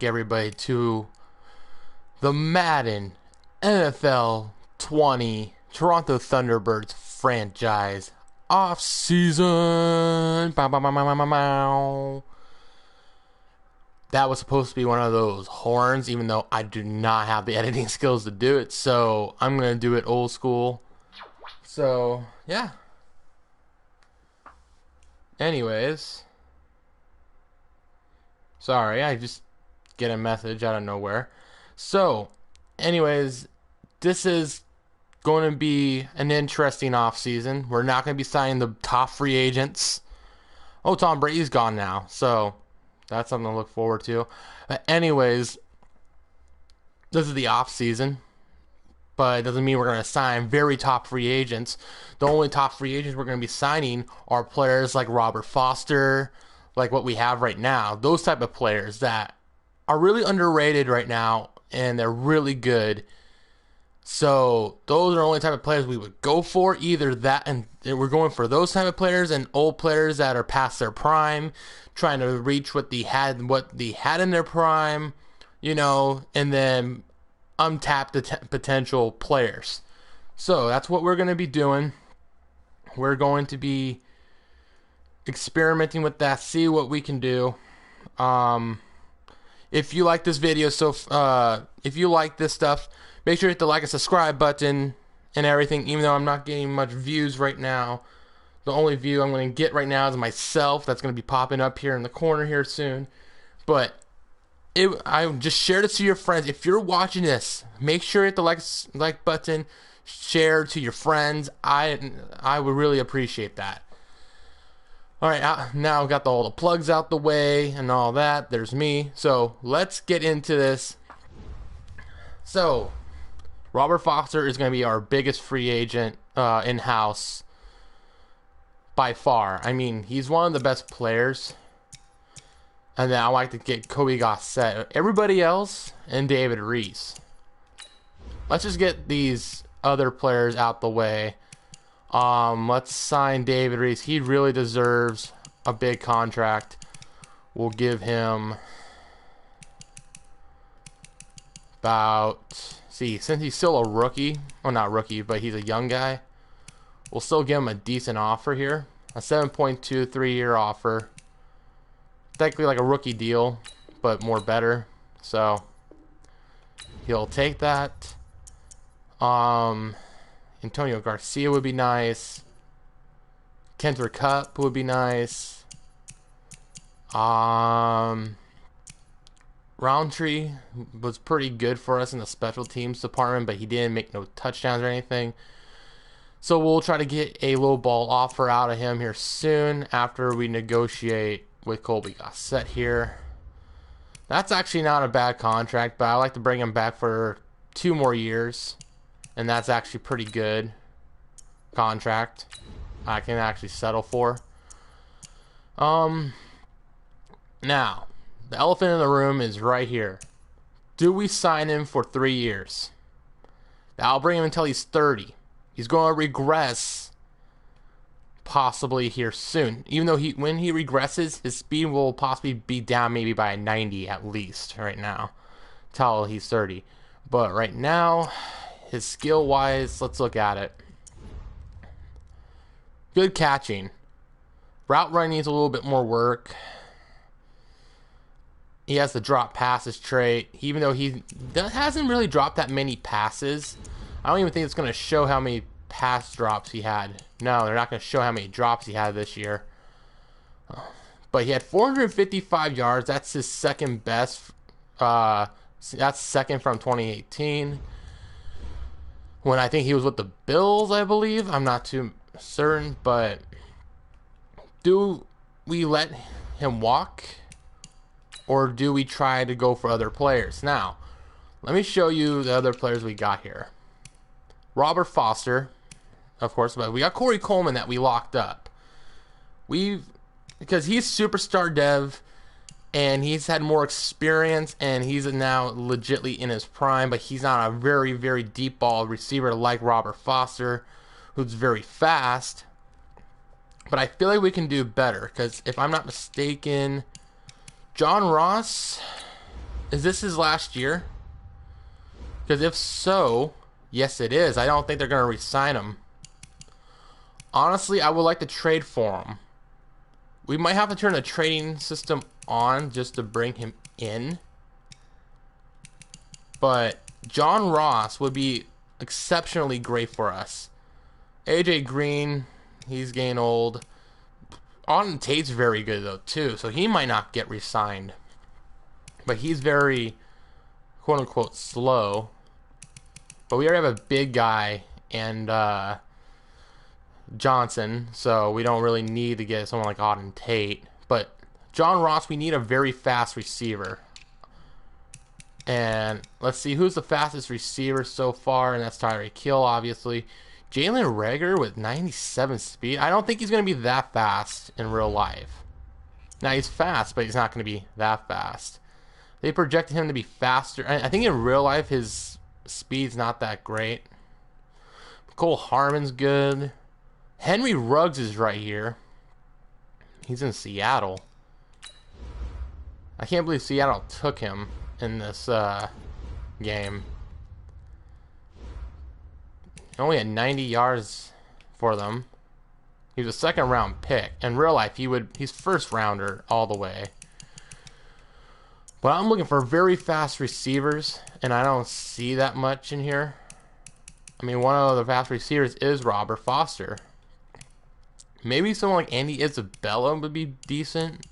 everybody to the Madden NFL 20 Toronto Thunderbirds franchise off-season. Bow, bow, bow, bow, bow, bow, bow. That was supposed to be one of those horns, even though I do not have the editing skills to do it, so I'm going to do it old school. So, yeah. Anyways. Sorry, I just get a message out of nowhere. So, anyways, this is going to be an interesting offseason. We're not going to be signing the top free agents. Oh, Tom Brady's gone now, so that's something to look forward to. But anyways, this is the offseason, but it doesn't mean we're going to sign very top free agents. The only top free agents we're going to be signing are players like Robert Foster, like what we have right now. Those type of players that are really underrated right now, and they're really good. So those are the only type of players we would go for. Either that, and we're going for those type of players, and old players that are past their prime, trying to reach what they had in their prime, you know, and then untapped potential players. So that's what we're going to be doing. We're going to be experimenting with that, see what we can do. If you like this video, if you like this stuff, make sure to hit the like and subscribe button and everything. Even though I'm not getting much views right now, the only view I'm going to get right now is myself. That's going to be popping up here in the corner here soon. But I just share this to your friends. If you're watching this, make sure to hit the like button, share to your friends. I would really appreciate that. Alright, now I've got all the plugs out the way and all that. There's me. So, let's get into this. So, Robert Foster is going to be our biggest free agent in-house by far. I mean, he's one of the best players. And then I like to get Kobe Gossett. Everybody else, and David Reese. Let's just get these other players out the way. Let's sign David Reese. He really deserves a big contract. We'll give him since he's still a rookie, well, not rookie, but he's a young guy, we'll still give him a decent offer here. A 7.2 3-year offer. Technically like a rookie deal, but more better. So he'll take that. Antonio Garcia would be nice. Kenter Cup would be nice. Roundtree was pretty good for us in the special teams department, but he didn't make no touchdowns or anything. So we'll try to get a low ball offer out of him here soon after we negotiate with Colby Gossett here. That's actually not a bad contract, but I like to bring him back for 2 more years. And that's actually pretty good contract I can actually settle for. Now, the elephant in the room is right here. Do we sign him for 3 years? I'll bring him until he's 30. He's going to regress possibly here soon. Even though when he regresses, his speed will possibly be down maybe by a 90 at least right now. Till he's 30. But right now, his skill-wise, let's look at it. Good catching. Route running needs a little bit more work. He has the drop passes trait. Even though he hasn't really dropped that many passes, I don't even think it's going to show how many pass drops he had. No, they're not going to show how many drops he had this year. But he had 455 yards. That's his second best. That's second from 2018. When I think he was with the Bills, I believe. I'm not too certain, but do we let him walk, or do we try to go for other players? Now, let me show you the other players we got here. Robert Foster, of course, but we got Corey Coleman that we locked up. Because he's superstar dev, and he's had more experience, and he's now legitly in his prime, but he's not a very, very deep ball receiver like Robert Foster, who's very fast. But I feel like we can do better, because if I'm not mistaken, John Ross Is this his last year? Because if so, yes it is. I don't think they're going to re-sign him. Honestly, I would like to trade for him. We might have to turn the trading system on just to bring him in. But John Ross would be exceptionally great for us. AJ Green, he's getting old. Auden Tate's very good though too, so he might not get re-signed. But he's very quote unquote slow. But we already have a big guy and Johnson, so we don't really need to get someone like Auden Tate. But John Ross, we need a very fast receiver. And let's see who's the fastest receiver so far, and that's Tyreek Hill, obviously. Jalen Reagor with 97 speed. I don't think he's going to be that fast in real life. Now, he's fast, but he's not going to be that fast. They projected him to be faster. I think in real life, his speed's not that great. Cole Harmon's good. Henry Ruggs is right here. He's in Seattle. I can't believe Seattle took him in this game. He only had 90 yards for them. He was a second round pick. In real life, he's first rounder all the way. But I'm looking for very fast receivers, and I don't see that much in here. I mean, one of the fast receivers is Robert Foster. Maybe someone like Andy Isabella would be decent.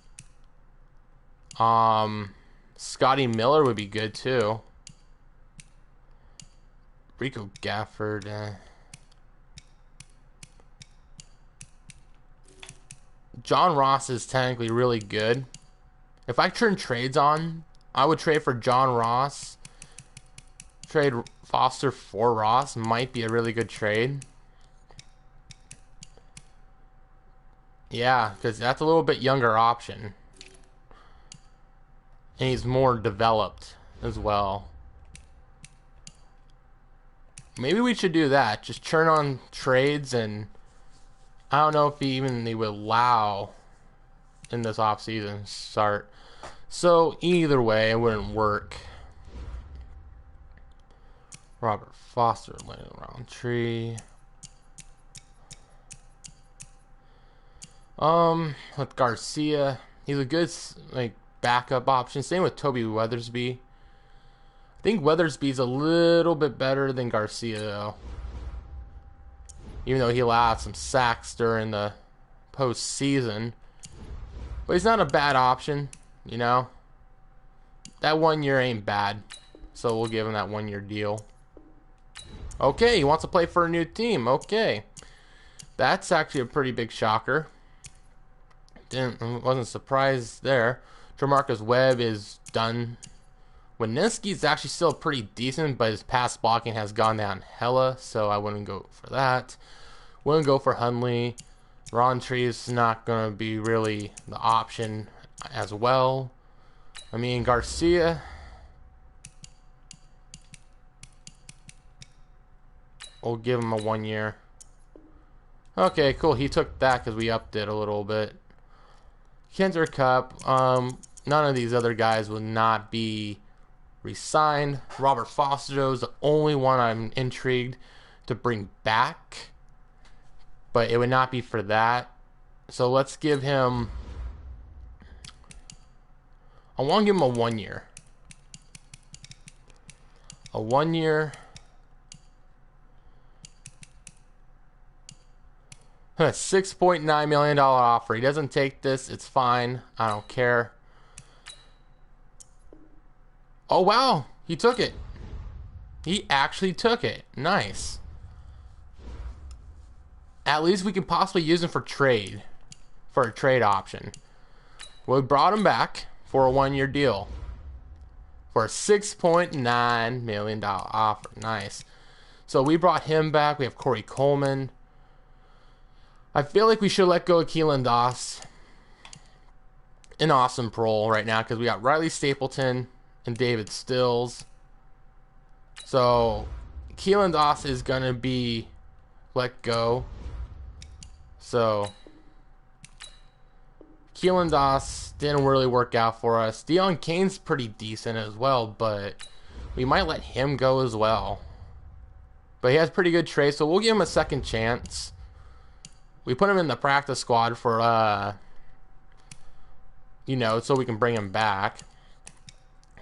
Scotty Miller would be good too. Rico Gafford. John Ross is technically really good. If I turn trades on, I would trade for John Ross. Trade Foster for Ross might be a really good trade. Yeah, because that's a little bit younger option. And he's more developed as well. Maybe we should do that. Just turn on trades, and I don't know if they would allow in this offseason start. So either way, it wouldn't work. Robert Foster, Landon Roundtree. With Garcia, he's a good backup option. Same with Toby Weathersby. I think Weathersby's a little bit better than Garcia though. Even though he allowed some sacks during the postseason. But he's not a bad option, you know. That 1 year ain't bad. So we'll give him that 1 year deal. Okay, he wants to play for a new team. Okay. That's actually a pretty big shocker. Wasn't surprised there. Tremarcus Webb is done. Wininski's actually still pretty decent, but his pass blocking has gone down hella, so I wouldn't go for that. Wouldn't go for Hundley. Roundtree is not going to be really the option as well. I mean, Garcia. We'll give him a 1 year. Okay, cool. He took that because we upped it a little bit. Kendrick Cup. None of these other guys will not be re-signed. Robert Foster is the only one I'm intrigued to bring back. But it would not be for that. So let's give him... I want to give him a 1 year. A 1 year... $6.9 million offer. He doesn't take this. It's fine. I don't care. Oh, wow. He took it. He actually took it. Nice. At least we can possibly use him for trade. For a trade option. We brought him back for a 1 year deal. For a $6.9 million offer. Nice. So we brought him back. We have Corey Coleman. I feel like we should let go of Keelan Doss. An awesome parole right now because we got Riley Stapleton and David Stills. So Keelan Doss is going to be let go. So Keelan Doss didn't really work out for us. Deion Kane's pretty decent as well, but we might let him go as well. But he has pretty good traits, so we'll give him a second chance. We put him in the practice squad for, you know, so we can bring him back.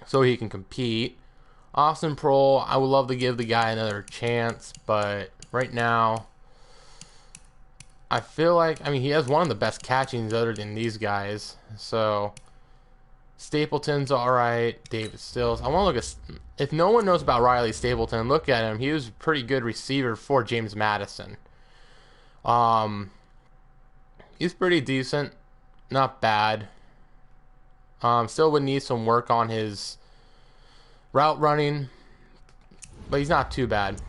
So he can compete. Austin Prohl, I would love to give the guy another chance, but right now, I feel like, I mean, he has one of the best catchings other than these guys. So, Stapleton's alright. David Stills. I want to look at, if no one knows about Riley Stapleton, look at him. He was a pretty good receiver for James Madison. He's pretty decent. Not bad. Still would need some work on his route running, but he's not too bad.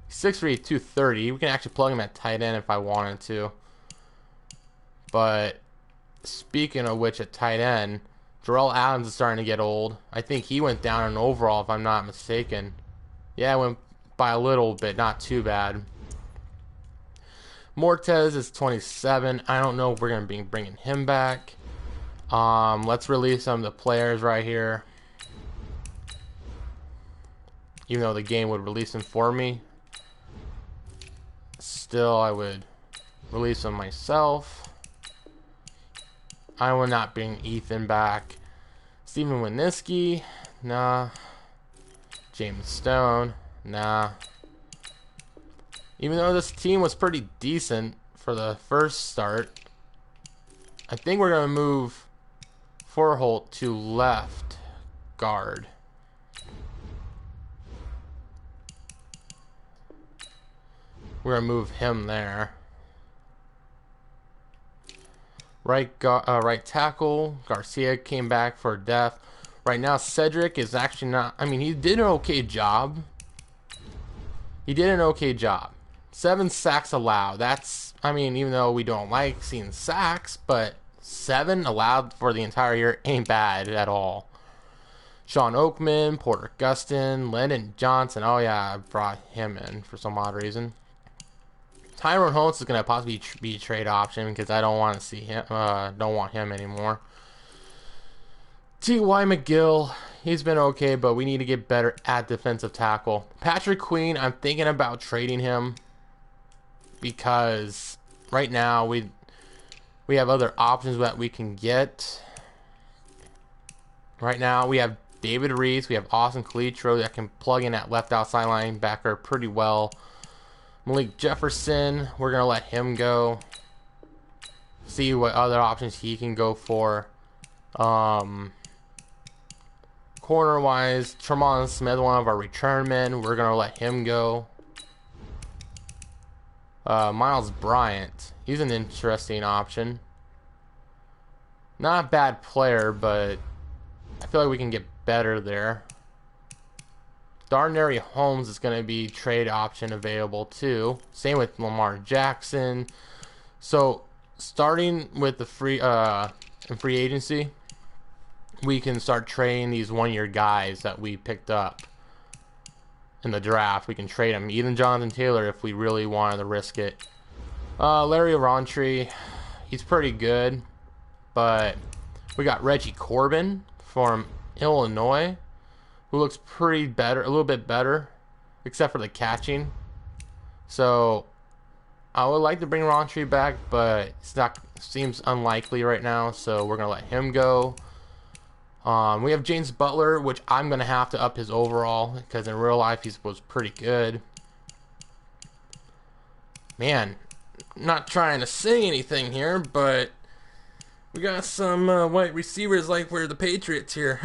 6'3", 230. We can actually plug him at tight end if I wanted to. But speaking of which, at tight end, Jarrell Adams is starting to get old. I think he went down in overall, if I'm not mistaken. Yeah, it went by a little bit, not too bad. Mortez is 27. I don't know if we're going to be bringing him back. Let's release some of the players right here. Even though the game would release him for me. Still, I would release him myself. I will not bring Ethan back. Steven Wisniewski, nah. James Stone, nah. Even though this team was pretty decent for the first start, I think we're going to move Forholt to left guard. We're going to move him there. Right tackle, Garcia came back for depth. Right now, Cedric is actually not, I mean, he did an okay job. 7 sacks allowed. That's, I mean, even though we don't like seeing sacks, but 7 allowed for the entire year ain't bad at all. Sean Oakman, Porter Gustin, Landon Johnson. Oh yeah, I brought him in for some odd reason. Tyrone Holtz is going to possibly be a trade option because I don't want to see him. Don't want him anymore. T.Y. McGill, he's been okay, but we need to get better at defensive tackle. Patrick Queen, I'm thinking about trading him because right now we have other options that we can get. Right now we have David Reese, we have Austin Calitro that can plug in at left outside linebacker pretty well. Malik Jefferson, we're going to let him go. See what other options he can go for. Corner-wise, Tremont Smith, one of our return men, we're going to let him go. Miles Bryant, he's an interesting option. Not a bad player, but I feel like we can get better there. Darnell Holmes is going to be trade option available too. Same with Lamar Jackson. So starting with the free agency, we can start trading these one-year guys that we picked up in the draft. We can trade them. Even Jonathan Taylor if we really wanted to risk it. Larry Rountree, he's pretty good, but we got Reggie Corbin from Illinois, who looks pretty better, a little bit better, except for the catching. So I would like to bring Rountree back, but seems unlikely right now. So we're gonna let him go. We have James Butler, which I'm gonna have to up his overall because in real life he was pretty good. Man, not trying to say anything here, but we got some white receivers like we're the Patriots here.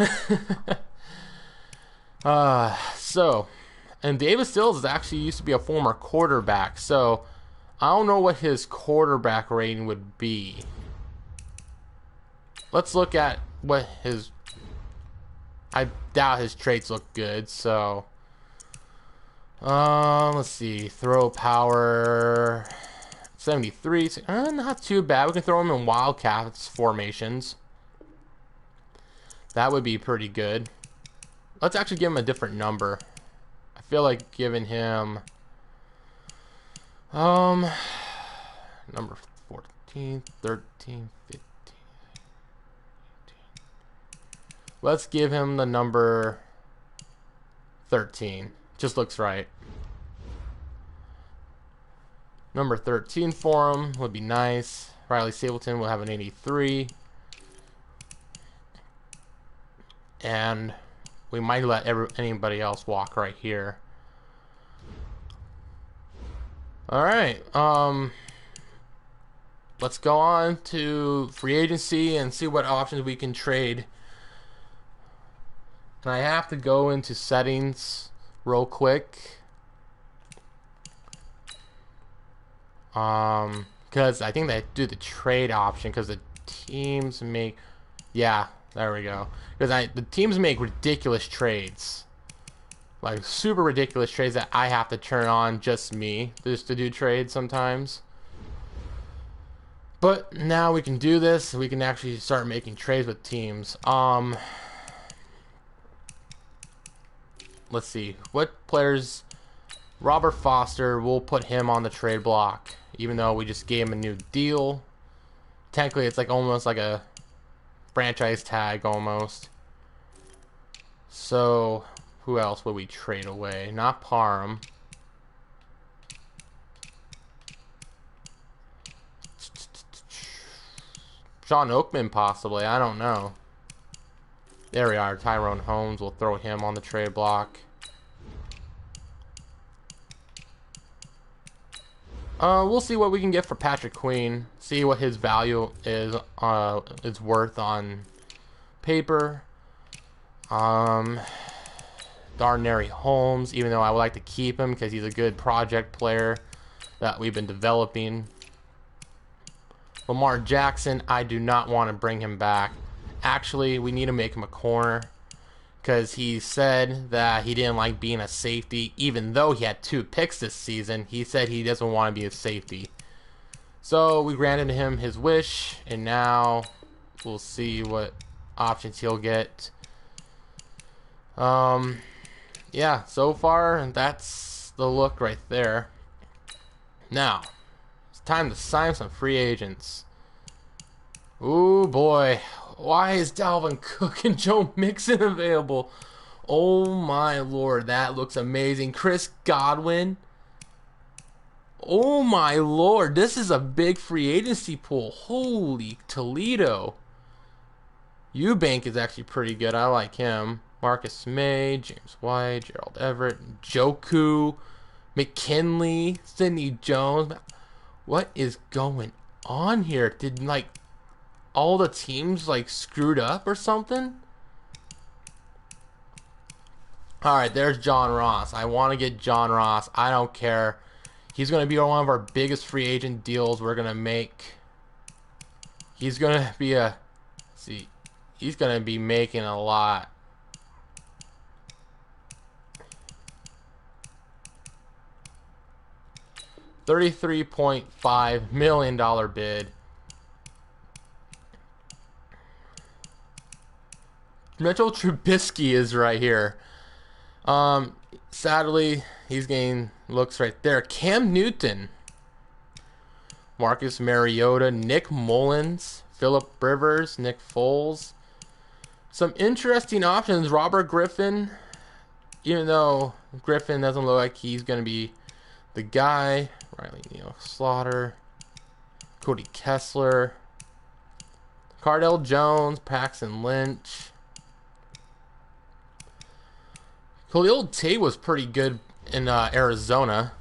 And David Stills is actually used to be a former quarterback, so I don't know what his quarterback rating would be. Let's look at what his, I doubt his traits look good, so let's see, throw power 73, not too bad. We can throw him in Wildcats formations. That would be pretty good. Let's actually give him a different number. I feel like giving him number 14, 13, 15. Let's give him the number 13. Just looks right. Number 13 for him would be nice. Riley Stapleton will have an 83. And we might let anybody else walk right here. Alright, let's go on to free agency and see what options we can trade. And I have to go into settings real quick. Because I think they do the trade option because the teams make, yeah, there we go. Because the teams make ridiculous trades, like super ridiculous trades that I have to turn on just to do trades sometimes. But now we can do this. We can actually start making trades with teams. Let's see what players. Robert Foster, we'll put him on the trade block, even though we just gave him a new deal. Technically, it's like almost like a franchise tag almost. So, who else would we trade away? Not Parham. Sean Oakman, possibly. I don't know. There we are. Tyrone Holmes. We'll throw him on the trade block. We'll see what we can get for Patrick Queen. See what his value is worth on paper. Darnell Holmes, even though I would like to keep him because he's a good project player that we've been developing. Lamar Jackson, I do not want to bring him back. Actually, we need to make him a corner because he said that he didn't like being a safety. Even though he had 2 picks this season, he said he doesn't want to be a safety. So we granted him his wish, and now we'll see what options he'll get. Yeah, so far that's the look right there. Now it's time to sign some free agents. Ooh boy, why is Dalvin Cook and Joe Mixon available? Oh my lord, that looks amazing. Chris Godwin. Oh my lord, this is a big free agency pool. Holy Toledo. Eubank is actually pretty good. I like him. Marcus May, James White, Gerald Everett, Joku, McKinley, Sidney Jones. What is going on here? Did like all the teams like screwed up or something? Alright, there's John Ross. I want to get John Ross. I don't care. He's going to be one of our biggest free agent deals we're going to make. He's going to be he's going to be making a lot. $33.5 million bid. Mitchell Trubisky is right here. Sadly, he's getting looks right there. Cam Newton, Marcus Mariota, Nick Mullins, Phillip Rivers, Nick Foles. Some interesting options. Robert Griffin, even though Griffin doesn't look like he's going to be the guy. Riley Neal Slaughter, Cody Kessler, Cardell Jones, Paxton Lynch. Khalil Tate was pretty good in Arizona,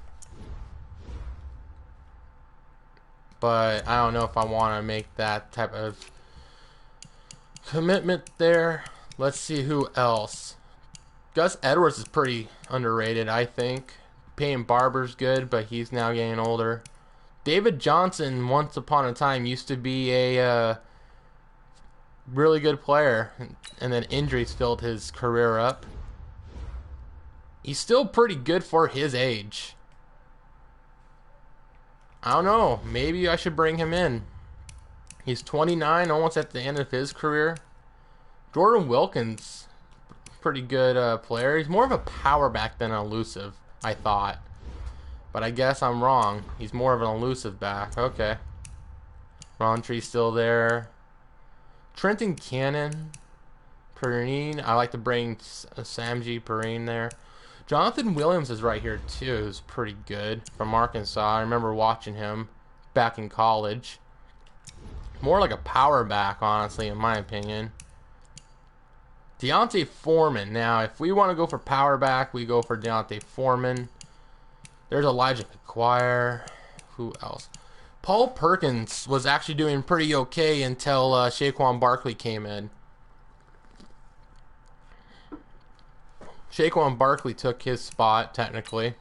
but I don't know if I want to make that type of commitment there. Let's see who else. Gus Edwards is pretty underrated, I think. Peyton Barber's good, but he's now getting older. David Johnson, once upon a time, used to be a really good player, and then injuries filled his career up. He's still pretty good for his age. I don't know. Maybe I should bring him in. He's 29, almost at the end of his career. Jordan Wilkins, pretty good player. He's more of a power back than an elusive, I thought. But I guess I'm wrong. He's more of an elusive back. Okay. Roundtree's still there. Trenton Cannon, Perrine. I like to bring Samji Perrine there. Jonathan Williams is right here too, who's pretty good from Arkansas. I remember watching him back in college. More like a power back, honestly, in my opinion. Deontay Foreman. Now, if we want to go for power back, we go for Deontay Foreman. There's Elijah McGuire. Who else? Paul Perkins was actually doing pretty okay until Saquon Barkley came in. Saquon Barkley took his spot, technically.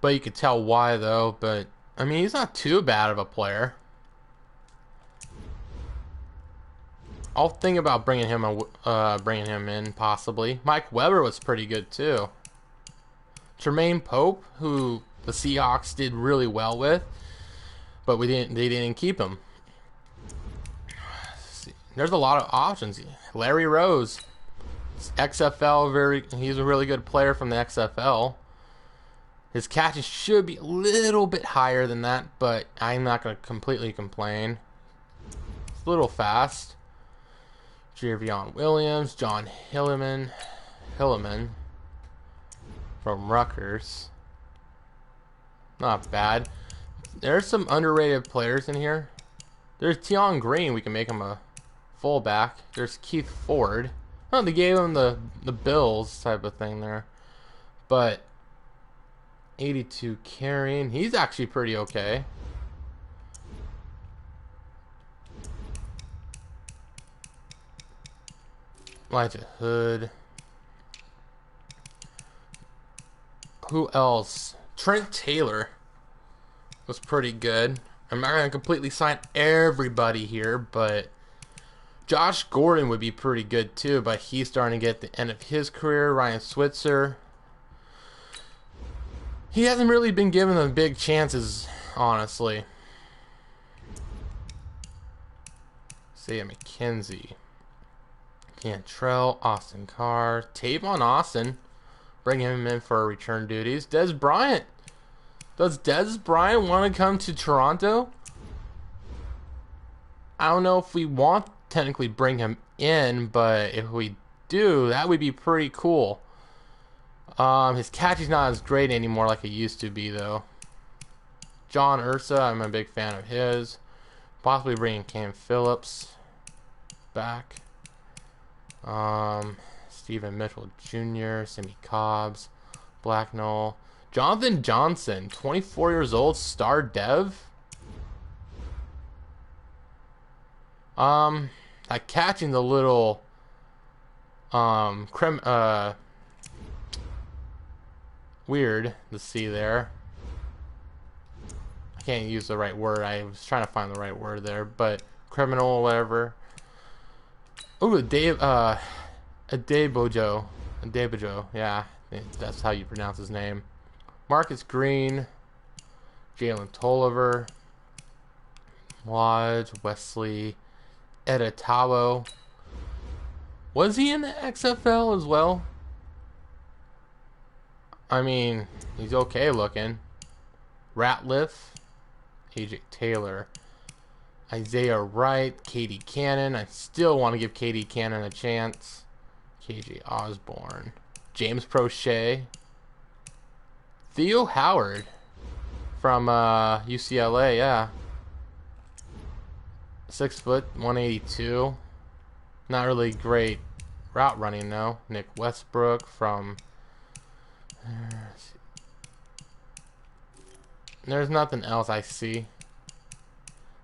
But you could tell why, though. But, I mean, he's not too bad of a player. I'll think about bringing him in, possibly. Mike Weber was pretty good, too. Tremaine Pope, who the Seahawks did really well with. But they didn't keep him. There's a lot of options. Larry Rose, XFL, he's a really good player from the XFL. His catches should be a little bit higher than that, but I'm not going to completely complain. It's a little fast. Jervion Williams, John Hilleman from Rutgers. Not bad. There's some underrated players in here. There's Tion Green. We can make him a fullback. There's Keith Ford. Oh, they gave him the Bills type of thing there. But 82 carrying. He's actually pretty okay. Elijah Hood. Who else? Trent Taylor was pretty good. I'm not going to completely sign everybody here, but Josh Gordon would be pretty good too, but he's starting to get the end of his career. Ryan Switzer. He hasn't really been given the big chances, honestly. Isaiah McKenzie. Cantrell, Austin Carr, Tavon Austin. Bring him in for return duties. Des Bryant. Does Des Bryant want to come to Toronto? I don't know if we want to technically bring him in, but if we do, that would be pretty cool. His catch is not as great anymore like it used to be, though. John Ursa, I'm a big fan of his. Possibly bringing Cam Phillips back. Stephen Mitchell Jr., Sammy Cobbs, Blacknell. Jonathan Johnson, 24 years old, star dev. That catching the little weird to see there. I can't use the right word. I was trying to find the right word there, but criminal or whatever. Oh, Adebojo, yeah, that's how you pronounce his name. Marcus Green, Jalen Tolliver, Lodge, Wesley, Editawo. Was he in the XFL as well? I mean, he's okay looking. Ratliff, AJ Taylor, Isaiah Wright, Katie Cannon. I still want to give Katie Cannon a chance. KJ Osborne, James Prochet, Theo Howard from UCLA, yeah. 6 foot, 182. Not really great route running though. Nick Westbrook from. There's nothing else I see.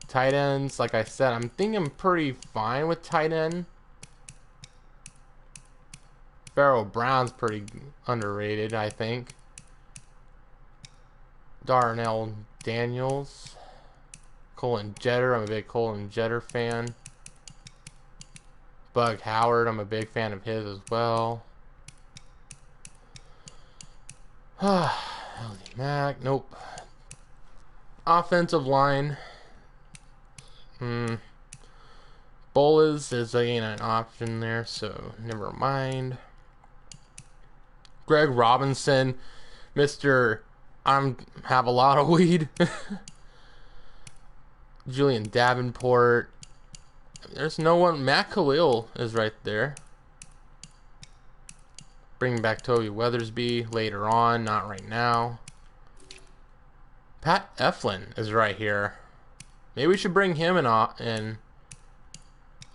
Tight ends, like I said, I'm thinking pretty fine with tight end. Pharaoh Brown's pretty underrated, I think. Darnell Daniels. Colin Jeter, I'm a big Colin Jeter fan. Bug Howard, I'm a big fan of his as well. LD Mack, nope. Offensive line. Bolas is ain't an option there, so never mind. Greg Robinson, Mr. Have a lot of weed. Julian Davenport, There's no one. Matt Khalil is right there. Bring back Toby Weathersby later on, not right now. Pat Eflin is right here. Maybe we should bring him in.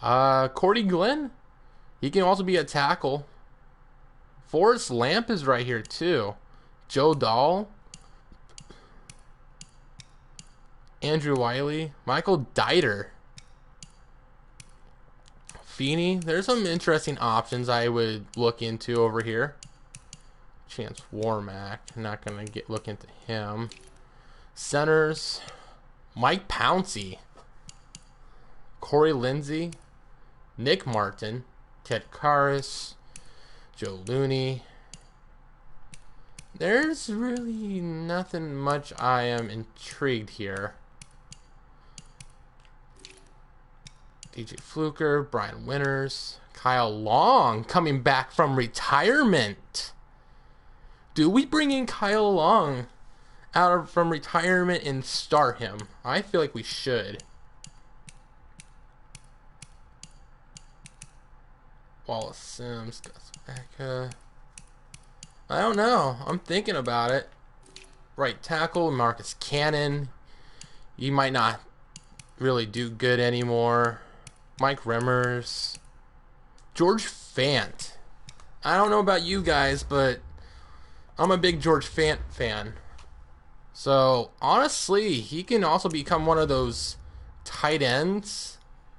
Cordy Glenn? He can also be a tackle. Forrest Lamp is right here too. Joe Dahl. Andrew Wiley. Michael Dieter. Feeney. There's some interesting options I would look into over here. Chance Warmack. Not going to look into him. Centers. Mike Pouncey. Corey Lindsey. Nick Martin. Ted Karras. Joe Looney. There's really nothing much I am intrigued here. DJ Fluker, Brian Winters, Kyle Long coming back from retirement. Do we bring in Kyle Long from retirement and start him? I feel like we should. Wallace Sims, Gus Becca. I don't know. I'm thinking about it. Right tackle, Marcus Cannon. He might not really do good anymore. Mike Remmers. George Fant. I don't know about you guys, but I'm a big George Fant fan. So, honestly, he can also become one of those tight ends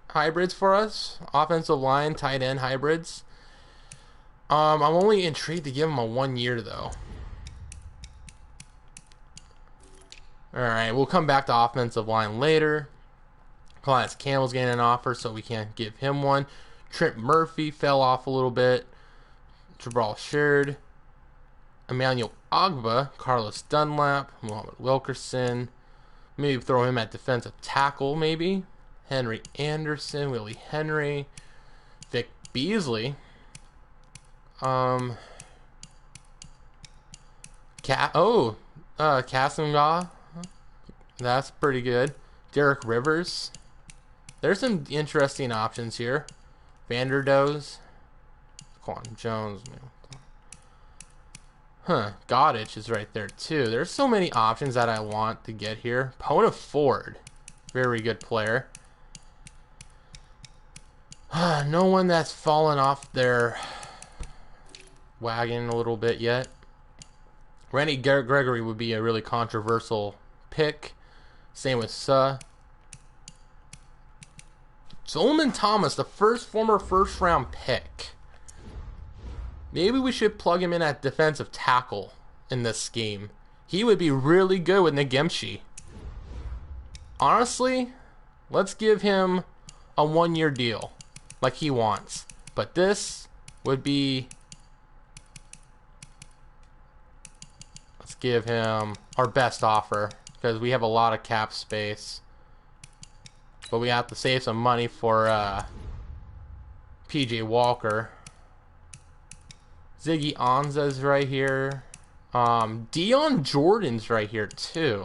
hybrids for us. Offensive line, tight end hybrids. I'm only intrigued to give him a 1 year, though. Alright, we'll come back to offensive line later. Calais Campbell's getting an offer, so we can't give him one. Trent Murphy fell off a little bit. Jabral Sheard. Emmanuel Ogba. Carlos Dunlap. Muhammad Wilkerson. Maybe throw him at defensive tackle, maybe. Henry Anderson. Willie Henry. Vic Beasley. Kasangaw. That's pretty good. Derek Rivers. There's some interesting options here. Vanderdoes. Quan Jones. Goddard is right there too. There's so many options that I want to get here. Pona Ford. Very good player. No one that's fallen off their wagon a little bit yet. Randy Gregory would be a really controversial pick. Same with Suh. Solomon Thomas, the former first-round pick. Maybe we should plug him in at defensive tackle in this scheme. He would be really good with Nagemshi. Honestly, let's give him a 1 year deal like he wants. But this would be... Let's give him our best offer because we have a lot of cap space. But we have to save some money for PJ Walker. Ziggy Ansah's right here. Dion Jordan's right here too.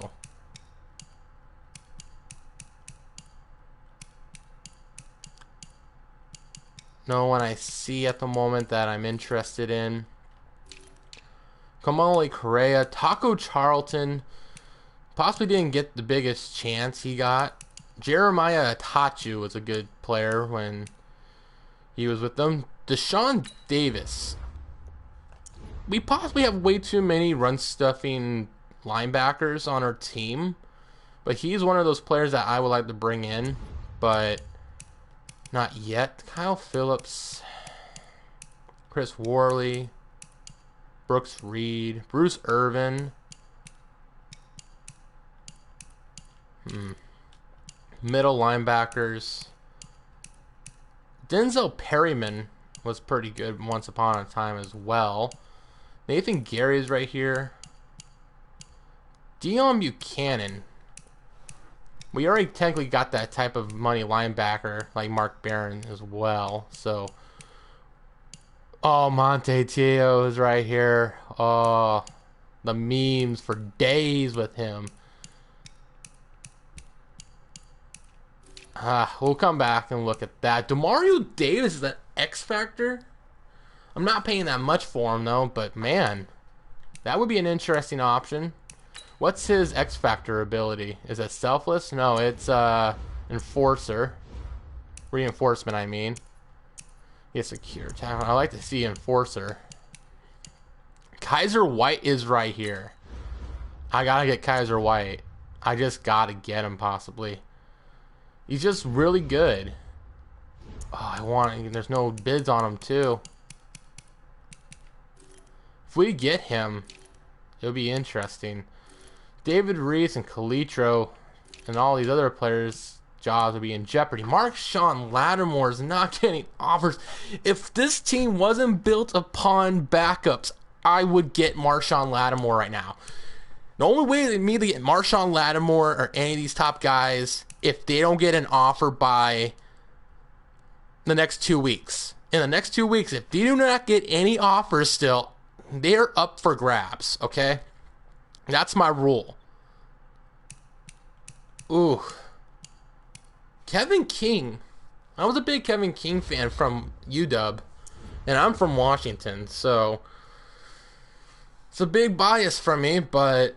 No one I see at the moment that I'm interested in. Kamali Correa. Taco Charlton. Possibly didn't get the biggest chance he got. Jeremiah Atachu was a good player when he was with them. Deshaun Davis. We possibly have way too many run-stuffing linebackers on our team. But he's one of those players that I would like to bring in. But not yet. Kyle Phillips. Chris Worley. Brooks Reed. Bruce Irvin. Middle linebackers. Denzel Perryman was pretty good once upon a time as well. Nathan Gary's right here. Dion Buchanan. We already technically got that type of money linebacker like Mark Barron as well. So, oh, Monte Teo is right here. Oh, the memes for days with him. We'll come back and look at that. Demario Davis is an X Factor. I'm not paying that much for him, though, but man, that would be an interesting option. What's his X Factor ability? Is it Selfless? No, it's Enforcer. Reinforcement, I mean. Yes, Secure Talent. I like to see Enforcer. Kaiser White is right here. I gotta get Kaiser White. I just gotta get him, possibly. He's just really good. Oh, I want. There's no bids on him, too. If we get him, it'll be interesting. David Reese and Calitro and all these other players' jobs will be in jeopardy. Marshawn Lattimore is not getting offers. If this team wasn't built upon backups, I would get Marshawn Lattimore right now. The only way for me to get Marshawn Lattimore or any of these top guys, if they don't get an offer by the next 2 weeks. In the next 2 weeks, if they do not get any offers still, they're up for grabs, okay? That's my rule. Ooh. Kevin King. I was a big Kevin King fan from UW, and I'm from Washington, so it's a big bias from me, but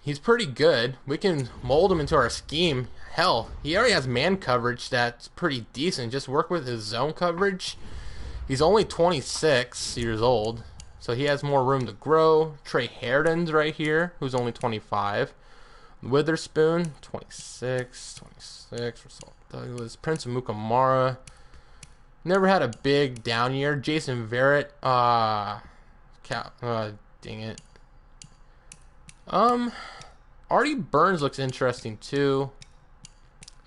he's pretty good. We can mold him into our scheme. Hell, he already has man coverage that's pretty decent. Just work with his zone coverage. He's only 26 years old, so he has more room to grow. Trey Herndon's right here, who's only 25. Witherspoon, 26. Russell Douglas. Prince Mukamara. Never had a big down year. Jason Verrett. Dang it. Artie Burns looks interesting too.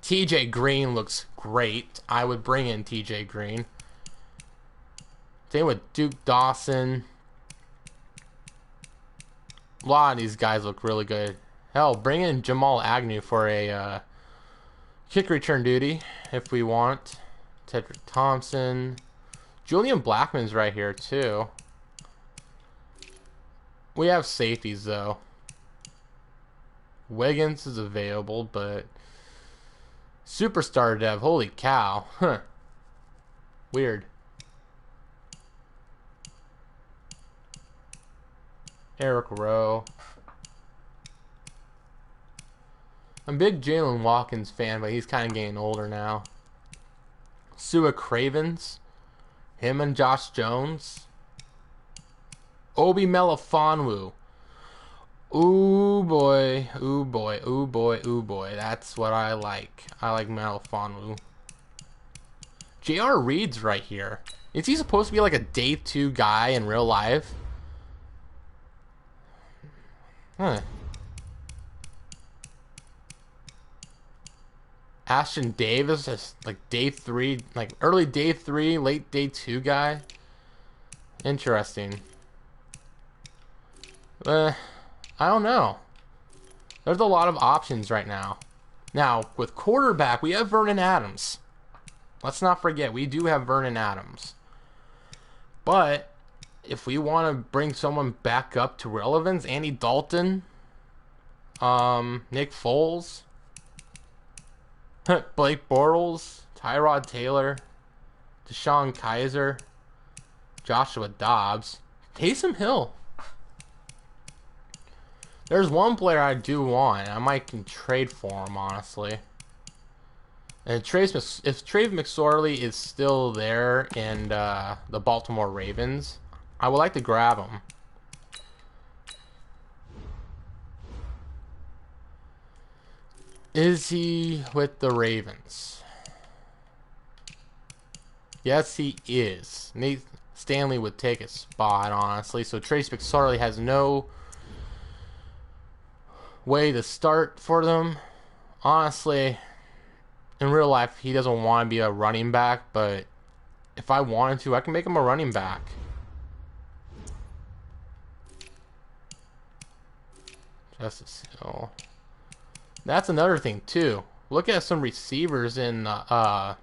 TJ Green looks great. I would bring in TJ Green. Same with Duke Dawson. A lot of these guys look really good. Hell, bring in Jamal Agnew for a kick return duty if we want. Tedrick Thompson. Julian Blackman's right here too. We have safeties though. Wiggins is available, but Superstar Dev, holy cow. Huh. Weird. Eric Rowe. I'm a big Jalen Watkins fan, but he's kind of getting older now. Sua Cravens. Him and Josh Jones. Obi Melifonwu. Ooh boy, ooh boy, ooh boy, ooh boy. That's what I like. I like Melifonwu. J.R. Reed's right here. Is he supposed to be like a day 2 guy in real life? Huh. Ashton Davis is like day 3, like early day 3, late day 2 guy. Interesting. I don't know. There's a lot of options right now. Now, with quarterback, we have Vernon Adams. Let's not forget, we do have Vernon Adams. But if we want to bring someone back up to relevance, Andy Dalton, Nick Foles, Blake Bortles, Tyrod Taylor, Deshaun Kaiser, Joshua Dobbs, Taysom Hill. There's one player I do want. I might can trade for him, honestly. And if Trey McSorley is still there in the Baltimore Ravens, I would like to grab him. Is he with the Ravens? Yes, he is. Nate Stanley would take his spot, honestly. So Trace McSorley has no way to start for them. Honestly, in real life, he doesn't want to be a running back, but if I wanted to, I can make him a running back. Justice Hill. That's another thing too. Look at some receivers in on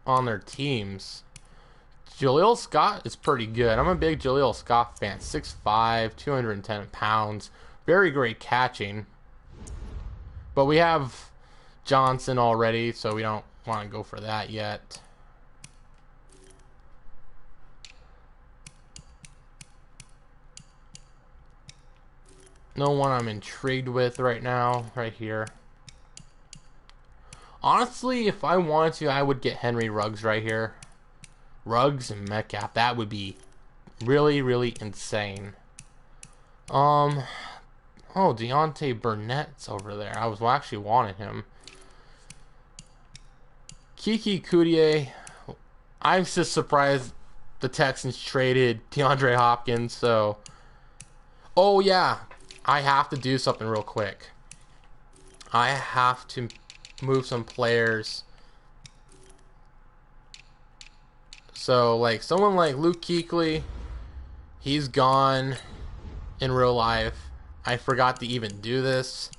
their teams. Jaleel Scott is pretty good. I'm a big Jaleel Scott fan. 6'5", 210 pounds. Very great catching. But we have Johnson already, so we don't want to go for that yet. No one I'm intrigued with right now, right here. Honestly, if I wanted to, I would get Henry Ruggs right here. Ruggs and Metcalf. That would be really, really insane. Oh, Deontay Burnett's over there. I was actually wanting him. Kiki Coutier. I'm just surprised the Texans traded DeAndre Hopkins, so... Oh, yeah. I have to do something real quick. I have to move some players. So, like, someone like Luke Kuechly, he's gone in real life. I forgot to even do this.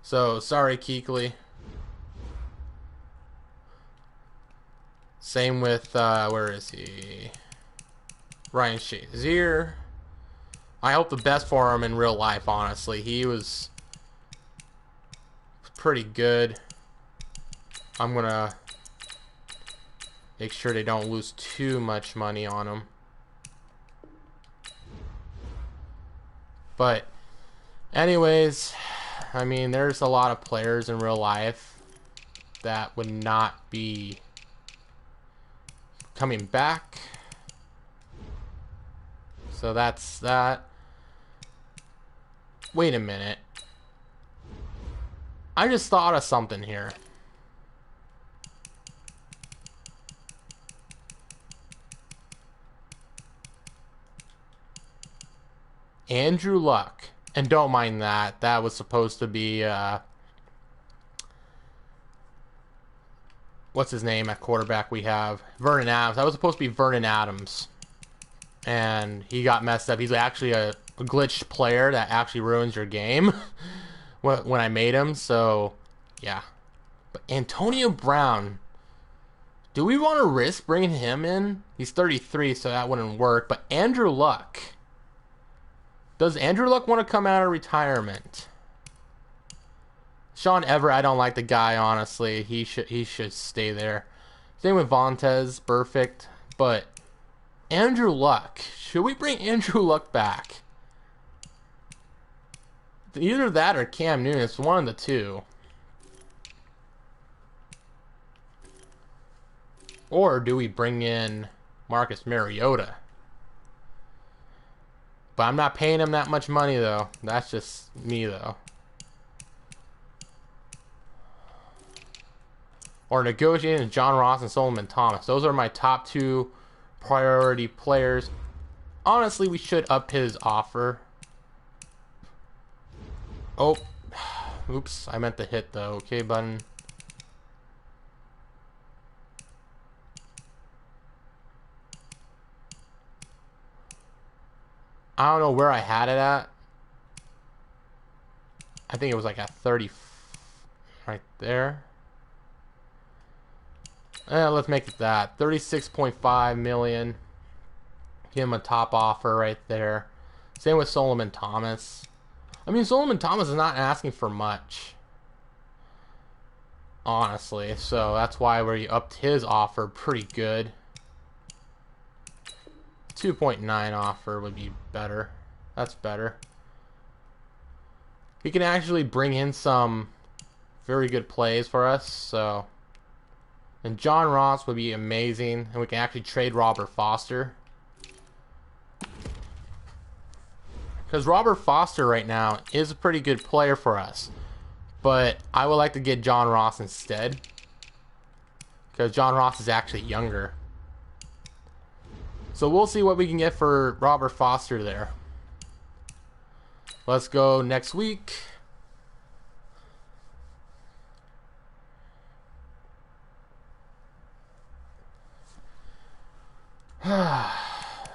So, sorry, Kuechly. Same with, where is he? Ryan Shazier. I hope the best for him in real life, honestly. He was pretty good. I'm going to make sure they don't lose too much money on him. But, anyways, I mean, there's a lot of players in real life that would not be coming back. So that's that. Wait a minute. I just thought of something here. Andrew Luck. And don't mind that. That was supposed to be, what's his name at quarterback we have? Vernon Adams. That was supposed to be Vernon Adams. And he got messed up. He's actually a glitched player that actually ruins your game when I made him. So, yeah. But Antonio Brown. Do we want to risk bringing him in? He's 33, so that wouldn't work. But Andrew Luck. Does Andrew Luck want to come out of retirement? Sean Everett, I don't like the guy, honestly. He should stay there. Same with Vontez, perfect. But Andrew Luck. Should we bring Andrew Luck back? Either that or Cam Newton. It's one of the two. Or do we bring in Marcus Mariota? But I'm not paying him that much money, though. That's just me, though. Or negotiating John Ross and Solomon Thomas. Those are my top two priority players. Honestly, we should up his offer. Oh. Oops. I meant to hit the OK button. I don't know where I had it at. I think it was like at 30 right there. Let's make it that. 36.5 million. Give him a top offer right there. Same with Solomon Thomas. I mean, Solomon Thomas is not asking for much, honestly. So that's why we upped his offer pretty good. 2.9 offer would be better. That's better. We can actually bring in some very good plays for us. So, and John Ross would be amazing, and we can actually trade Robert Foster. Because Robert Foster right now is a pretty good player for us. But I would like to get John Ross instead. Because John Ross is actually younger. So we'll see what we can get for Robert Foster there. Let's go next week.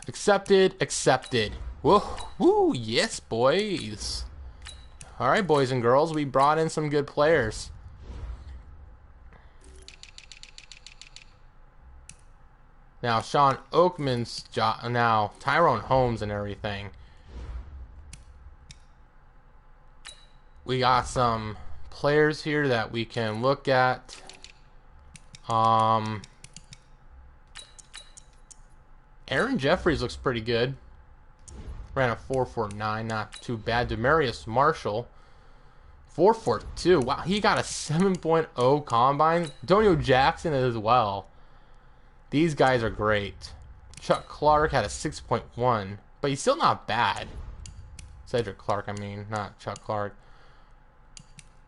Accepted. Whoa, woo, yes, boys. All right, boys and girls, we brought in some good players. Now, Sean Oakman's job. Now, Tyrone Holmes and everything. We got some players here that we can look at. Aaron Jeffries looks pretty good. Ran a 4.49, not too bad. Demarius Marshall, 4.42. Wow, he got a 7.0 combine. Antonio Jackson as well. These guys are great. Chuck Clark had a 6.1, but he's still not bad. Cedric Clark, I mean, not Chuck Clark.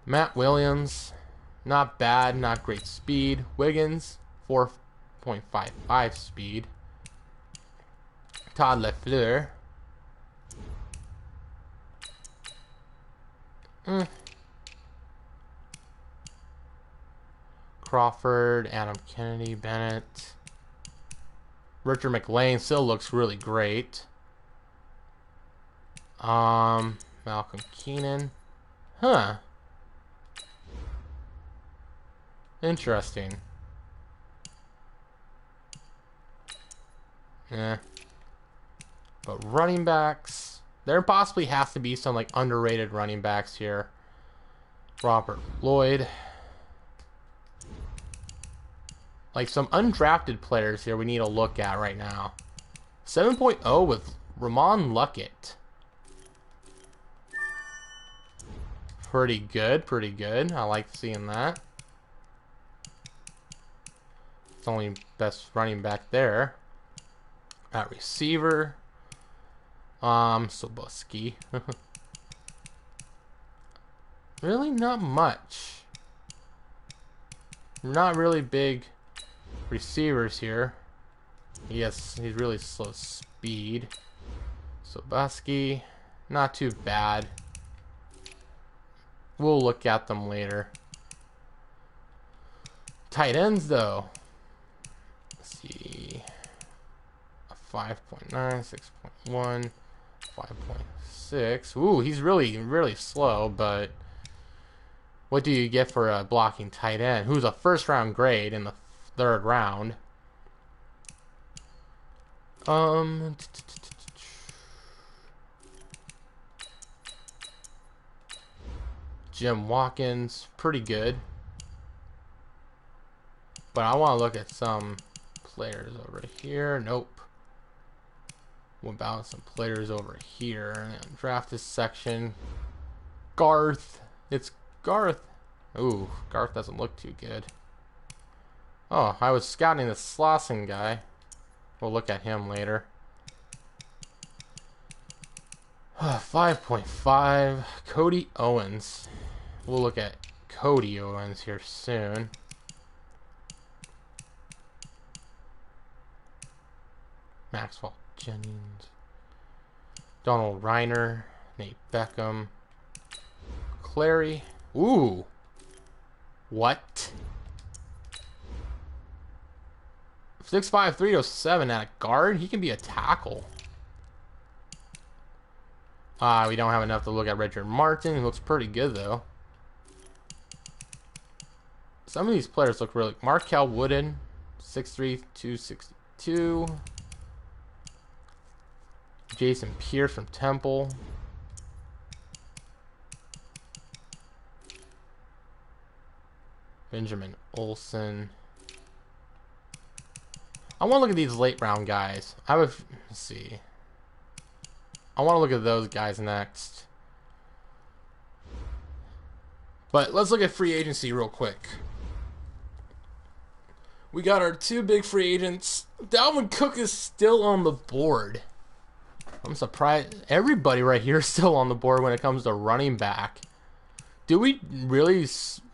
Matt Williams, not bad, not great speed. Wiggins, 4.55 speed. Todd LeFleur. Crawford, Adam Kennedy, Bennett. Richard McLean still looks really great. Malcolm Keenan. Huh. Interesting. Yeah. But running backs, there possibly has to be some like underrated running backs here. Robert Lloyd. Like some undrafted players here we need to look at right now. 7.0 with Ramon Luckett. Pretty good, pretty good. I like seeing that. It's only best running back there. At receiver. Sobuski. Really not much. Not really big receivers here. Yes, he's really slow speed. Sobuski, not too bad. We'll look at them later. Tight ends though. Let's see. A 5.9, 6.1, 5.6. Ooh, he's really slow, but what do you get for a blocking tight end? Who's a first round grade in the third round? Jim Watkins, pretty good. But I want to look at some players over here. Nope. What about some players over here? Draft this section. Garth. It's Garth. Ooh, Garth doesn't look too good. Oh, I was scouting the Slauson guy. We'll look at him later. 5.5. Cody Owens. We'll look at Cody Owens here soon. Maxwell Jennings. Donald Reiner. Nate Beckham. Clary. Ooh. What? 6'5", 307 at a guard. He can be a tackle. We don't have enough to look at Richard Martin. He looks pretty good though. Some of these players look really. Markel Wooden, 6'3", 262. Jason Pierce from Temple. Benjamin Olsen. I want to look at these late round guys. Let's see. I want to look at those guys next. But let's look at free agency real quick. We got our two big free agents. Dalvin Cook is still on the board. I'm surprised. Everybody right here is still on the board when it comes to running back. Do we really?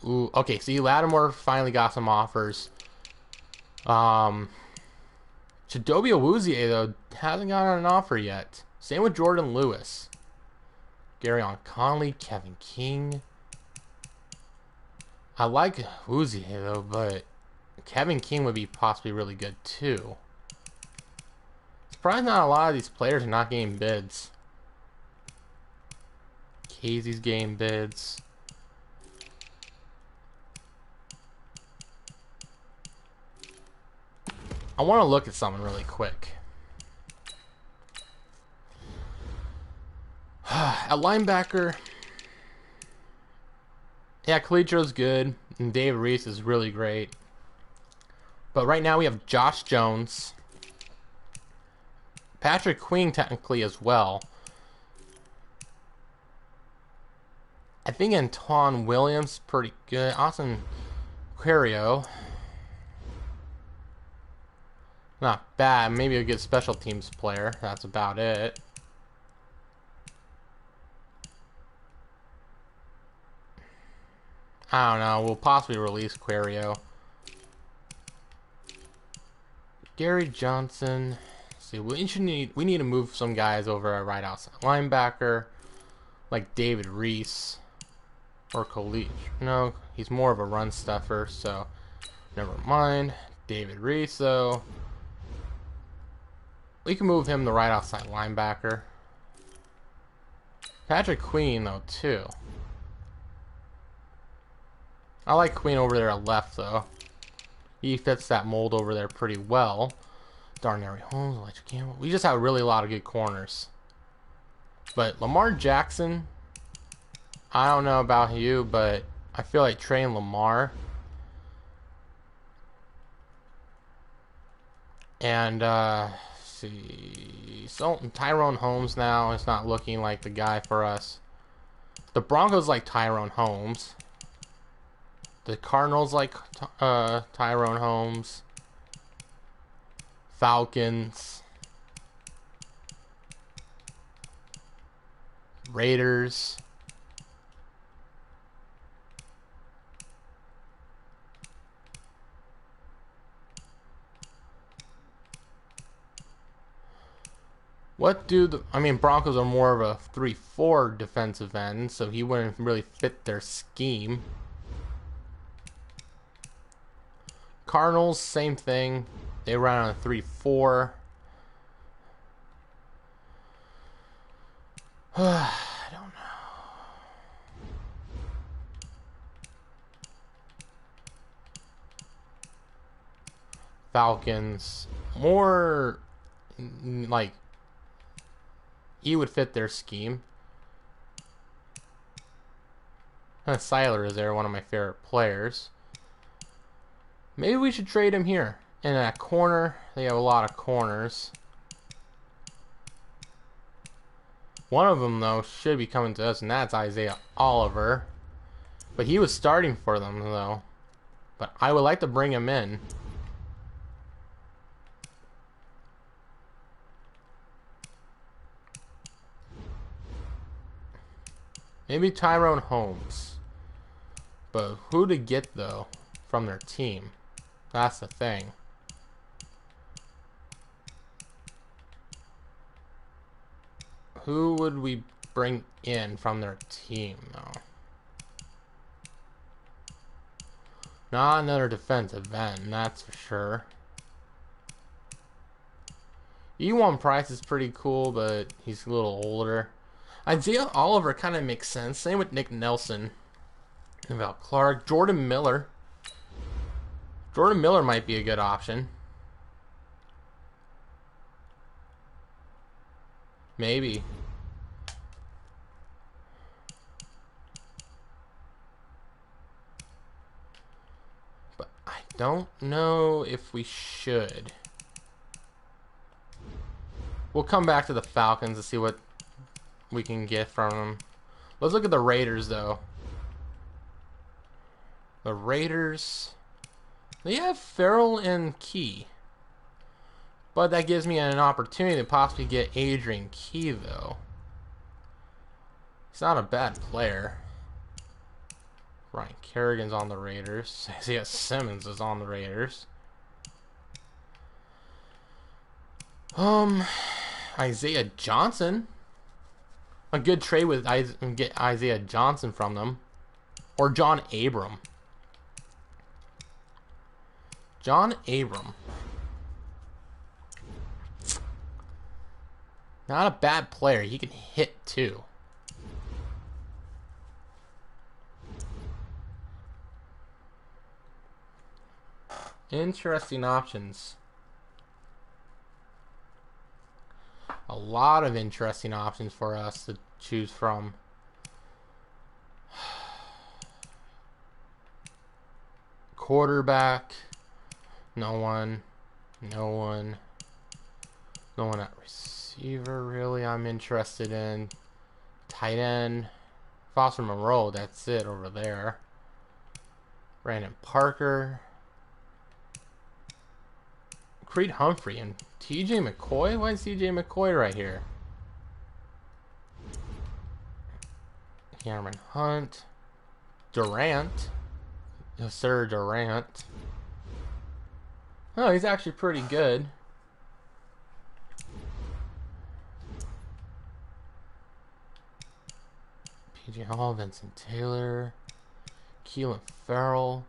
Ooh, okay, see, Lattimore finally got some offers. Chidobe Awuzie, though, hasn't gotten an offer yet. Same with Jordan Lewis. Garyon Conley, Kevin King. I like Awuzie, though, but Kevin King would be possibly really good, too. Surprised not a lot of these players are not getting bids. Casey's getting bids. I want to look at someone really quick. At linebacker, Yeah, Calitro's good, and Dave Reese is really great. But right now we have Josh Jones, Patrick Queen technically as well. I think Antoine Williams pretty good. Austin Querio, not bad. Maybe a good special teams player. That's about it. I don't know. We'll possibly release Querio. Gary Johnson. Let's see, we need to move some guys over at right outside linebacker, like David Reese or Colich. No, he's more of a run stuffer, so never mind. David Reese, though. We can move him to right outside linebacker. Patrick Queen, though, too. I like Queen over there at left, though. He fits that mold over there pretty well. Darnell Holmes, Elijah Campbell. We just have really a lot of good corners. But Lamar Jackson, I don't know about you, but I feel like Trey and Lamar. And, see. So, Tyrone Holmes now is not looking like the guy for us. The Broncos like Tyrone Holmes. The Cardinals like Tyrone Holmes. Falcons. Raiders. What do the... I mean, Broncos are more of a 3-4 defensive end, so he wouldn't really fit their scheme. Cardinals, same thing. They run on a 3-4. I don't know. Falcons, more like he would fit their scheme. Seiler is there, one of my favorite players. Maybe we should trade him here. In that corner, they have a lot of corners. One of them, though, should be coming to us, and that's Isaiah Oliver. But he was starting for them, though. But I would like to bring him in. Maybe Tyrone Holmes. But who to get, though, from their team? That's the thing. Who would we bring in from their team, though? Not another defensive end, that's for sure. E1 Price is pretty cool, but he's a little older. Isaiah Oliver kind of makes sense. Same with Nick Nelson. About Clark. Jordan Miller. Jordan Miller might be a good option. Maybe. But I don't know if we should. We'll come back to the Falcons to see what we can get from them. Let's look at the Raiders, though. The Raiders, they have Farrell and Key. But that gives me an opportunity to possibly get Adrian Key, though. He's not a bad player. Ryan Kerrigan's on the Raiders. Isaiah Simmons is on the Raiders. Isaiah Johnson. A good trade with get Isaiah Johnson from them. Or John Abram. John Abram. Not a bad player. He can hit too. Interesting options. A lot of interesting options for us to choose from. quarterback. No one. No one. No one at receiver, really, I'm interested in. Tight end. Foster Monroe, that's it over there. Brandon Parker. Creed Humphrey and TJ McCoy? Why is TJ McCoy right here? Cameron Hunt. Durant. Sir Durant. Oh, he's actually pretty good. PJ Hall, Vincent Taylor, Keelan Farrell.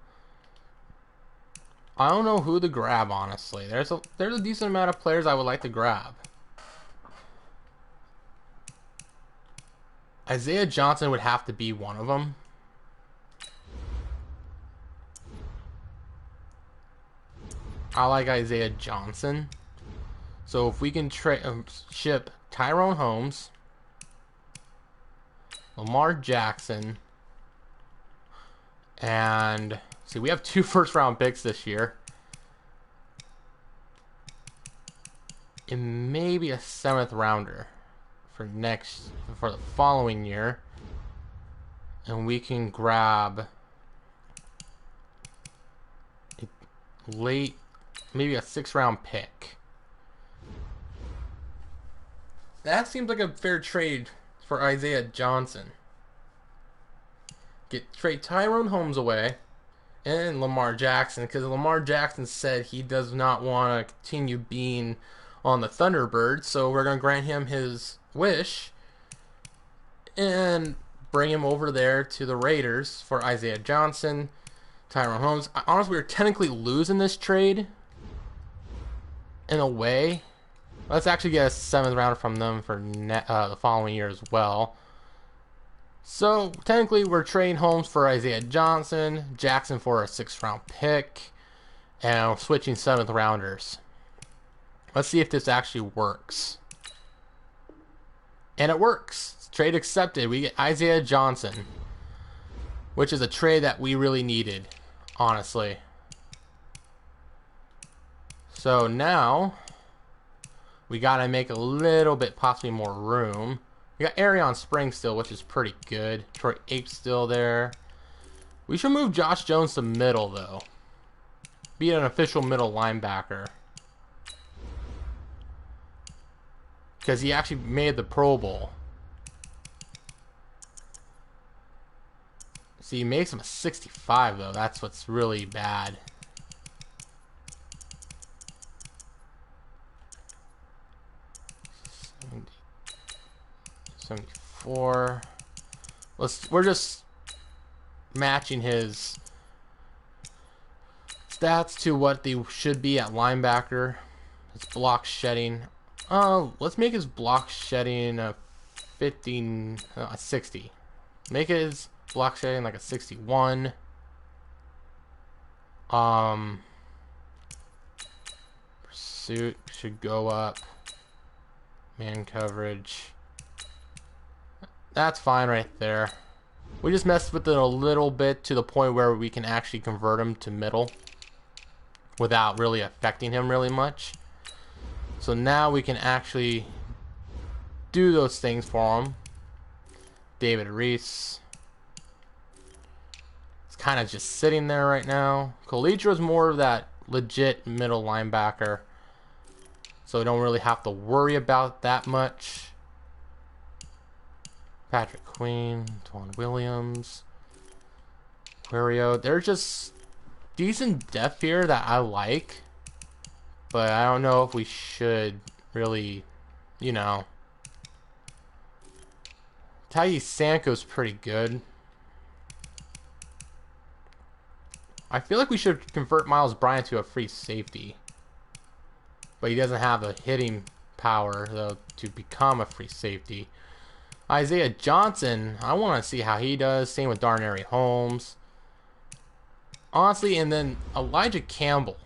I don't know who to grab, honestly. There's a decent amount of players I would like to grab. Isaiah Johnson would have to be one of them. I like Isaiah Johnson. So if we can ship Tyrone Holmes, Lamar Jackson, and see, we have 2 first-round picks this year, and maybe a 7th rounder for the following year, and we can grab a late, maybe a 6th-round pick. That seems like a fair trade for Isaiah Johnson. Trade Tyrone Holmes away and Lamar Jackson, because Lamar Jackson said he does not want to continue being on the Thunderbirds, so we're going to grant him his wish and bring him over there to the Raiders for Isaiah Johnson, Tyrone Holmes. Honestly, we're technically losing this trade in a way. Let's actually get a 7th rounder from them for the following year as well. So, technically, we're trading Holmes for Isaiah Johnson, Jackson for a 6th-round pick, and we're switching 7th rounders. Let's see if this actually works. And it works. Trade accepted. We get Isaiah Johnson, which is a trade that we really needed, honestly. So now we gotta make a little bit, possibly more room. We got Arion Springs still, which is pretty good. Troy Apes still there. We should move Josh Jones to middle, though. Be an official middle linebacker. Because he actually made the Pro Bowl. See, he makes him a 65, though. That's what's really bad. $74. We're just matching his stats to what they should be at linebacker. His block shedding. Let's make his block shedding a 60. Make his block shedding like a 61. Pursuit should go up. Man coverage. That's fine right there. We just messed with it a little bit to the point where we can actually convert him to middle without really affecting him really much. So now we can actually do those things for him. David Reese. It's kind of just sitting there right now. Colitra is more of that legit middle linebacker, so we don't really have to worry about that much. Patrick Queen, Twan Williams, Querio. They're just decent depth here that I like, but I don't know if we should really, you know. Tayi Sanko's pretty good. I feel like we should convert Miles Bryant to a free safety, but he doesn't have the hitting power, though, to become a free safety. Isaiah Johnson, I want to see how he does. Same with Darnell Holmes. Honestly, and then Elijah Campbell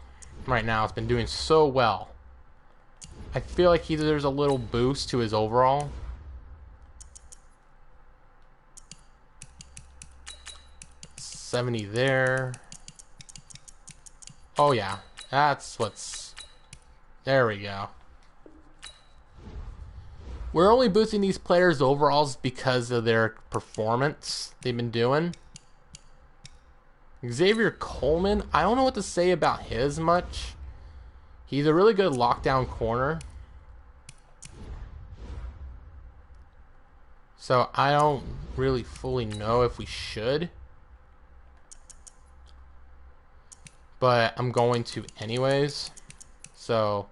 right now has been doing so well. I feel like there's a little boost to his overall. $70 there. Oh, yeah. That's what's... There we go. We're only boosting these players' overalls because of their performance they've been doing. Xavier Coleman, I don't know what to say about his much. He's a really good lockdown corner. So I don't really fully know if we should. But I'm going to anyways. So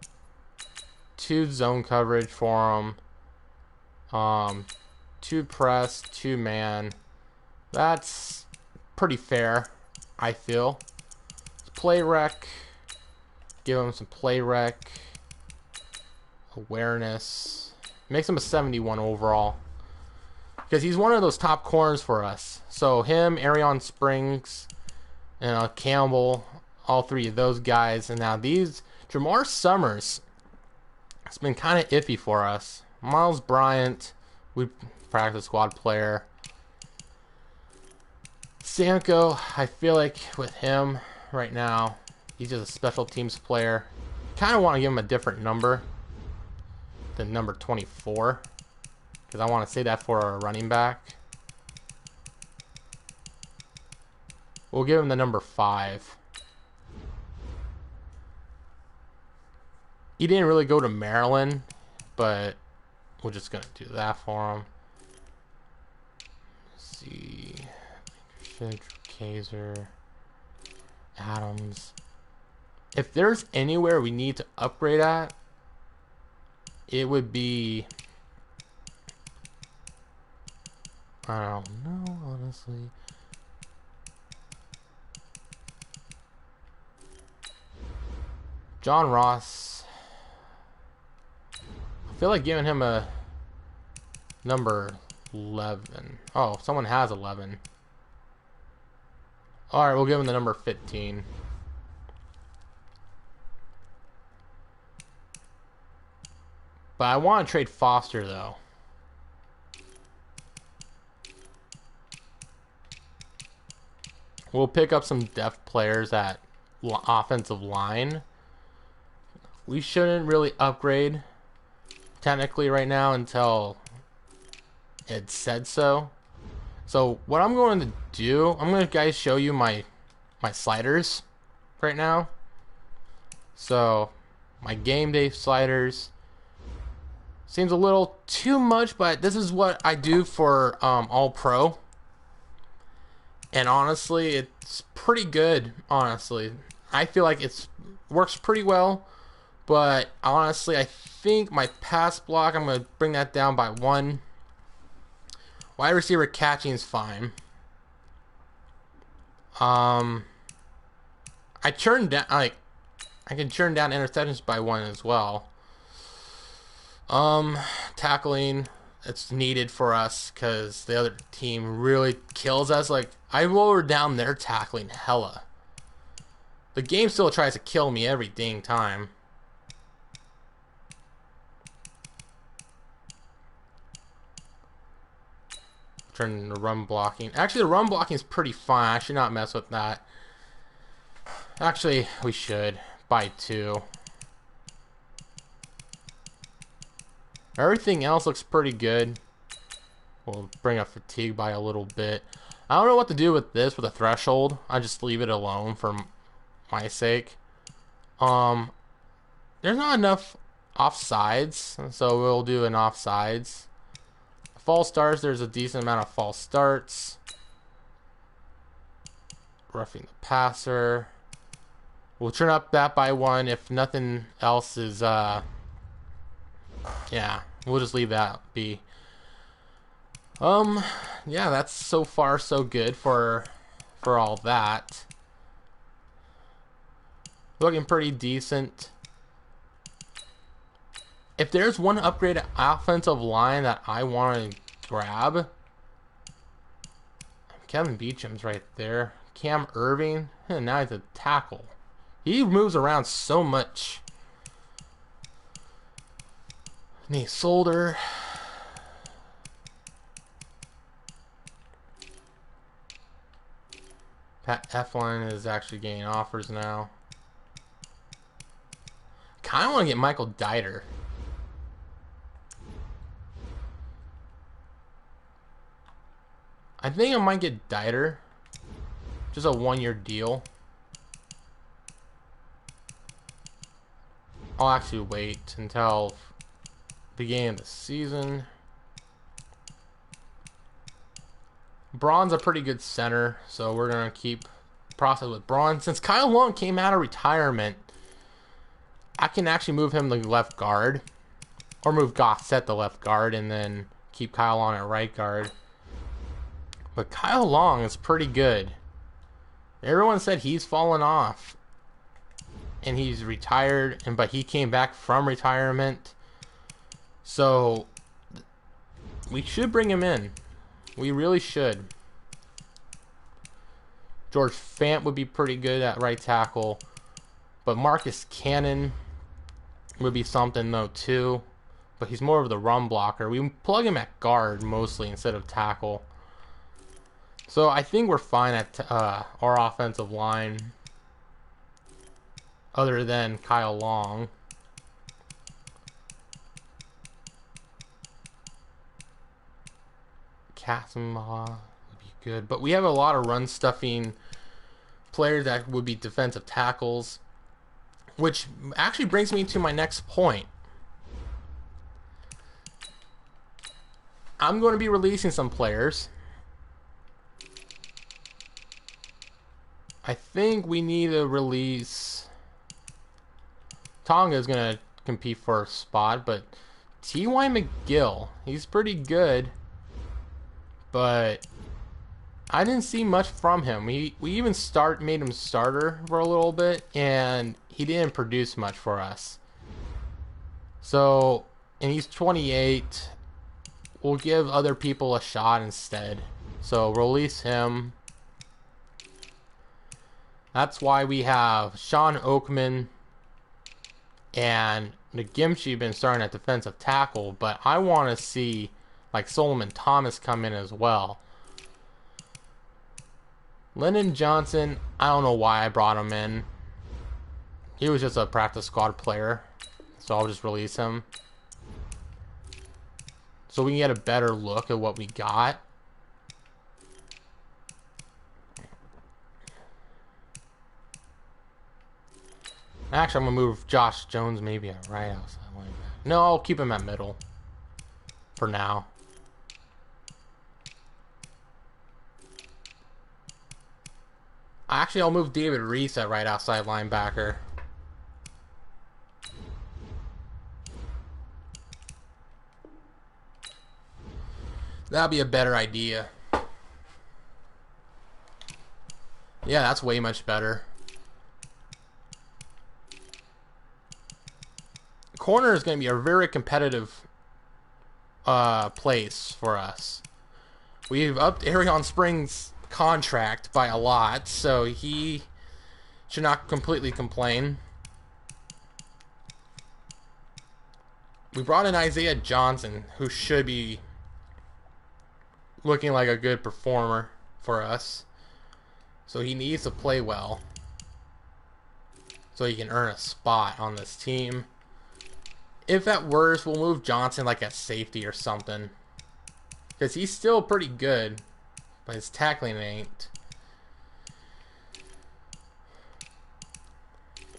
2 zone coverage for him. 2 press, 2 man. That's pretty fair, I feel. Play rec. Give him some play rec. Awareness. Makes him a 71 overall. Because he's one of those top corners for us. So him, Arion Springs, and Campbell, all 3 of those guys. And now these, Jamar Summers, it's been kind of iffy for us. Miles Bryant, we practice squad player. Sanko, I feel like with him right now, he's just a special teams player. Kind of want to give him a different number than number 24. Because I want to say that for our running back. We'll give him the number 5. He didn't really go to Maryland, but we're just going to do that for him. Let's see. Kaiser. Adams. If there's anywhere we need to upgrade at, it would be... I don't know, honestly. John Ross. I feel like giving him a number 11. Oh, someone has 11. Alright, we'll give him the number 15. But I want to trade Foster, though. We'll pick up some depth players at offensive line. We shouldn't really upgrade technically right now until it said so. So what I'm going to do, I'm going to guys show you my sliders right now. So my game day sliders. Seems a little too much, but this is what I do for All Pro. And honestly, it's pretty good, honestly. I feel like it works pretty well. But honestly, I think my pass block, I'm going to bring that down by 1. Wide receiver catching is fine. I churned down, I can churn down interceptions by 1 as well. Tackling, it's needed for us because the other team really kills us. Like, I lowered down their tackling hella. The game still tries to kill me every dang time. Turn the run blocking. Actually, the run blocking is pretty fun. I should not mess with that. Actually, we should. By 2. Everything else looks pretty good. We'll bring up fatigue by a little bit. I don't know what to do with this, with a threshold. I just leave it alone for my sake. There's not enough offsides, so we'll do an offsides. False starts, there's a decent amount of false starts. Roughing the passer. We'll turn up that by 1 if nothing else is, yeah, we'll just leave that be. Yeah, that's so far so good for all that. Looking pretty decent. If there's one upgraded offensive line that I want to grab, Kevin Beacham's right there. Cam Irving, now he's a tackle. He moves around so much. Nate Solder. Pat Eflin is actually getting offers now. kind of want to get Michael Dieter. I think I might get Dieter. Just a 1-year deal. I'll actually wait until the beginning of the season. Braun's a pretty good center, so we're going to keep process with Braun. Since Kyle Long came out of retirement, I can actually move him to left guard. Or move Gossett to left guard and then keep Kyle Long at right guard. But Kyle Long is pretty good. Everyone said he's fallen off. And he's retired, but he came back from retirement. So we should bring him in. We really should. George Fant would be pretty good at right tackle. But Marcus Cannon would be something though too. But he's more of the run blocker. We plug him at guard mostly instead of tackle. So I think we're fine at our offensive line. Other than Kyle Long. Casimir would be good. But we have a lot of run stuffing players that would be defensive tackles. Which actually brings me to my next point. I'm going to be releasing some players. I think we need to release... Tonga is going to compete for a spot, but T.Y. McGill, he's pretty good, but I didn't see much from him. We even made him starter for a little bit, and he didn't produce much for us. So, and he's 28. We'll give other people a shot instead. So, release him. That's why we have Sean Oakman and McGimchi been starting at defensive tackle, but I want to see like Solomon Thomas come in as well. Lyndon Johnson, I don't know why I brought him in. He was just a practice squad player, so I'll just release him. So we can get a better look at what we got. Actually, I'm going to move Josh Jones maybe at right outside linebacker. No, I'll keep him at middle for now. Actually, I'll move David Reese at right outside linebacker. That'd be a better idea. Yeah, that's way much better. Corner is going to be a very competitive place for us. We've upped Arion Springs' contract by a lot, so he should not completely complain. We brought in Isaiah Johnson, who should be looking like a good performer for us. So he needs to play well so he can earn a spot on this team. If at worst, we'll move Johnson like at safety or something, because he's still pretty good, but his tackling ain't.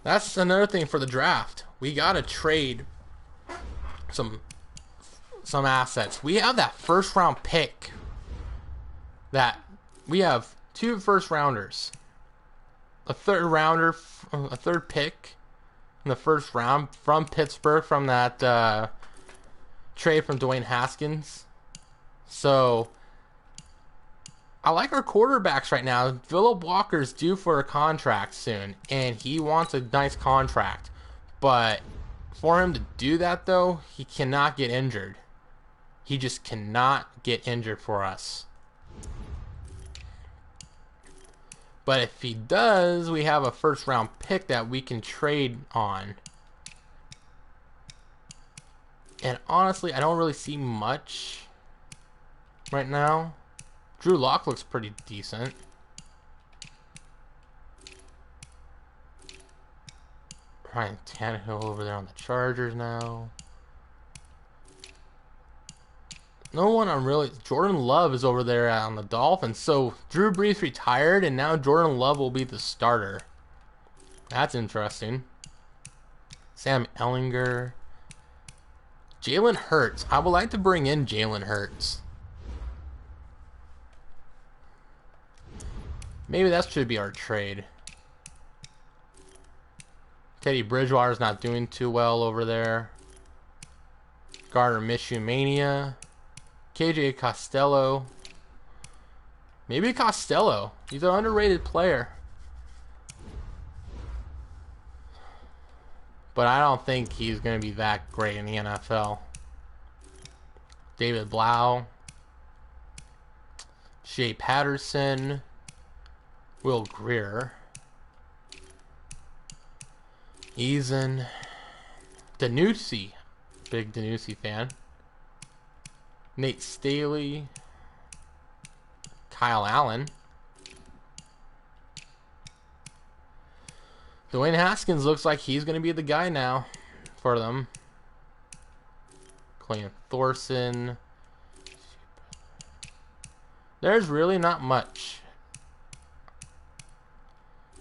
That's another thing for the draft. We gotta trade some assets. We have that first round pick. That we have 2 first rounders, a third rounder, a third pick in the first round from Pittsburgh from that trade from Dwayne Haskins. So I like our quarterbacks right now. Phillip Walker's due for a contract soon, and he wants a nice contract. But for him to do that, though, he cannot get injured. He just cannot get injured for us. But if he does, we have a first round pick that we can trade on. And honestly, I don't really see much right now. Drew Lock looks pretty decent. Ryan Tannehill over there on the Chargers now. No one I'm really... Jordan Love is over there on the Dolphins. So Drew Brees retired, and now Jordan Love will be the starter. That's interesting. Sam Ellinger. Jalen Hurts. I would like to bring in Jalen Hurts. Maybe that should be our trade. Teddy Bridgewater's not doing too well over there. Gardner Minshew Mania. KJ Costello. Maybe Costello. He's an underrated player. But I don't think he's going to be that great in the NFL. David Blau. Shea Patterson. Will Greer. Eason. Danucci. Big Danucci fan. Nate Staley. Kyle Allen. Dwayne Haskins looks like he's going to be the guy now for them. Clayton Thorson. There's really not much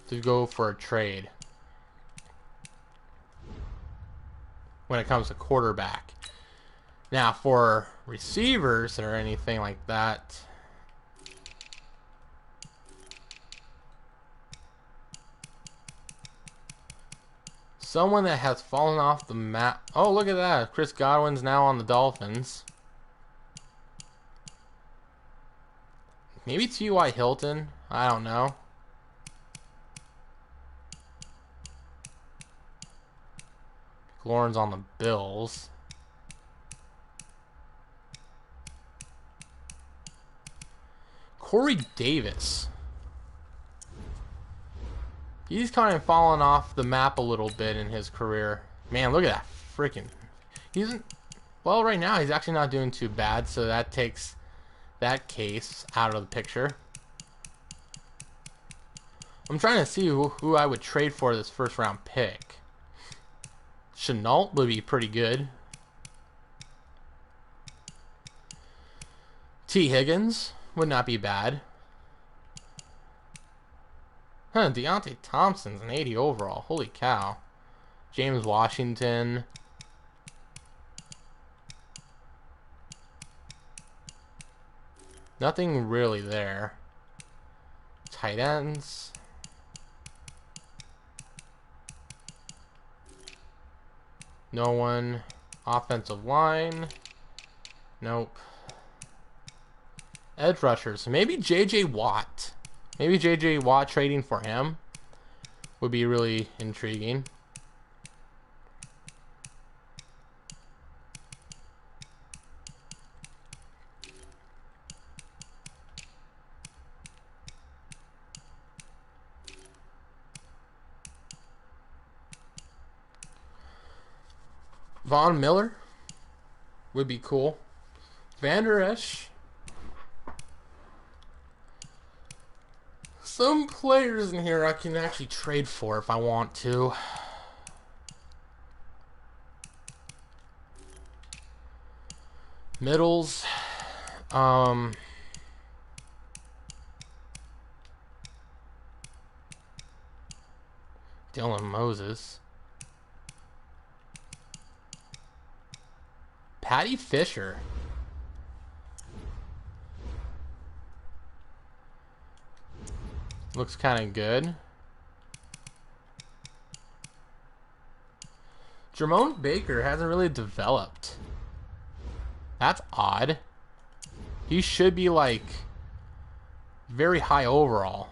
to go for a trade when it comes to quarterback. Now, for receivers or anything like that, someone that has fallen off the map. Oh, look at that. Chris Godwin's now on the Dolphins. Maybe T.Y. Hilton. I don't know. Lauren's on the Bills. Corey Davis. He's kind of fallen off the map a little bit in his career. Man, look at that freaking... Well, right now he's actually not doing too bad, so that takes that case out of the picture. I'm trying to see who I would trade for this first round pick. Chenault would be pretty good. T. Higgins would not be bad. Huh, Deontay Thompson's an 80 overall. Holy cow. James Washington. Nothing really there. Tight ends. No one. Offensive line. Nope. Edge rushers. Maybe J.J. Watt. Maybe J.J. Watt trading for him would be really intriguing. Von Miller would be cool. Van Der Esch. Some players in here I can actually trade for if I want to. Middles. Dylan Moses. Patty Fisher. Looks kind of good. Jermone Baker hasn't really developed. That's odd. He should be like very high overall.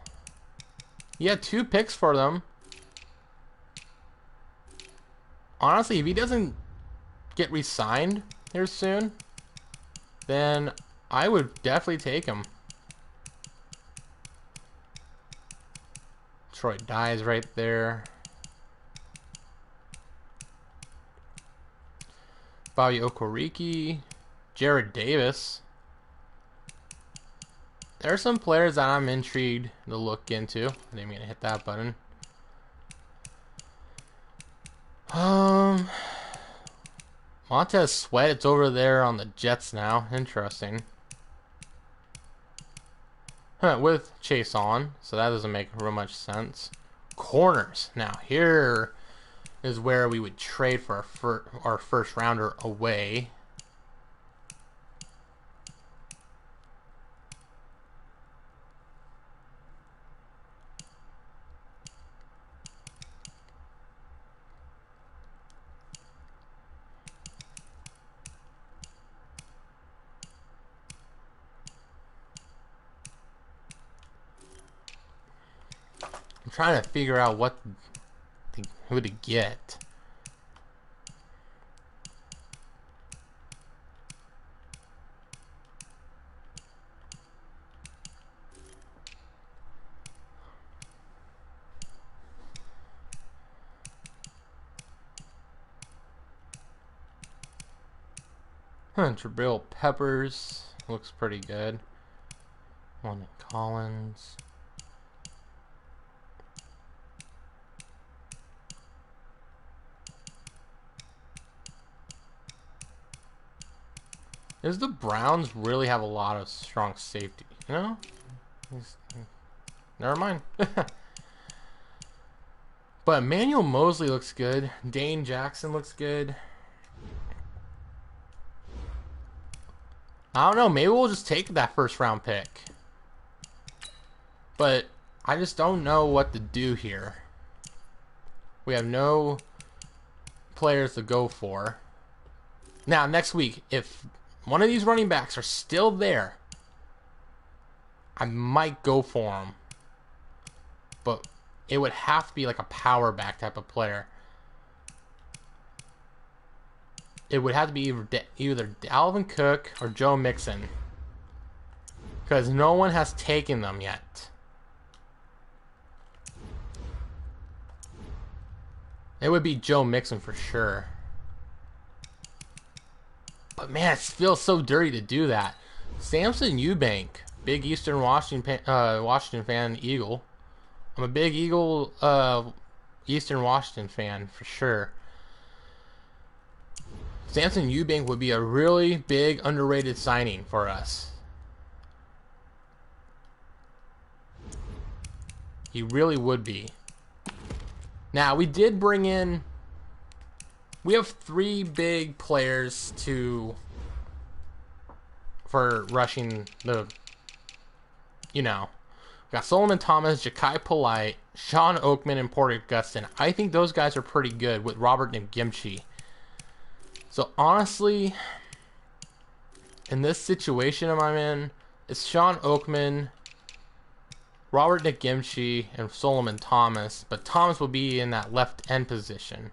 He had 2 picks for them. Honestly, if he doesn't get re-signed here soon, then I would definitely take him. Troy Dye's right there. Bobby Okereke. Jared Davis. There are some players that I'm intrigued to look into. I didn't mean to hit that button. Um, Montez Sweat, it's over there on the Jets now. Interesting. With Chase on, so that doesn't make real much sense. Corners. Now, here is where we would trade for our first rounder away. I'm trying to figure out who to get. Jabril Peppers looks pretty good. London Collins. Does the Browns really have a lot of strong safety? No? Never mind. But Emmanuel Mosley looks good. Dane Jackson looks good. I don't know. Maybe we'll just take that first round pick. But I just don't know what to do here. We have no players to go for. Now, next week, if one of these running backs are still there, I might go for them. But it would have to be like a power back type of player. It would have to be either Dalvin Cook or Joe Mixon. Because no one has taken them yet. It would be Joe Mixon for sure. But man, it feels so dirty to do that. Samson Eubank, big Eastern Washington fan, Eagle. I'm a big Eastern Washington fan for sure. Samson Eubank would be a really big underrated signing for us. He really would be. Now, we did bring in... We have 3 big players for rushing the... You know. We got Solomon Thomas, Ja'Kai Polite, Sean Oakman, and Porter Gustin. I think those guys are pretty good with Robert Nkemchi. So, honestly, in this situation I'm in, it's Sean Oakman, Robert Nkemchi, and Solomon Thomas. But Thomas will be in that left end position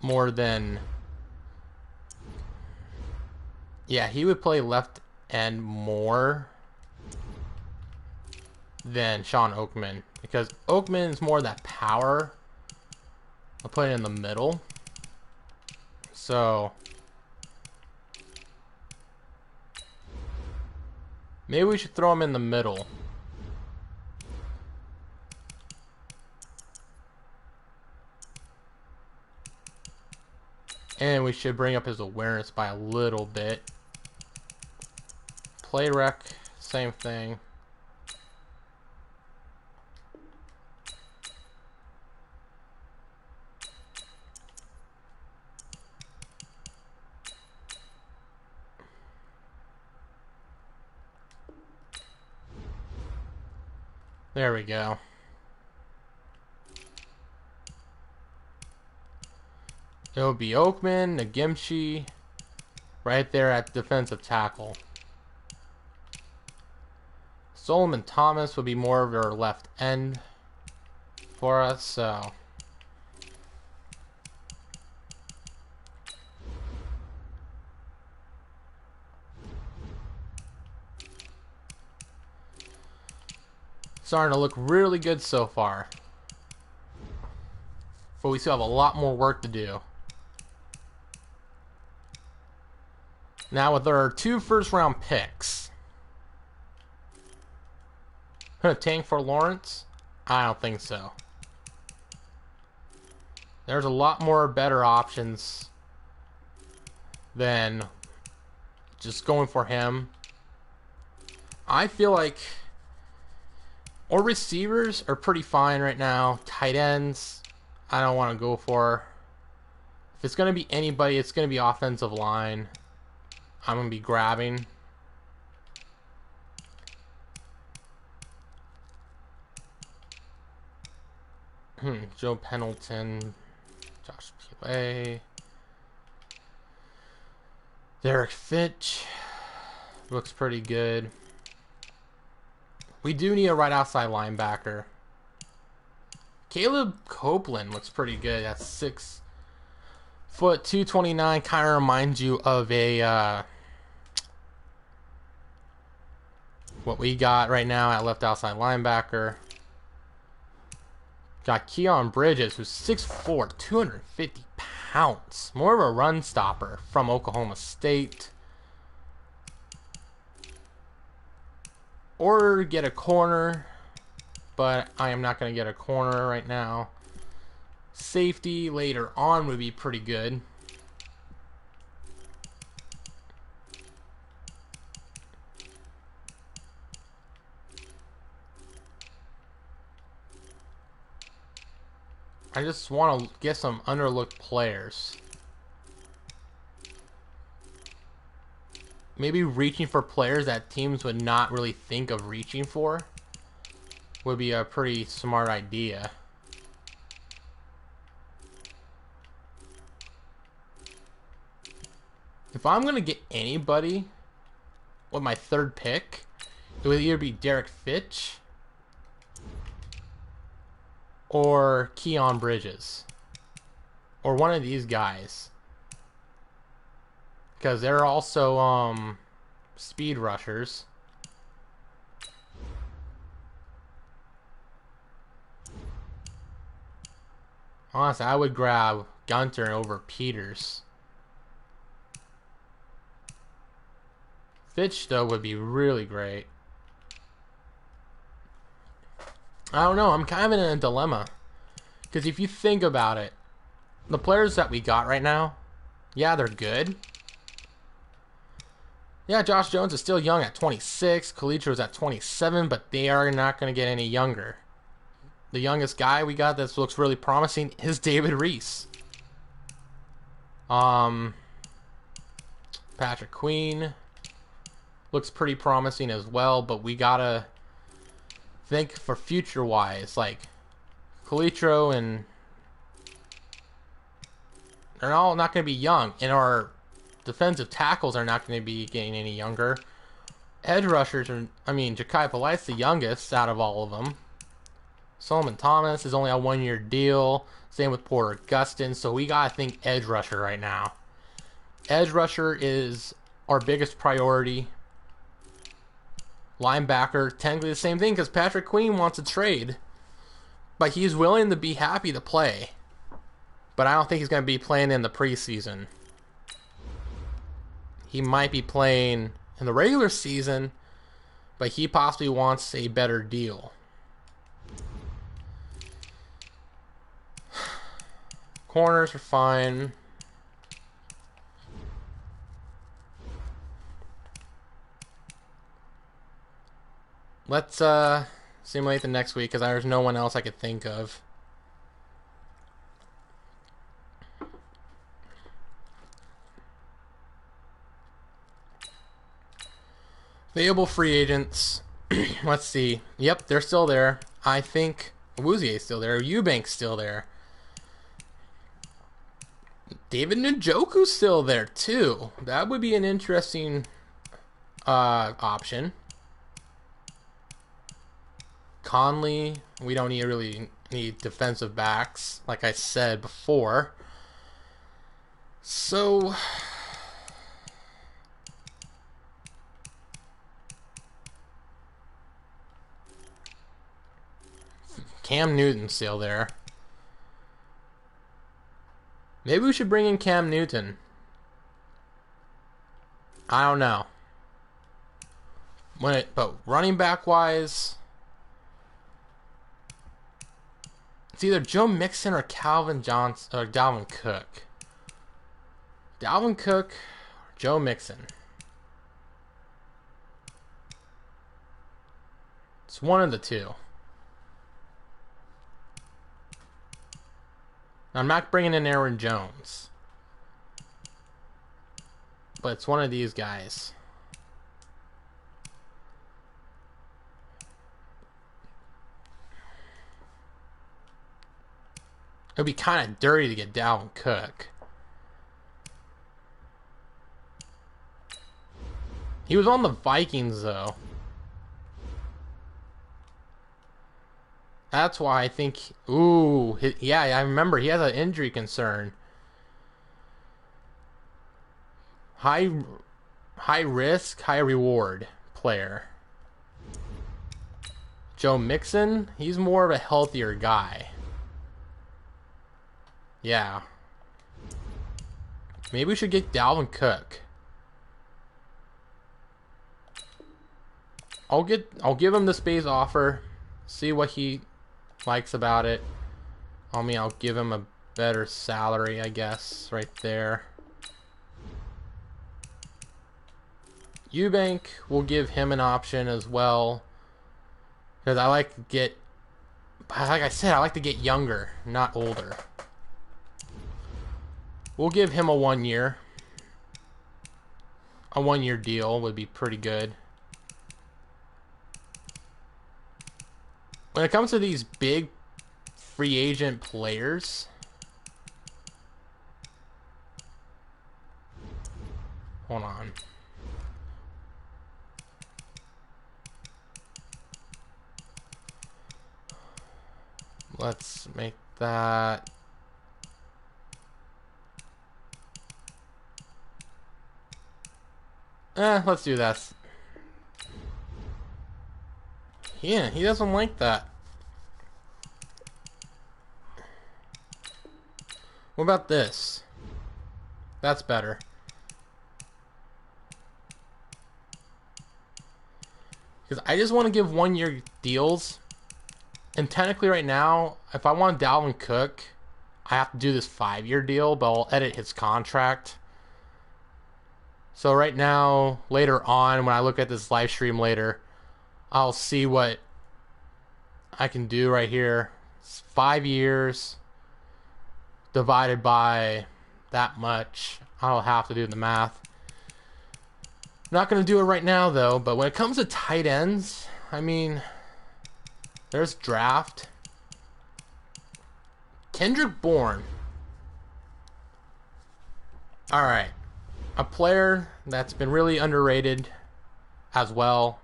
more than... Yeah, he would play left end more than Sean Oakman. Because Oakman is more that power. I'll put it in the middle. So... maybe we should throw him in the middle. And we should bring up his awareness by a little bit. Play rec, same thing. There we go. It'll be Oakman, Nkemchi, right there at defensive tackle. Solomon Thomas would be more of our left end for us, so... starting to look really good so far. But we still have a lot more work to do. Now with our 2 first round picks. Gonna tank for Lawrence? I don't think so. There's a lot more better options than just going for him. I feel like our receivers are pretty fine right now. Tight ends, I don't want to go for. If it's going to be anybody, it's going to be offensive line. I'm going to be grabbing. Joe Pendleton, Josh Pillay, Derek Fitch looks pretty good. We do need a right outside linebacker. Caleb Copeland looks pretty good. That's 6 foot 229. Kind of reminds you of a what we got right now at left outside linebacker. Got Keon Bridges, who's 6'4", 250 pounds. More of a run stopper from Oklahoma State. Or get a corner, but I am not going to get a corner right now. Safety later on would be pretty good. I just want to get some underlooked players. Maybe reaching for players that teams would not really think of reaching for would be a pretty smart idea. If I'm going to get anybody with my third pick, it would either be Derek Fitch or Keon Bridges, or one of these guys, because they're also speed rushers. Honestly, I would grab Gunter over Peters. Fitch though would be really great. I don't know. I'm kind of in a dilemma. Because if you think about it, the players that we got right now, yeah, they're good. Yeah, Josh Jones is still young at 26. Kalitro's at 27, but they are not going to get any younger. The youngest guy we got that looks really promising is David Reese. Patrick Queen looks pretty promising as well, but we got to think for future-wise, like Kalitro, and they're all not going to be young, and our defensive tackles are not going to be getting any younger. Edge rushers are, Ja'Kai Polite's the youngest out of all of them. Solomon Thomas is only a 1-year deal. Same with Porter Gustin, so we got to think edge rusher right now. Edge rusher is our biggest priority. Linebacker, technically the same thing, because Patrick Queen wants a trade. But he's willing to be happy to play. But I don't think he's going to be playing in the preseason. He might be playing in the regular season, but he possibly wants a better deal. Corners are fine. Let's simulate the next week, because there's no one else I could think of. Available free agents. Let's see. Yep, they're still there. I think Awuzie's still there. Eubank's still there. David Njoku's still there too. That would be an interesting option. Conley, we don't really need defensive backs, like I said before. So Cam Newton's still there. Maybe we should bring in Cam Newton. I don't know. But running back wise, It's either Joe Mixon or Calvin Johnson or Dalvin Cook. Dalvin Cook or Joe Mixon. It's one of the two. I'm not bringing in Aaron Jones. But it's one of these guys. It would be kind of dirty to get Dalvin Cook. He was on the Vikings, though. That's why I think... Ooh, yeah, I remember. He has an injury concern. High risk, high reward player. Joe Mixon, he's more of a healthier guy. Yeah. Maybe we should get Dalvin Cook. I'll give him the space offer. See what he likes about it. I mean, I'll give him a better salary, I guess, right there. Eubank, will give him an option as well. Because I like to get, like I said, I like to get younger, not older. We'll give him a 1 year. A 1 year deal would be pretty good. When it comes to these big free agent players, hold on. Let's make that. Let's do that. Yeah, he doesn't like that. What about this? That's better. Because I just want to give 1 year deals. And technically right now, if I want Dalvin Cook, I have to do this 5 year deal, but I'll edit his contract. So right now, later on, when I look at this live stream later, I'll see what I can do right here. It's 5 years divided by that much. I'll have to do the math. Not going to do it right now, though. But when it comes to tight ends, I mean, there's draft. Kendrick Bourne. All right. A player that's been really underrated as well.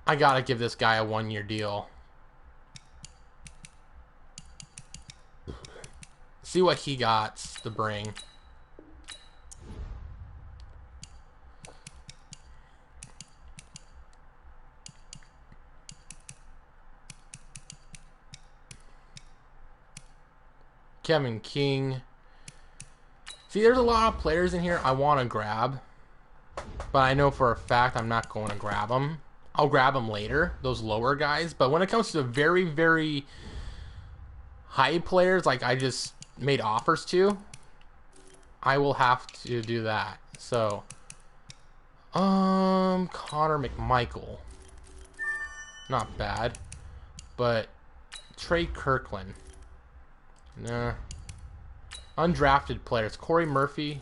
I gotta give this guy a 1 year deal. See what he got to bring. Kevin King. See, there's a lot of players in here I want to grab, but I know for a fact I'm not going to grab them. I'll grab them later, those lower guys. But when it comes to very, very high players, like I just made offers to, I will have to do that. So, Connor McMichael, not bad, but Trey Kirkland, nah. Undrafted players, Corey Murphy,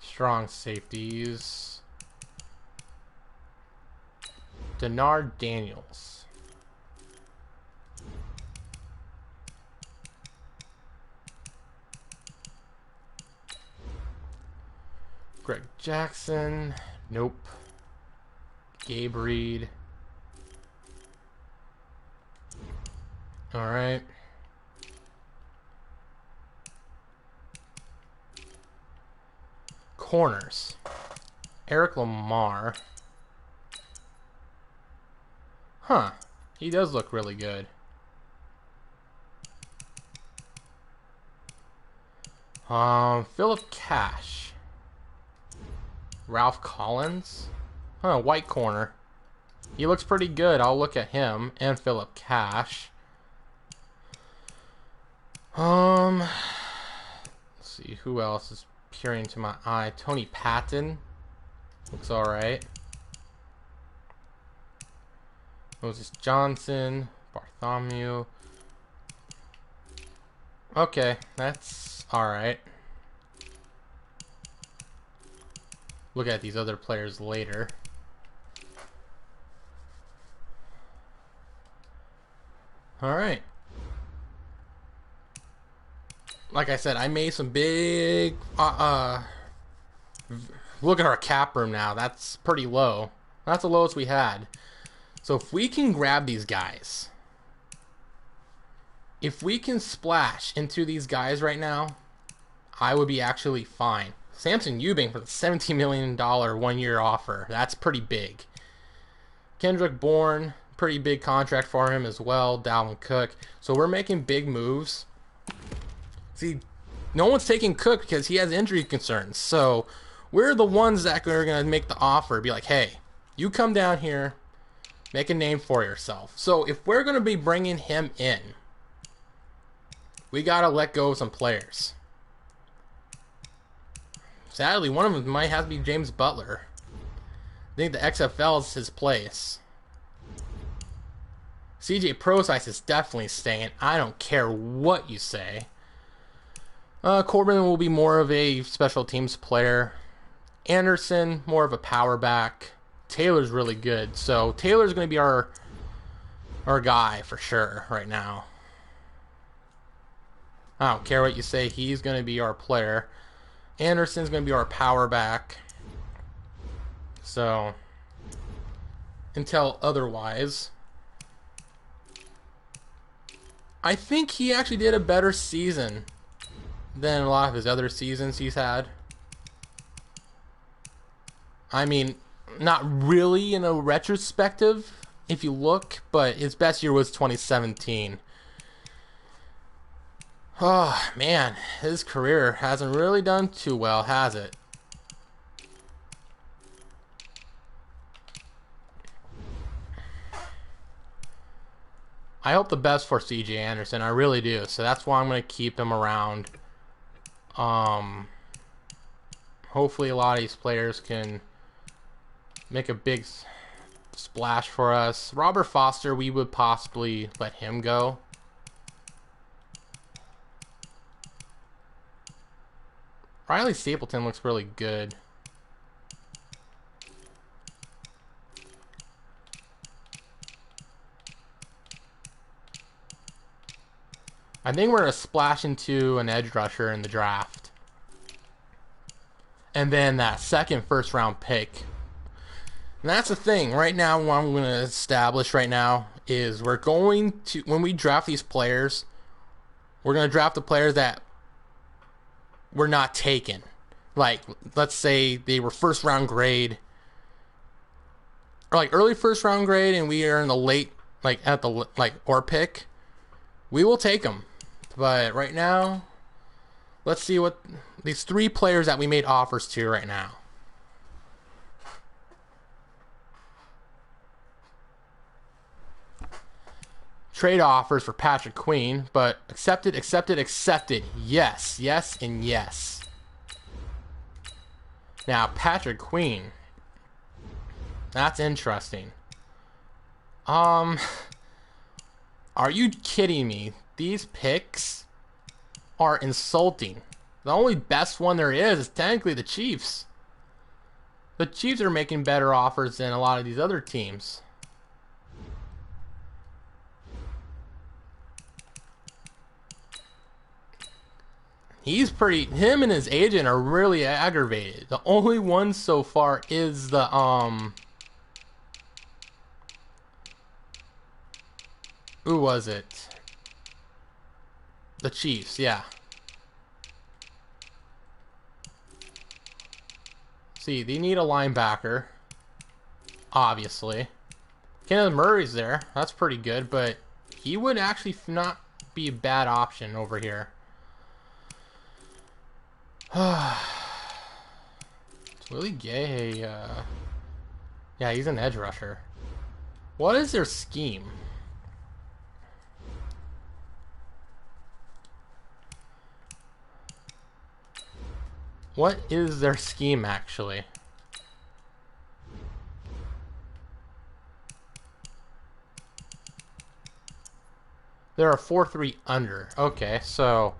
strong safeties, Denard Daniels. Greg Jackson, nope. Gabe Reed. All right. Corners. Eric Lamar. Huh. He does look really good. Philip Cash. Ralph Collins. Huh, white corner. He looks pretty good. I'll look at him and Philip Cash. Let's see who else is peering into my eye. Tony Patton looks all right. Moses Johnson, Bartholomew. Okay, that's all right. Look at these other players later. All right. Like I said, I made some big look at our cap room now. That's pretty low. That's the lowest we had. So if we can grab these guys, if we can splash into these guys right now, I would be actually fine. Samson Eubank for the $17 million one-year offer. That's pretty big. Kendrick Bourne, pretty big contract for him as well. Dalvin Cook. So we're making big moves. See, no one's taking Cook because he has injury concerns. So we're the ones that are going to make the offer. Be like, hey, you come down here, make a name for yourself. So if we're going to be bringing him in, we got to let go of some players. Sadly, one of them might have to be James Butler. I think the XFL is his place. CJ Prosise is definitely staying. I don't care what you say. Corbin will be more of a special teams player. Anderson, more of a power back. Taylor's really good. So Taylor's going to be our guy for sure right now. I don't care what you say. He's going to be our player. Anderson's going to be our power back. So, until otherwise, I think he actually did a better season than a lot of his other seasons he's had. I mean, not really in a retrospective, if you look, but his best year was 2017. Oh, man, his career hasn't really done too well, has it? I hope the best for CJ Anderson, I really do. So that's why I'm going to keep him around. Hopefully a lot of these players can make a big splash for us. Robert Foster, we would possibly let him go. Riley Stapleton looks really good. I think we're going to splash into an edge rusher in the draft. And then that second first round pick. And that's the thing. Right now, what I'm going to establish right now is we're going to, when we draft these players, we're going to draft the players that were not taken. Like, let's say they were first round grade, or like early first round grade, and we are in the late, like at the or pick. We will take them. But right now, let's see what these three players that we made offers to right now. Trade offers for Patrick Queen, but accepted, accepted, accepted. Yes, yes, and yes. Now, Patrick Queen. That's interesting. Are you kidding me? These picks are insulting. The only best one there is technically the Chiefs. The Chiefs are making better offers than a lot of these other teams. Him and his agent are really aggravated. The only one so far is the, who was it? The Chiefs, yeah. See, they need a linebacker, obviously. Kenneth Murray's there. That's pretty good, but he would actually not be a bad option over here. It's Willie Gay. Yeah, he's an edge rusher. What is their scheme? What is their scheme, actually? They're a 4-3 under. Okay, so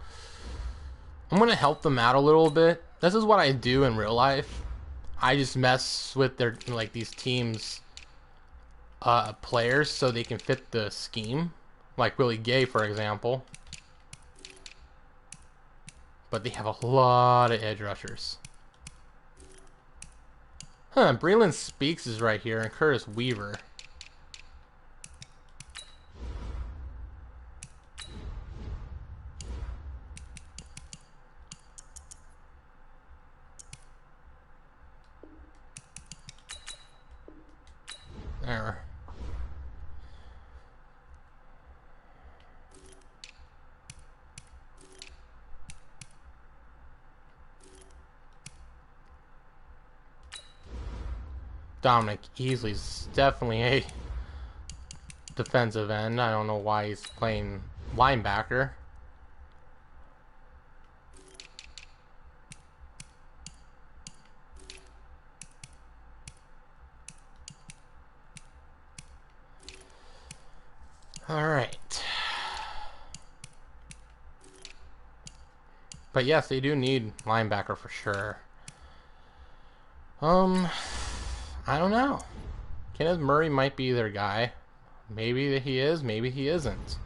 I'm going to help them out a little bit. This is what I do in real life. I just mess with their, like, these teams' players so they can fit the scheme. Like Willie Gay, for example. But they have a lot of edge rushers. Huh, Breland Speaks is right here, and Curtis Weaver. There. Dominic Easley's definitely a defensive end. I don't know why he's playing linebacker. All right. But yes, they do need linebacker for sure. I don't know. Kenneth Murray might be their guy. Maybe he is, maybe he isn't.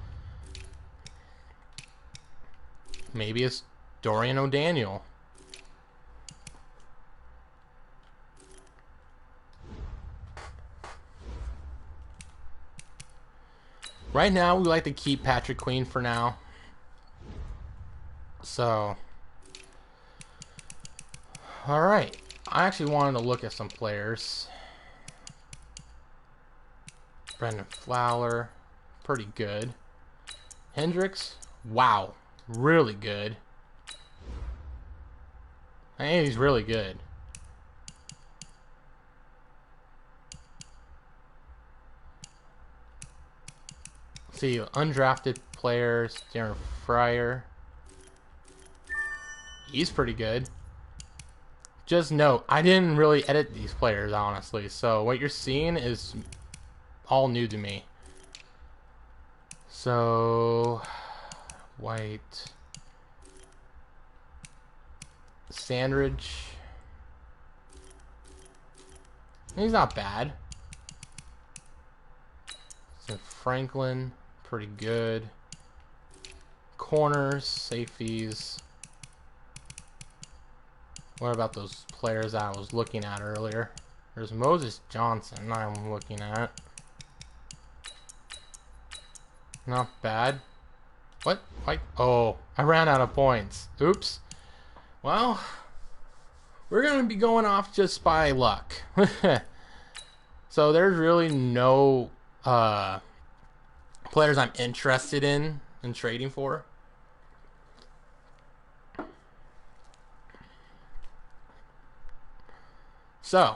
Maybe it's Dorian O'Daniel. Right now, we like to keep Patrick Queen for now. So, alright. I actually wanted to look at some players. Brendan Fowler, pretty good. Hendricks, wow, really good. I think he's really good. See, undrafted players, Darren Fryer. He's pretty good. Just note, I didn't really edit these players, honestly. So what you're seeing is all new to me. So, White. Sandridge. He's not bad. So Franklin, pretty good. Corners, safeties. What about those players that I was looking at earlier? There's Moses Johnson I'm looking at. Not bad. What? What? Oh, I ran out of points. Oops. Well, we're going to be going off just by luck. So there's really no players I'm interested in trading for. So,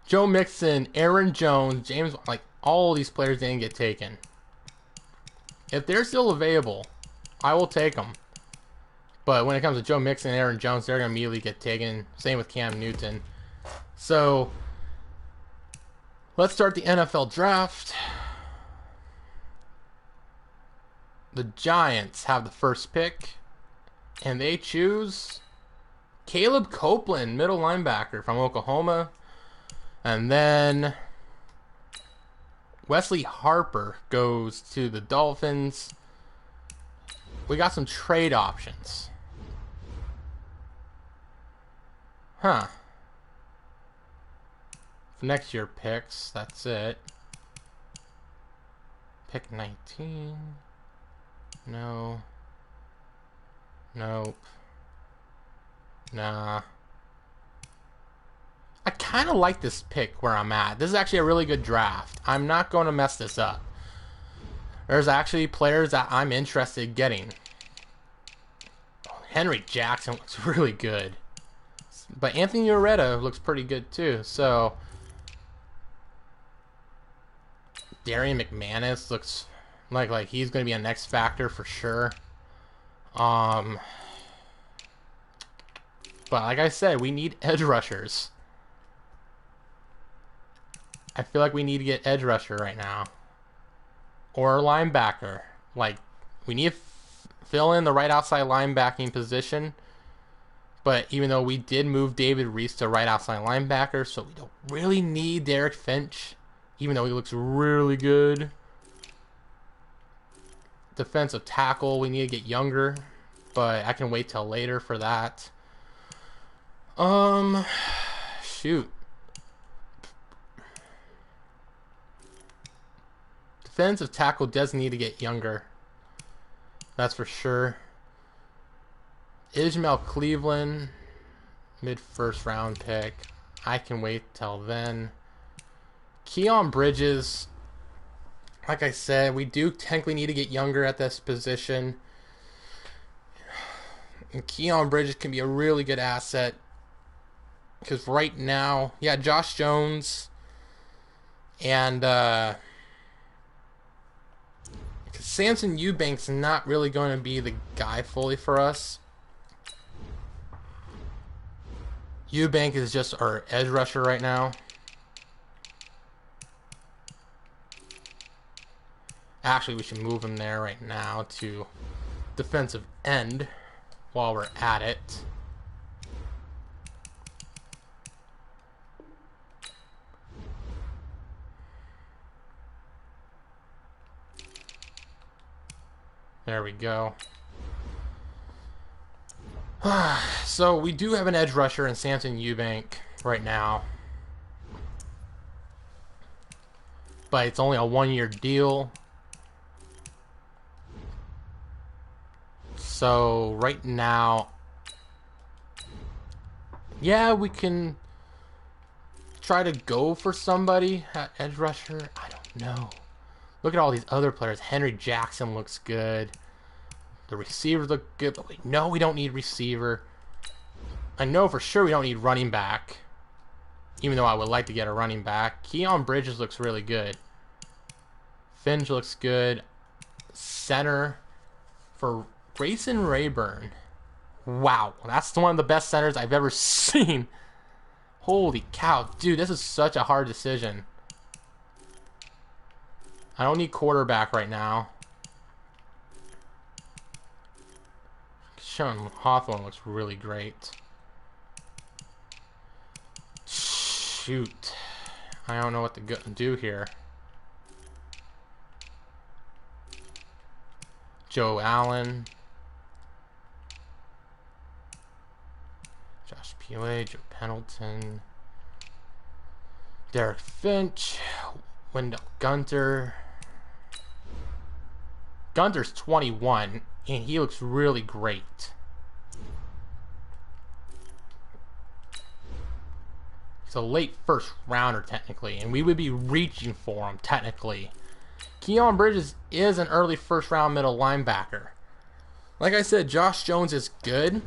Joe Mixon, Aaron Jones, James, like all these players didn't get taken. If they're still available, I will take them. But when it comes to Joe Mixon and Aaron Jones, they're going to immediately get taken. Same with Cam Newton. So, let's start the NFL draft. The Giants have the first pick, and they choose Caleb Copeland, middle linebacker from Oklahoma. And then Wesley Harper goes to the Dolphins. We got some trade options. Huh. Next year picks, that's it. Pick 19. No. Nope. Nah. I kind of like this pick where I'm at. This is actually a really good draft. I'm not going to mess this up. There's actually players that I'm interested in getting. Henry Jackson looks really good. But Anthony Ureta looks pretty good too. So, Darian McManus looks like he's going to be a next factor for sure. But like I said, we need edge rushers. I feel like we need to get edge rusher right now. Or linebacker. Like, we need to fill in the right outside linebacking position. But even though we did move David Reese to right outside linebacker, so we don't really need Derek Finch, even though he looks really good. Defensive tackle, we need to get younger, but I can wait till later for that. Shoot. Defensive tackle does need to get younger. That's for sure. Ishmael Cleveland, mid-first round pick. I can wait till then. Keon Bridges, like I said, we do technically need to get younger at this position. And Keon Bridges can be a really good asset. Because right now, yeah, Josh Jones and Samson Eubank's not really going to be the guy fully for us. Eubank is just our edge rusher right now. Actually, we should move him there right now to defensive end while we're at it. There we go. So we do have an edge rusher in Samson Eubank right now. But it's only a 1-year deal. So right now, yeah, we can try to go for somebody at edge rusher. I don't know. Look at all these other players. Henry Jackson looks good. The receivers look good, but we don't need receiver. I know for sure we don't need running back, even though I would like to get a running back. Keon Bridges looks really good. Finch looks good. Center for Grayson Rayburn. Wow, that's one of the best centers I've ever seen. Holy cow, dude, this is such a hard decision. I don't need quarterback right now. Sean Hawthorne looks really great. Shoot. I don't know what to do here. Joe Allen. Josh Pele, Joe Pendleton. Derek Finch. Wendell Gunter. Gunter's 21, and he looks really great. He's a late first rounder, technically, and we would be reaching for him, technically. Keon Bridges is an early first round middle linebacker. Like I said, Josh Jones is good,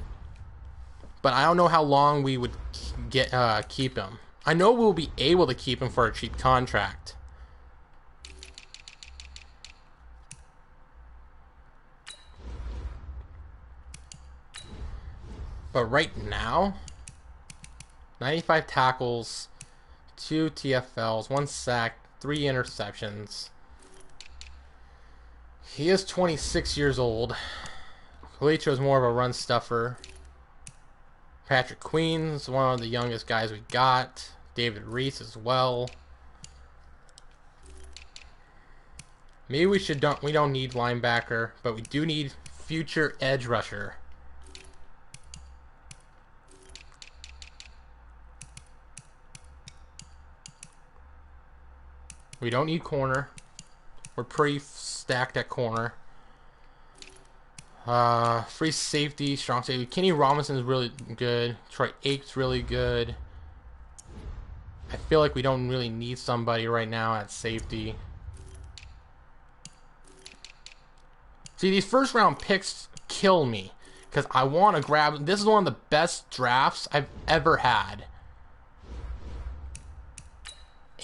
but I don't know how long we would keep him. I know we'll be able to keep him for a cheap contract. But right now, 95 tackles, 2 TFLs, 1 sack, 3 interceptions. He is 26 years old. Kalicho's more of a run stuffer. Patrick Queen's one of the youngest guys we got. David Reese as well. Maybe we don't need linebacker, but we do need future edge rusher. We don't need corner. We're pretty stacked at corner. Free safety, strong safety. Kenny Robinson's really good. Troy Aik's really good. I feel like we don't really need somebody right now at safety. See, these first round picks kill me because I want to grab. This is one of the best drafts I've ever had.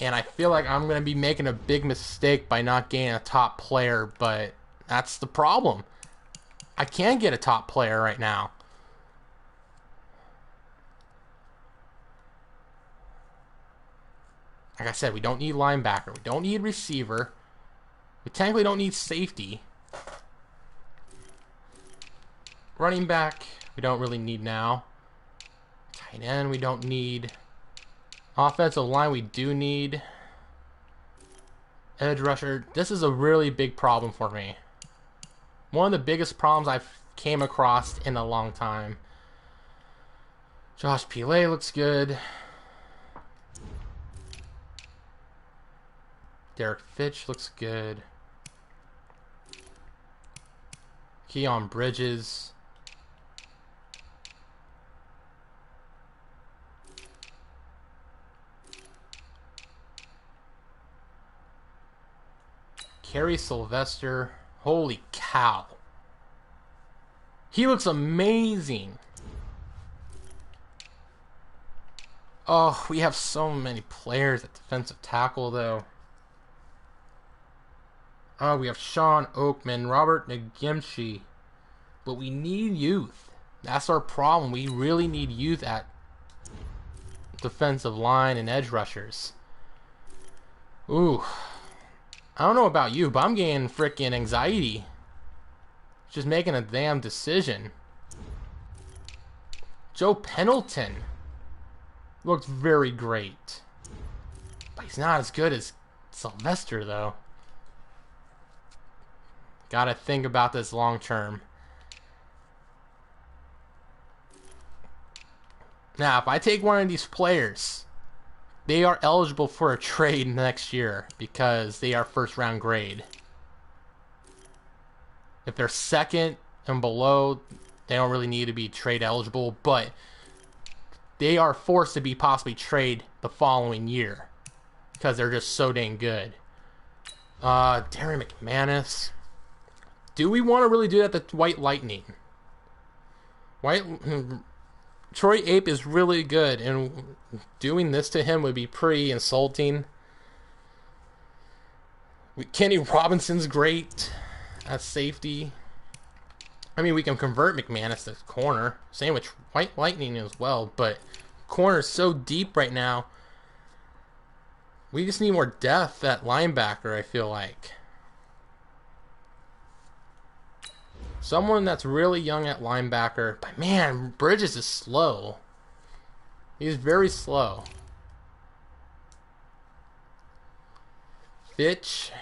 And I feel like I'm going to be making a big mistake by not getting a top player, but that's the problem. I can't get a top player right now. Like I said, we don't need linebacker. We don't need receiver. We technically don't need safety. Running back, we don't really need now. Tight end, we don't need. Offensive line, we do need. Edge rusher, this is a really big problem for me. One of the biggest problems I've came across in a long time. Josh Pillay looks good. Derek Fitch looks good. Keon Bridges. Kerry Sylvester. Holy cow. He looks amazing. Oh, we have so many players at defensive tackle, though. Oh, we have Sean Oakman, Robert Nagimchi. But we need youth. That's our problem. We really need youth at defensive line and edge rushers. Ooh. I don't know about you, but I'm getting freaking anxiety. Just making a damn decision. Joe Pendleton looks very great. But he's not as good as Sylvester, though. Gotta think about this long term. Now, if I take one of these players, they are eligible for a trade next year because they are first round grade. If they're second and below, they don't really need to be trade eligible, but they are forced to be possibly trade the following year because they're just so dang good. Darren McManus. Do we want to really do that to White Lightning? Troy Ape is really good, and doing this to him would be pretty insulting. Kenny Robinson's great at safety. I mean, we can convert McManus to corner. Same with White Lightning as well, but corner is so deep right now. We just need more depth at linebacker, I feel like. Someone that's really young at linebacker. But man, Bridges is slow. He's very slow. Fitch.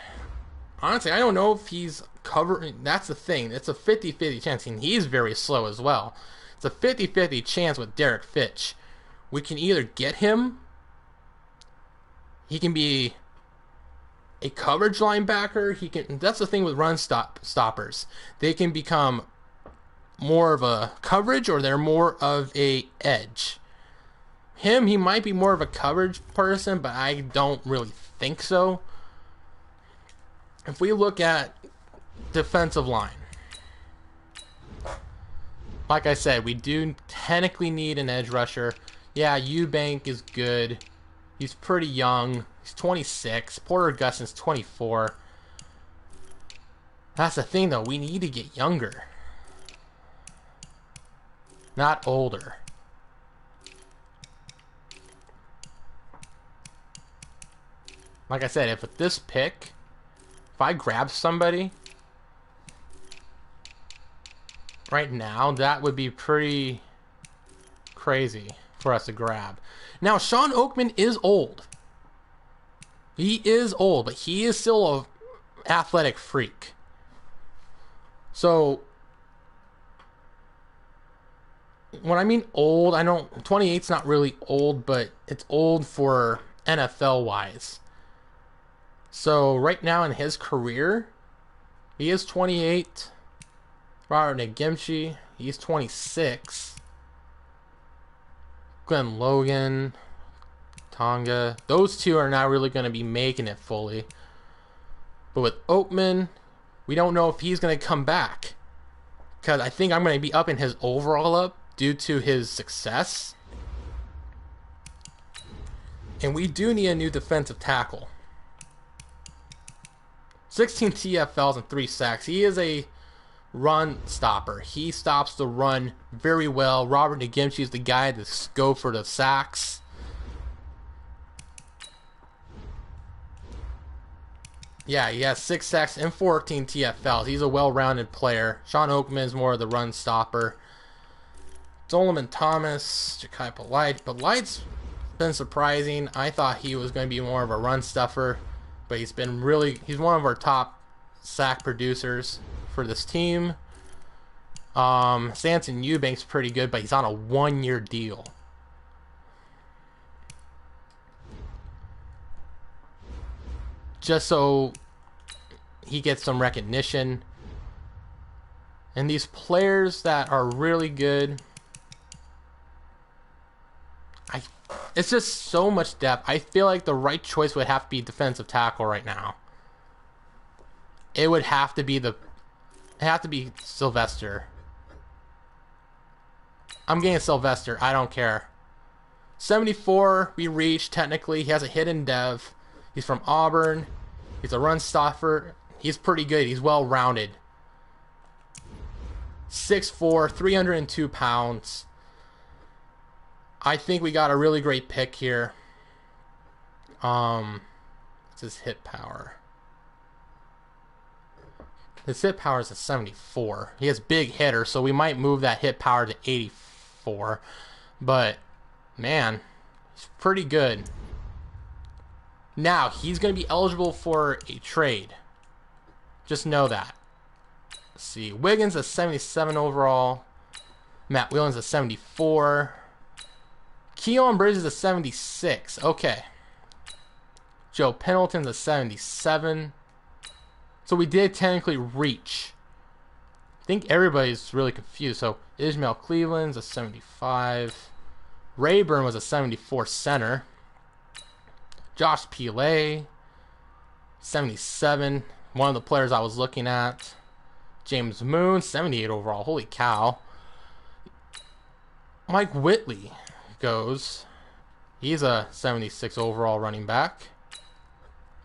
Honestly, I don't know if he's covering. That's the thing. It's a 50-50 chance. And he's very slow as well. It's a 50-50 chance with Derek Fitch. We can either get him. He can be a coverage linebacker. He can. That's the thing with run stoppers. They can become more of a coverage, or they're more of a edge. He might be more of a coverage person, but I don't really think so. If we look at defensive line, like I said, we do technically need an edge rusher. Yeah, Eubank is good. He's pretty young. He's 26. Porter Gustin's 24. That's the thing, though. We need to get younger, not older. Like I said, if with this pick, if I grab somebody right now, that would be pretty crazy for us to grab. Now, Sean Oakman is old. He is old, but he is still an athletic freak. So, when I mean old, I don't. 28's not really old, but it's old for NFL-wise. So, right now in his career, he is 28. Robert Nagimchi, he's 26. Glenn Logan, Tonga, those two are not really going to be making it fully. But with Oakman, we don't know if he's going to come back, because I think I'm going to be upping his overall up due to his success. And we do need a new defensive tackle. 16 TFLs and 3 sacks. He is a run stopper. He stops the run very well. Robert McGimchi is the guy to go for the sacks. Yeah, he has 6 sacks and 14 TFLs. He's a well-rounded player. Sean Oakman is more of the run stopper. Solomon Thomas, Ja'Kai Polite. Polite's been surprising. I thought he was going to be more of a run stuffer, but he's one of our top sack producers for this team. Samson Eubank's pretty good, but he's on a 1-year deal. Just so he gets some recognition. And these players that are really good, it's just so much depth. I feel like the right choice would have to be defensive tackle right now. It would have to be Sylvester. I'm getting Sylvester. I don't care. 74, we reached technically. He has a hidden dev. He's from Auburn. He's a run stopper. He's pretty good. He's well-rounded. 6'4", 302 pounds. I think we got a really great pick here. What's his hit power? His hit power is a 74. He has big hitter, so we might move that hit power to 84. But, man, he's pretty good. Now, he's going to be eligible for a trade. Just know that. Let's see. Wiggins is 77 overall. Matt Whelan's a 74. Keon Bridges is a 76. Okay. Joe Pendleton's a 77. So we did technically reach. I think everybody's really confused. So Ishmael Cleveland's a 75. Rayburn was a 74 center. Josh Pile, 77. One of the players I was looking at. James Moon, 78 overall. Holy cow. Mike Whitley goes. He's a 76 overall running back.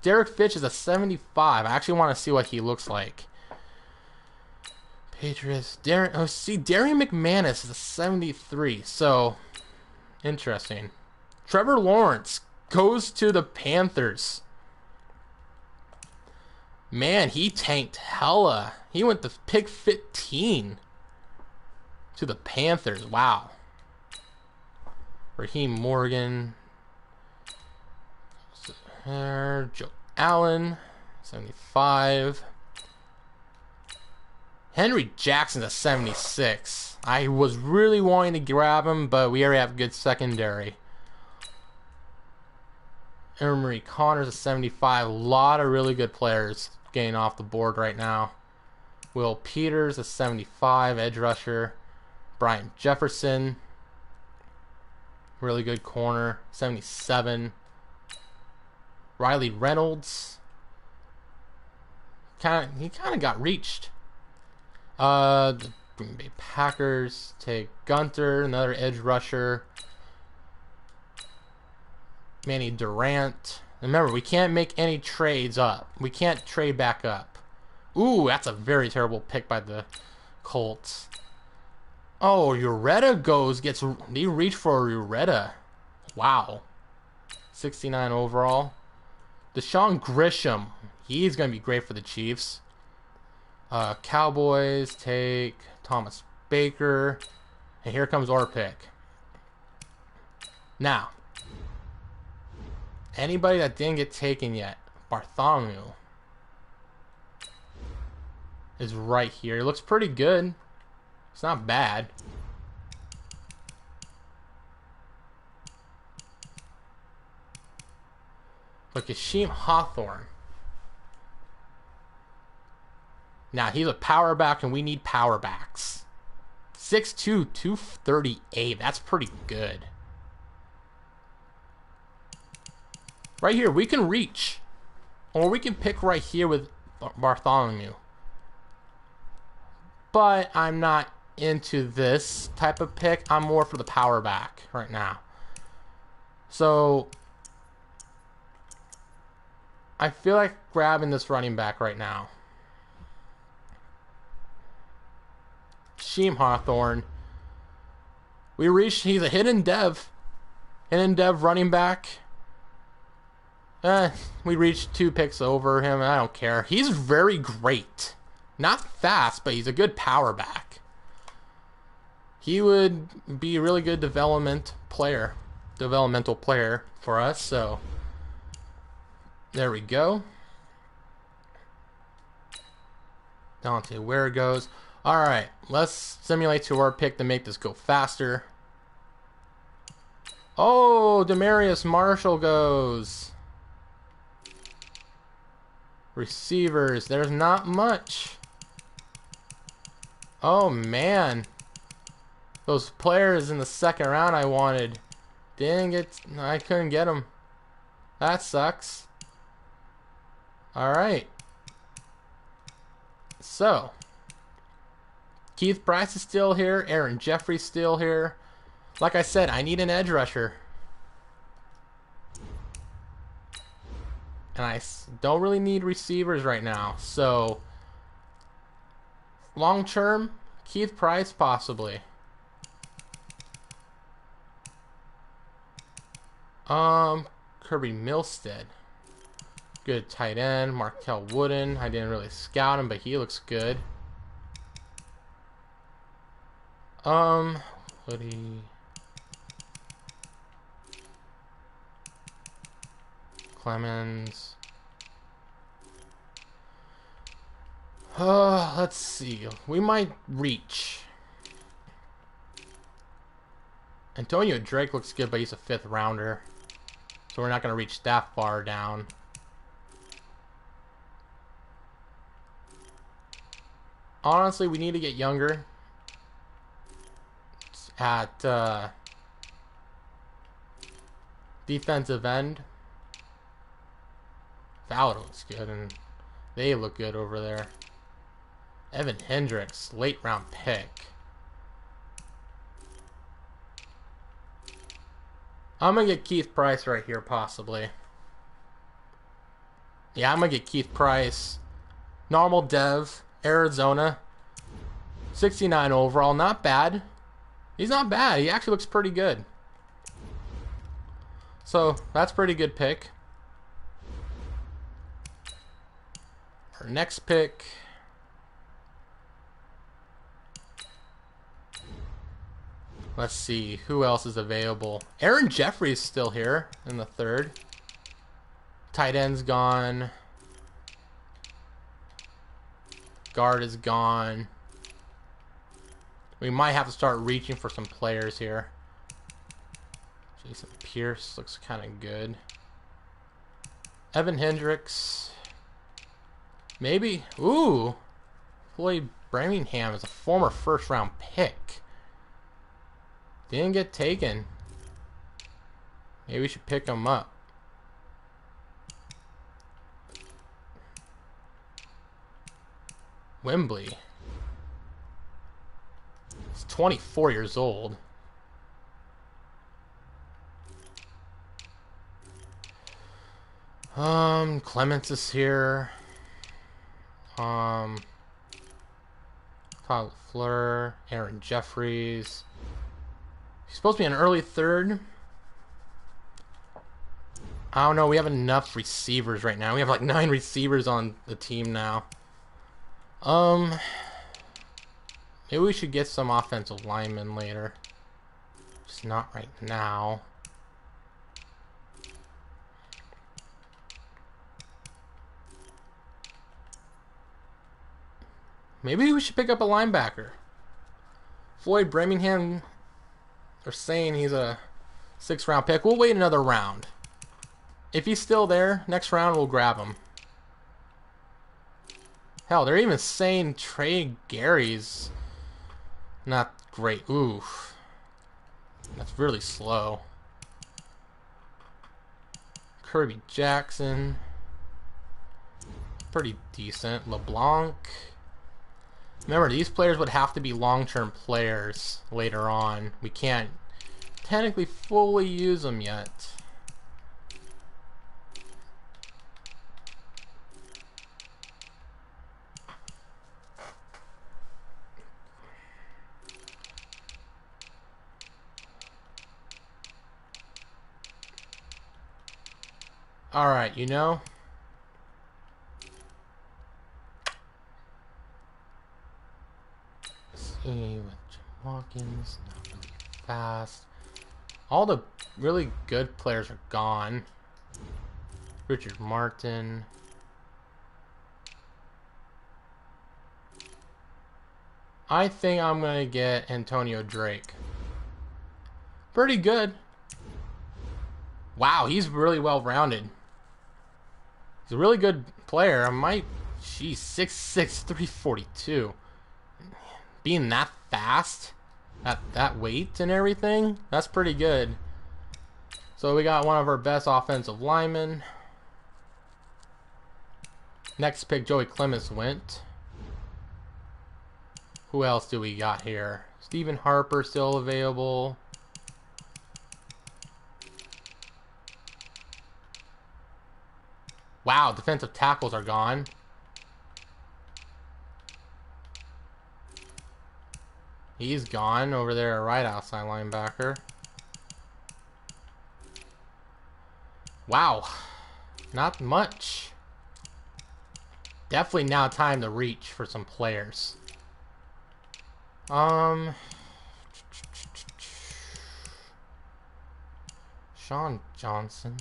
Derek Fitch is a 75. I actually want to see what he looks like. Patriots. Darian McManus is a 73. So, interesting. Trevor Lawrence goes to the Panthers. Man, he tanked hella. He went to pick 15 to the Panthers. Wow. Raheem Morgan. Joe Allen, 75. Henry Jackson's a 76. I was really wanting to grab him, but we already have a good secondary. Emery Connor's a 75. A lot of really good players getting off the board right now. Will Peters, a 75, edge rusher. Brian Jefferson, really good corner, 77. Riley Reynolds, he kind of got reached. The Green Bay Packers take Gunter, another edge rusher. Manny Durant. Remember, we can't make any trades up. We can't trade back up. Ooh, that's a very terrible pick by the Colts. Oh, Ureta they reach for Ureta. Wow. 69 overall. Deshaun Grisham. He's going to be great for the Chiefs. Cowboys take Thomas Baker. And here comes our pick. Now, anybody that didn't get taken yet, Bartholomew is right here. It looks pretty good. It's not bad. But Kashim Hawthorne. Now, he's a power back, and we need power backs. 6'2", 238. That's pretty good. Right here, we can reach. Or we can pick right here with Bartholomew. But I'm not into this type of pick. I'm more for the power back right now. So, I feel like grabbing this running back right now. Sheem Hawthorne. We reached, he's a hidden dev. Hidden dev running back. We reached 2 picks over him. I don't care. He's very great. Not fast, but he's a good power back. He would be a really good developmental player for us. So there we go. Dante, where it goes. All right, let's simulate to our pick to make this go faster. Oh, Demarius Marshall goes. Receivers, there's not much. Oh man, those players in the second round I wanted, I couldn't get them. That sucks. All right. So, Keith Price is still here. Aaron Jeffrey's still here. Like I said, I need an edge rusher. And I don't really need receivers right now. So, long term, Keith Price possibly. Kirby Milstead. Good tight end. Markel Wooden. I didn't really scout him, but he looks good. Woody. Clemens. Let's see. We might reach. Antonio Drake looks good, but he's a 5th rounder. So we're not going to reach that far down. Honestly, we need to get younger at defensive end. Fowler looks good, and they look good over there. Evan Hendricks, late round pick. I'm going to get Keith Price right here, possibly. Yeah, I'm going to get Keith Price. Normal dev, Arizona. 69 overall, not bad. He's not bad. He actually looks pretty good. So, that's a pretty good pick. Our next pick. Let's see, who else is available? Aaron Jeffrey's still here in the 3rd. Tight end's gone. Guard is gone. We might have to start reaching for some players here. Jason Pierce looks kind of good. Evan Hendricks. Maybe. Ooh. Floyd Birmingham is a former 1st round pick. Didn't get taken. Maybe we should pick him up. Wembley. He's 24 years old. Clements is here. Todd Fleur, Aaron Jeffries. He's supposed to be an early 3rd. I don't know. We have enough receivers right now. We have like 9 receivers on the team now. Maybe we should get some offensive linemen later. Just not right now. Maybe we should pick up a linebacker. Floyd Birmingham, they're saying he's a 6th round pick. We'll wait another round. If he's still there, next round we'll grab him. Hell, they're even saying Trey Gary's not great. Oof. That's really slow. Kirby Jackson. Pretty decent. LeBlanc. Remember, these players would have to be long-term players later on. We can't technically fully use them yet. Alright, you know. See with Jim Watkins, not really fast. All the really good players are gone. Richard Martin. I think I'm going to get Antonio Drake. Pretty good. Wow, he's really well-rounded. He's a really good player. I might... She's 6'6", 342. Being that fast at that weight and everything, that's pretty good. So we got one of our best offensive linemen. Next pick, Joey Clements went. Who else do we got here? Stephen Harper still available. Wow, defensive tackles are gone. He's gone over there, right outside linebacker. Wow, not much. Definitely now time to reach for some players. Sean Johnson,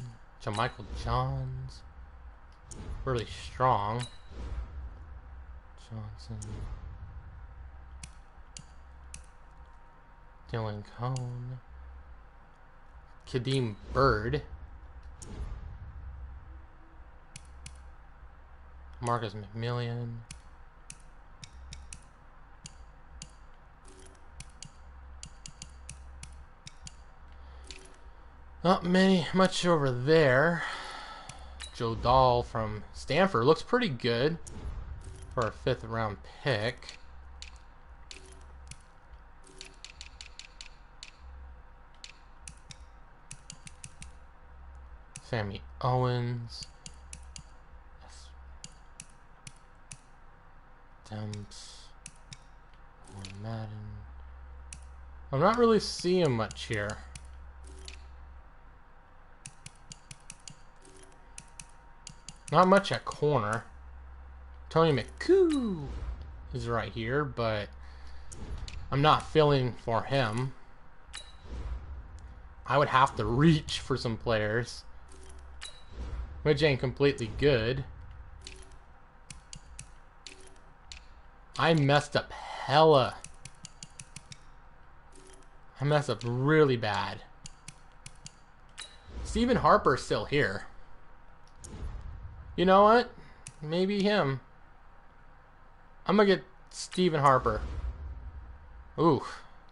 Michael Johns, really strong. Johnson, Dylan Cone, Kadeem Bird, Marcus McMillian. Not much over there. Joe Dahl from Stanford looks pretty good for a 5th round pick. Sammy Owens. Demps. Madden. I'm not really seeing much here. Not much at corner. Tony McCoo is right here, but I'm not feeling for him. I would have to reach for some players, which ain't completely good. I messed up hella. I messed up really bad. Stephen Harper's still here. You know what? Maybe him. I'm gonna get Stephen Harper. Ooh,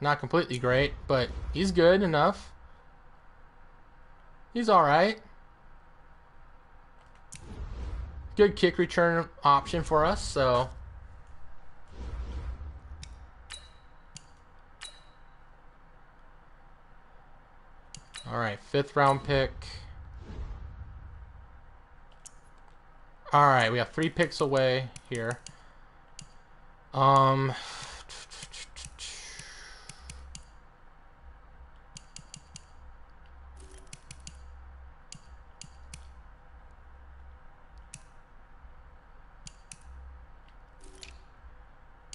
not completely great, but he's good enough. He's alright. Good kick return option for us, so. Alright, 5th round pick. Alright, we have 3 picks away here.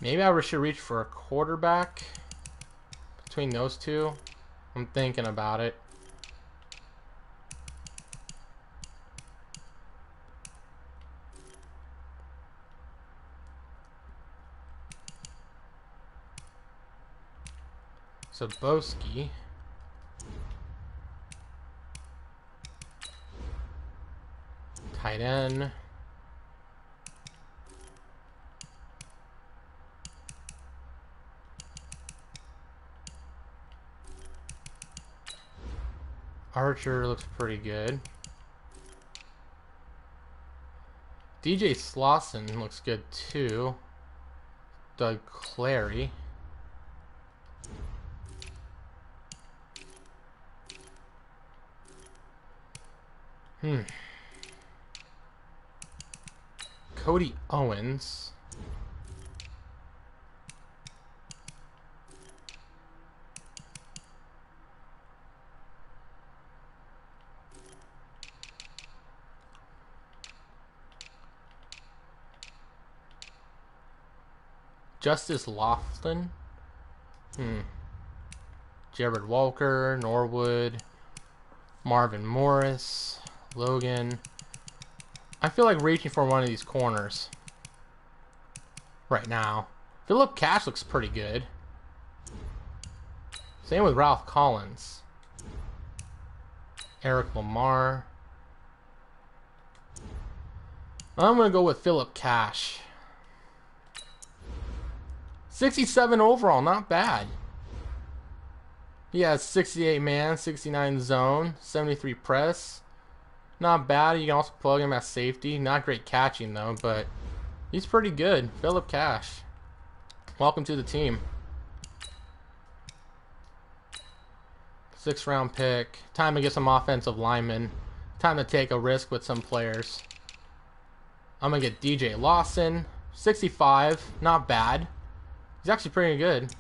Maybe I should reach for a quarterback between those two. I'm thinking about it. Zabowski. Tight end. Archer looks pretty good. DJ Slauson looks good too. Doug Clary. Cody Owens. Justice Laughlin. Jared Walker, Norwood, Marvin Morris, Logan. I feel like reaching for one of these corners right now. Philip Cash looks pretty good. Same with Ralph Collins. Eric Lamar. I'm going to go with Philip Cash. 67 overall, not bad. He has 68 man, 69 zone, 73 press. Not bad. You can also plug him as safety. Not great catching though, but he's pretty good. Philip Cash. Welcome to the team. 6th round pick. Time to get some offensive linemen. Time to take a risk with some players. I'm going to get DJ Lawson. 65. Not bad. He's actually pretty good.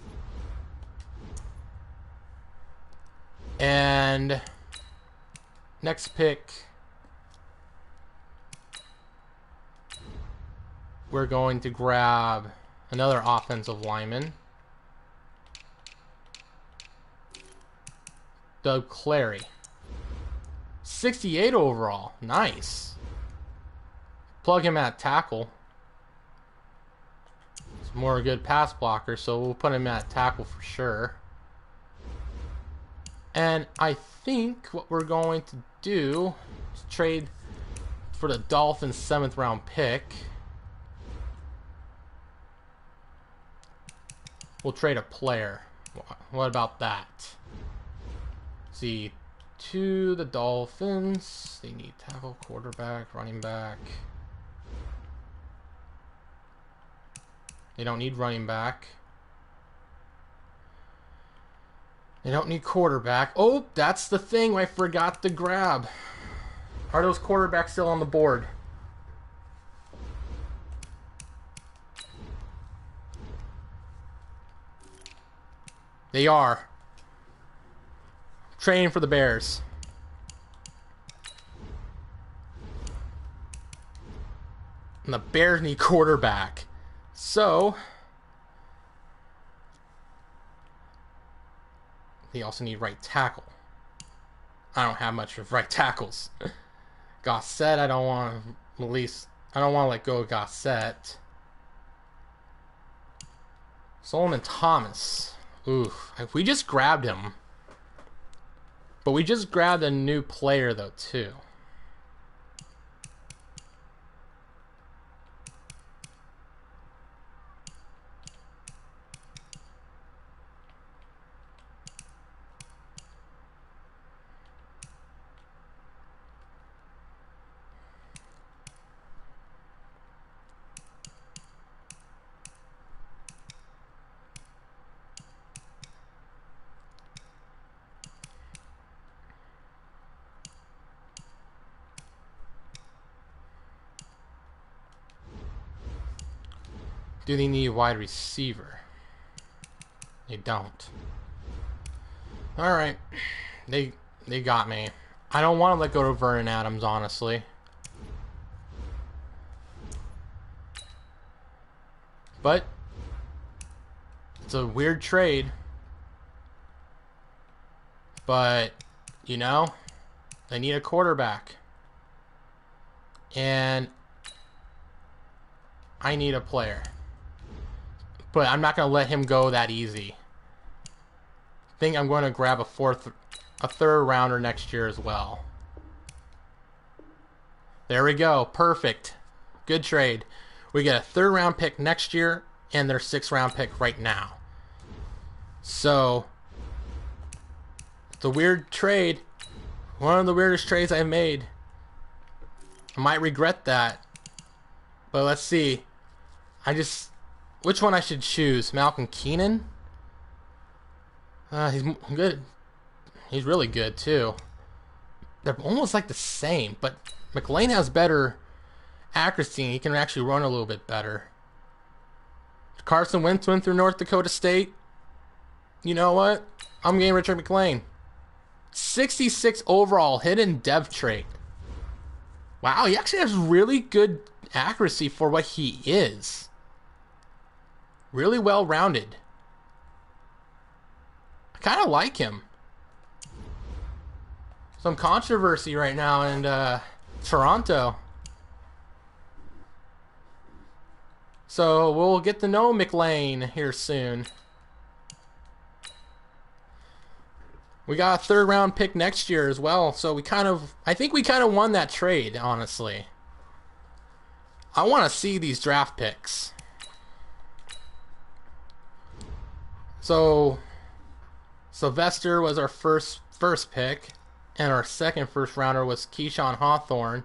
And next pick, we're going to grab another offensive lineman. Doug Clary. 68 overall. Nice. Plug him at tackle. He's more a good pass blocker, so we'll put him at tackle for sure. And I think what we're going to do is trade for the Dolphins' 7th round pick. We'll trade a player. What about that? See, to the Dolphins. They need tackle, quarterback, running back. They don't need running back. They don't need quarterback. Oh, that's the thing I forgot to grab. Are those quarterbacks still on the board? They are. Training for the Bears. And the Bears need quarterback. So they also need right tackle. I don't have much of right tackles. Gossett, I don't want to release. I don't want to let go of Gossett. Solomon Thomas. Oof. We just grabbed him. But we just grabbed a new player, though, too. Do they need a wide receiver? They don't. Alright. They got me. I don't want to let go of Vernon Adams, honestly. But it's a weird trade. But, you know, they need a quarterback. And I need a player. But I'm not going to let him go that easy. I think I'm going to grab a third rounder next year as well. There we go. Perfect. Good trade. We get a 3rd round pick next year and their 6th round pick right now. So, it's a weird trade. One of the weirdest trades I've made. I might regret that. But let's see. Which one I should choose? Malcolm Keenan? He's good. He's really good, too. They're almost like the same, but McLean has better accuracy, and he can actually run a little bit better. Carson Wentz went through North Dakota State. You know what? I'm getting Richard McLean. 66 overall, hidden dev trait. Wow, he actually has really good accuracy for what he is. Really well-rounded. I kind of like him. Some controversy right now in Toronto. So we'll get to know McLean here soon. We got a 3rd round pick next year as well. So I think we kind of won that trade, honestly. I want to see these draft picks. So Sylvester was our first pick, and our second first rounder was Keyshawn Hawthorne.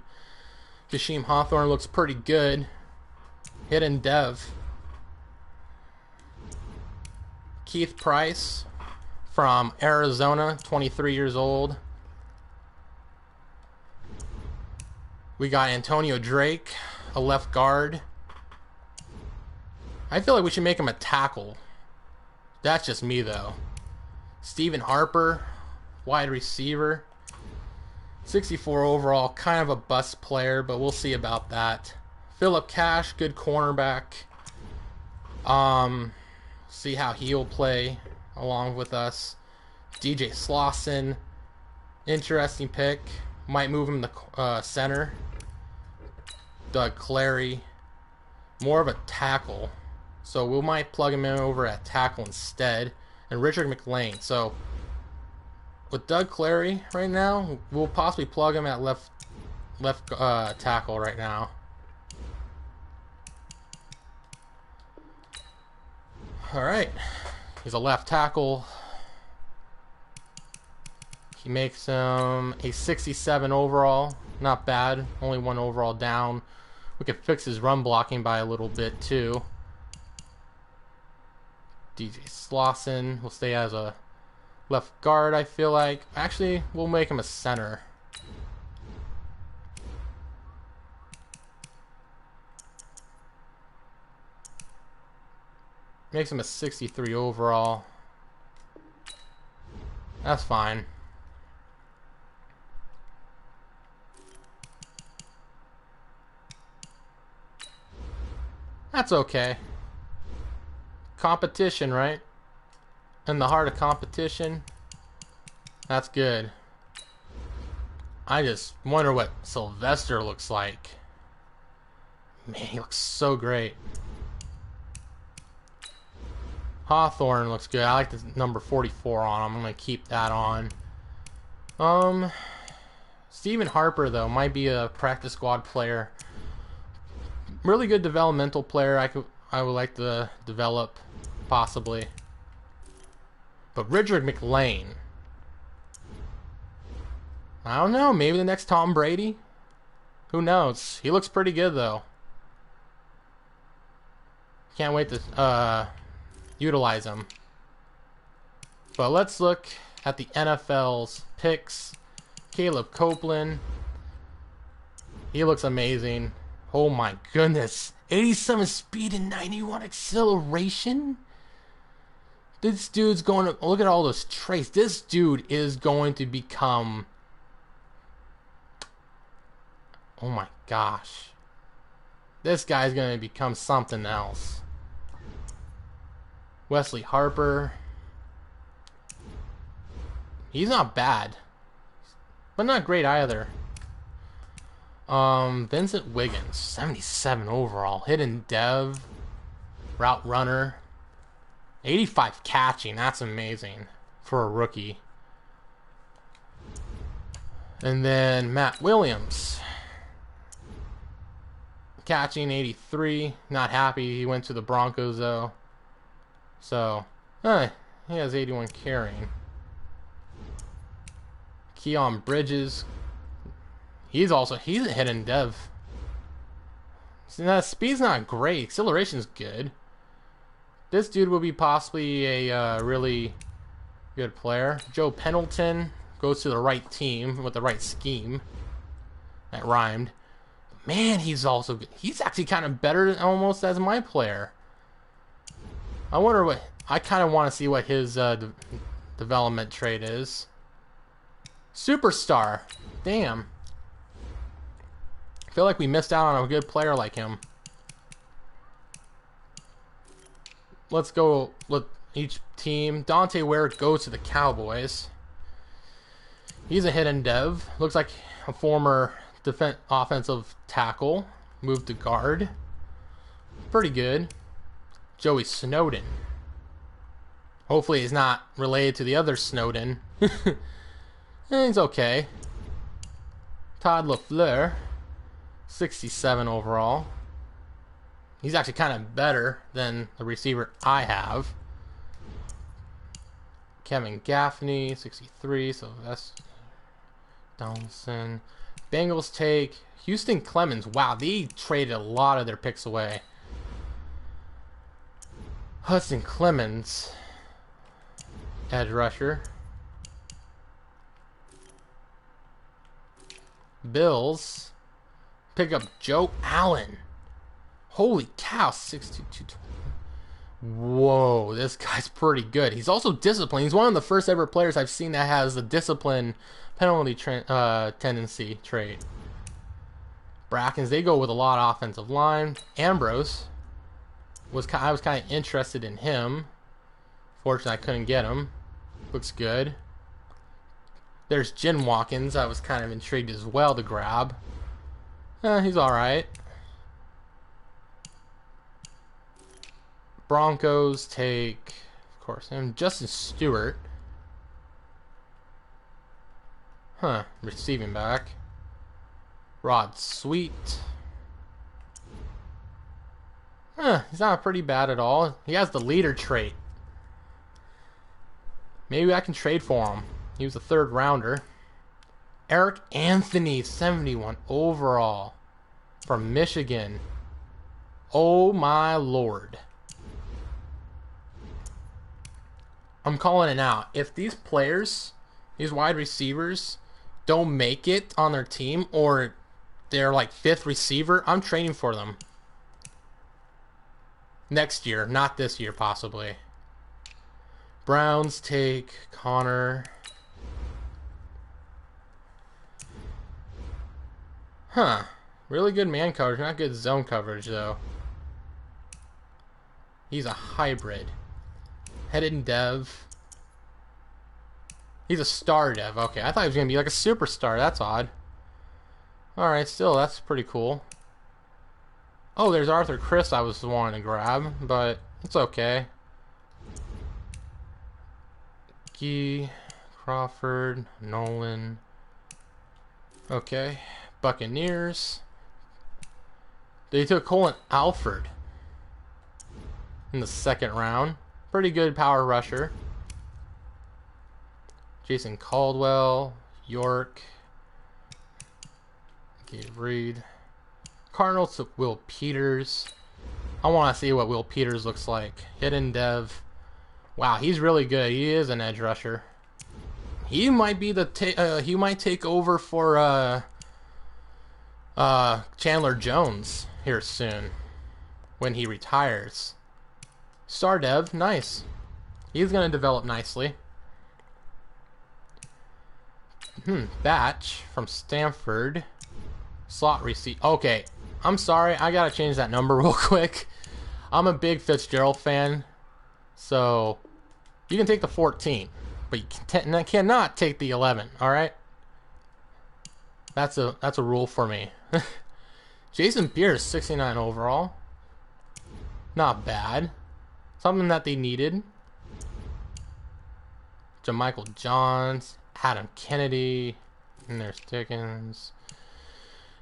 Kasheem Hawthorne looks pretty good. Hidden Dev. Keith Price from Arizona, 23 years old. We got Antonio Drake, a left guard. I feel like we should make him a tackle. That's just me, though. Stephen Harper, wide receiver. 64 overall, kind of a bust player, but we'll see about that. Philip Cash, good cornerback. See how he'll play along with us. DJ Slauson, interesting pick. Might move him to center. Doug Clary, more of a tackle. So we might plug him in over at tackle instead. And Richard McLean. So with Doug Clary right now, we'll possibly plug him at left tackle right now. Alright. He's a left tackle. He makes him a 67 overall. Not bad. Only 1 overall down. We could fix his run blocking by a little bit too. DJ Slauson will stay as a left guard, I feel like. Actually, we'll make him a center. Makes him a 63 overall. That's fine. That's okay. Competition, right? In the heart of competition. That's good. I just wonder what Sylvester looks like. Man, he looks so great. Hawthorne looks good. I like the number 44 on him. I'm going to keep that on. Stephen Harper, though, might be a practice squad player. Really good developmental player. I would like to develop, possibly. But Richard McLean. I don't know. Maybe the next Tom Brady? Who knows? He looks pretty good, though. Can't wait to utilize him. But let's look at the NFL's picks. Caleb Copeland. He looks amazing. Oh my goodness. 87 speed and 91 acceleration? This dude's going to... Look at all those traits. This dude is going to become... Oh my gosh. This guy's going to become something else. Wesley Harper. He's not bad. But not great either. Vincent Wiggins. 77 overall. Hidden Dev. Route runner. 85 catching. That's amazing for a rookie. And then Matt Williams. Catching 83. Not happy. He went to the Broncos though. So, he has 81 carrying. Keon Bridges. He's a hidden dev. So, speed's not great. Acceleration's good. This dude will be possibly a really good player. Joe Pendleton goes to the right team with the right scheme. That rhymed. Man, he's also good. He's actually kind of better almost as my player. I wonder what... I kind of want to see what his development trait is. Superstar. Damn. I feel like we missed out on a good player like him. let's go. Let each team. Dante Ware goes to the Cowboys. He's a hidden dev. Looks like a former offensive tackle. Moved to guard. Pretty good. Joey Snowden. Hopefully he's not related to the other Snowden. He's okay. Todd LaFleur. 67 overall. He's actually kind of better than the receiver I have. Kevin Gaffney, 63. So that's Donaldson. Bengals take Houston Clemens. Wow, they traded a lot of their picks away. Hudson Clemens, edge rusher. Bills pick up Joe Allen. Holy cow, 6'2", Whoa, this guy's pretty good. He's also disciplined. He's one of the first ever players I've seen that has the discipline penalty tendency trait. Brackens, they go with a lot of offensive line. Ambrose, I was kind of interested in him. Fortunately, I couldn't get him. Looks good. There's Jen Watkins. I was kind of intrigued as well to grab. He's alright. Broncos take, of course, him. Justin Stewart. Receiving back. Rod Sweet. He's not pretty bad at all. He has the leader trait. Maybe I can trade for him. He was a third rounder. Eric Anthony, 71 overall from Michigan. Oh my lord. I'm calling it out. If these players, these wide receivers, don't make it on their team or they're like 5th receiver, I'm trading for them. Next year, not this year possibly. Browns take Connor. Really good man coverage, not good zone coverage though. He's a hybrid. Headed dev. He's a star dev. Okay, I thought he was going to be like a superstar. That's odd. Alright, still, that's pretty cool. Oh, there's Arthur Chris I was wanting to grab, but it's okay. Gee, Crawford, Nolan. Okay, Buccaneers. They took Colin Alford in the 2nd round. Pretty good power rusher. Jason Caldwell, York. Gabe Reed. Cardinals took Will Peters. I want to see what Will Peters looks like. Hidden dev. Wow, he's really good. He is an edge rusher. He might be the he might take over for Chandler Jones here soon when he retires. Star dev, nice. He's gonna develop nicely. Batch from Stanford. Slot receipt. Okay, I'm sorry. I gotta change that number real quick. I'm a big Fitzgerald fan, so you can take the 14, but you cannot take the 11. All right. That's a rule for me. Jason Pierce, 69 overall. Not bad. Something that they needed. Jamichael Johns, Adam Kennedy, and there's Dickens.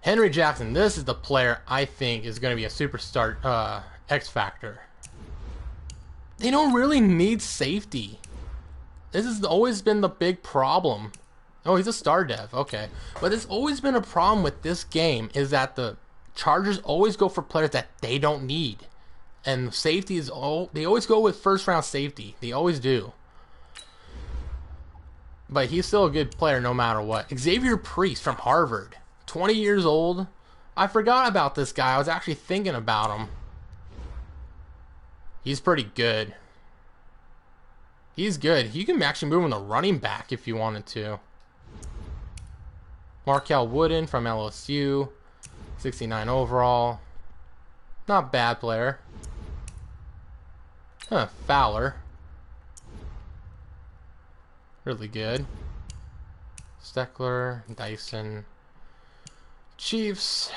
Henry Jackson, this is the player I think is going to be a superstar X Factor. They don't really need safety. This has always been the big problem. Oh, he's a star dev, okay. But it's always been a problem with this game is that the Chargers always go for players that they don't need. And safety is they always go with 1st round safety. They always do. But he's still a good player no matter what. Xavier Priest from Harvard. 20 years old. I forgot about this guy. I was actually thinking about him. He's pretty good. He's good. He can actually move him to running back if you wanted to. Markel Wooden from LSU. 69 overall. Not bad player. Huh, Fowler. Really good. Steckler, Dyson. Chiefs,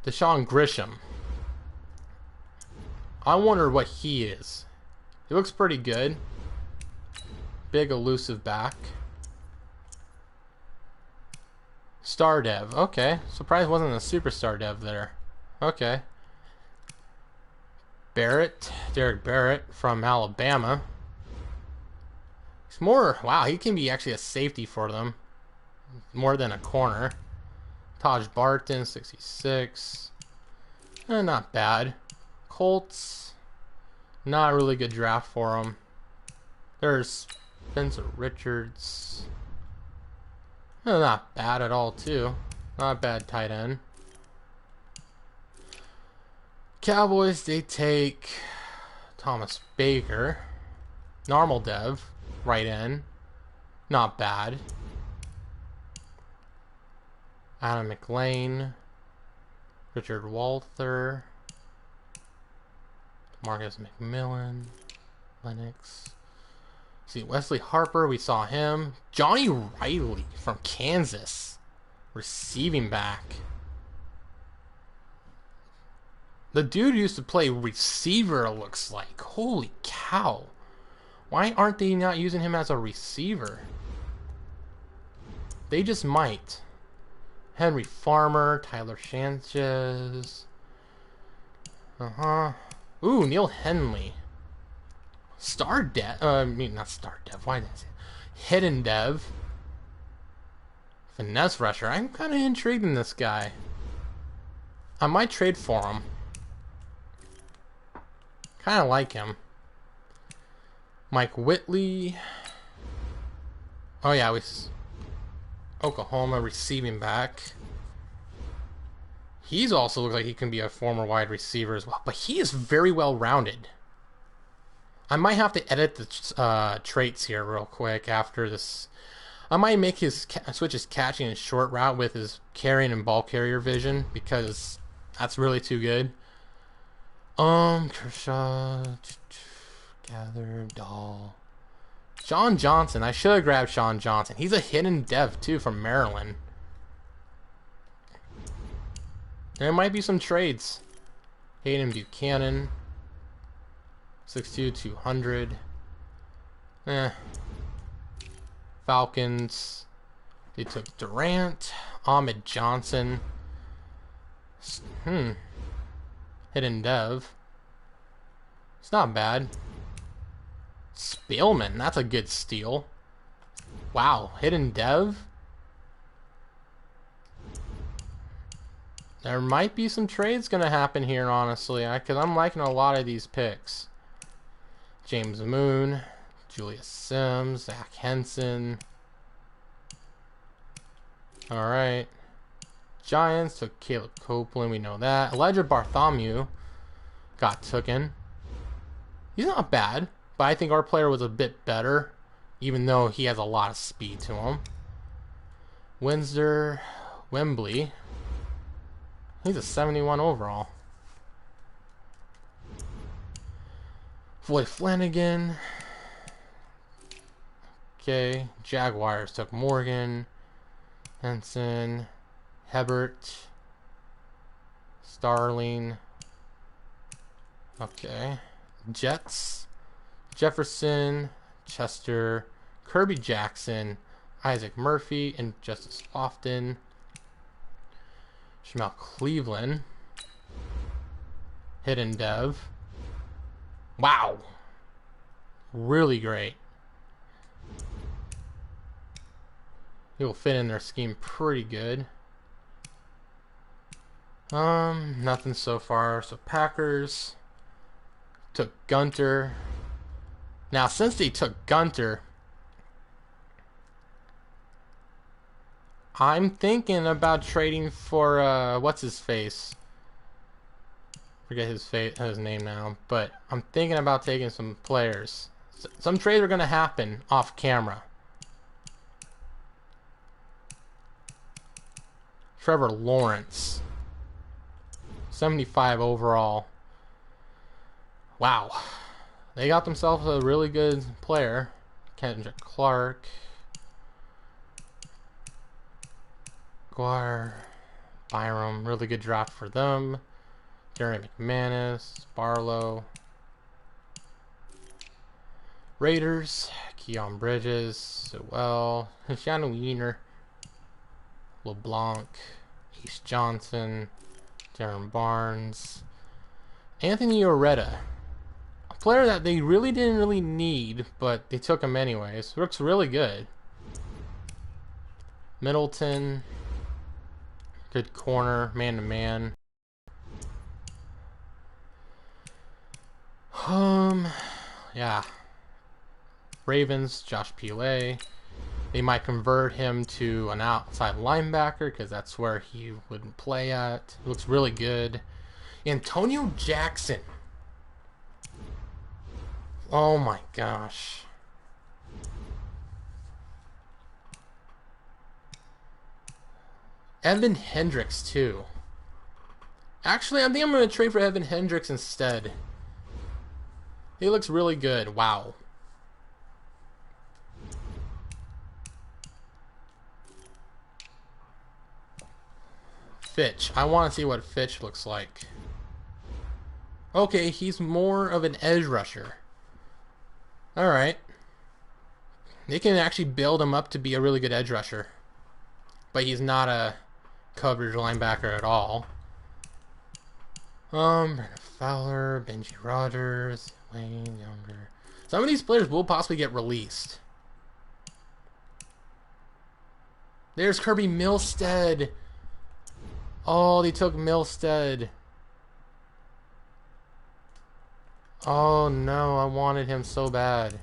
Deshaun Grisham. I wonder what he is. He looks pretty good. Big, elusive back. Star Dev. Okay. Surprised wasn't a superstar dev there. Okay. Barrett. Derek Barrett from Alabama. He's more... Wow, he can be actually a safety for them. More than a corner. Taj Barton, 66. Not bad. Colts. Not a really good draft for them. There's Spencer Richards. Not bad at all, too. Not bad tight end. Cowboys, they take Thomas Baker. Normal dev. Right end. Not bad. Adam McLean. Richard Walther. Marcus McMillan. Lennox. See, Wesley Harper, we saw him. Johnny Riley from Kansas. Receiving back. The dude used to play receiver, it looks like. Holy cow. Why aren't they not using him as a receiver? They just might. Henry Farmer, Tyler Sanchez. Ooh, Neil Henley. Star Dev. Not Star Dev. Why did I say Hidden Dev. Finesse Rusher. I'm kind of intrigued in this guy. I might trade for him. Kind of like him. Mike Whitley. Oh yeah, Oklahoma receiving back. He's also looks like he can be a former wide receiver as well, but he is very well rounded. I might have to edit the traits here real quick after this. I might make switch his catching and short route with his carrying and ball carrier vision because that's really too good. Kershaw, Gather, Dahl, Sean Johnson. I should have grabbed Sean Johnson. He's a hidden dev too from Maryland. There might be some trades. Hayden Buchanan, 6'2", 200. Falcons. They took Durant, Ahmed Johnson. Hidden dev. It's not bad. Spielman, that's a good steal. Wow, hidden dev. There might be some trades gonna happen here, honestly, because I'm liking a lot of these picks. James Moon, Julius Sims, Zach Henson. All right. Giants took Caleb Copeland, we know that. Elijah Bartholomew got taken. He's not bad, but I think our player was a bit better, even though he has a lot of speed to him. Windsor, Wembley. He's a 71 overall. Floyd Flanagan. Okay, Jaguars took Morgan, Henson, Hebert, Starling. Okay. Jets, Jefferson, Chester, Kirby Jackson, Isaac Murphy, and Justice Lofton. Shamel Cleveland. Hidden dev. Wow. Really great. He will fit in their scheme pretty good. Nothing so far. So Packers took Gunter. Now, since they took Gunter, I'm thinking about trading for what's his face? Forget his name now, but I'm thinking about taking some players. Some trades are gonna happen off camera. Trevor Lawrence, 75 overall. Wow, they got themselves a really good player. Kendrick Clark. Guar. Byram. Really good draft for them. Jerry McManus. Barlow. Raiders. Keon Bridges. Sewell. Shannon Wiener. LeBlanc. East Johnson. Darren Barnes. Anthony Oretta. A player that they really didn't really need, but they took him anyways. Looks really good. Middleton. Good corner, man to man. Yeah. Ravens, Josh Pillay. They might convert him to an outside linebacker because that's where he would play at. Looks really good. Antonio Jackson. Oh my gosh. Evan Hendricks too. Actually, I think I'm going to trade for Evan Hendricks instead. He looks really good. Wow. Fitch. I want to see what Fitch looks like. Okay, he's more of an edge rusher. Alright. They can actually build him up to be a really good edge rusher. But he's not a coverage linebacker at all. Brandon Fowler, Benji Rogers, Wayne Younger. Some of these players will possibly get released. There's Kirby Milstead. Oh, they took Milstead. Oh no, I wanted him so bad.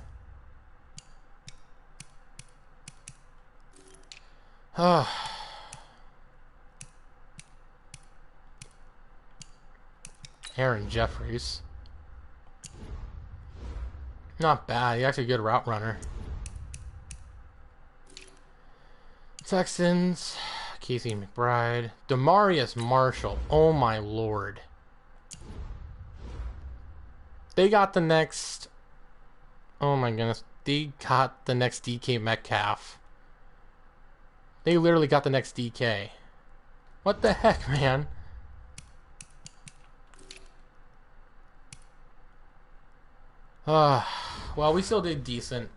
Aaron Jeffries. Not bad. He's actually a good route runner. Texans. Casey McBride. Demarius Marshall. Oh my lord. They got the next... Oh my goodness. They got the next DK Metcalf. They literally got the next DK. What the heck, man? Well, we still did decent.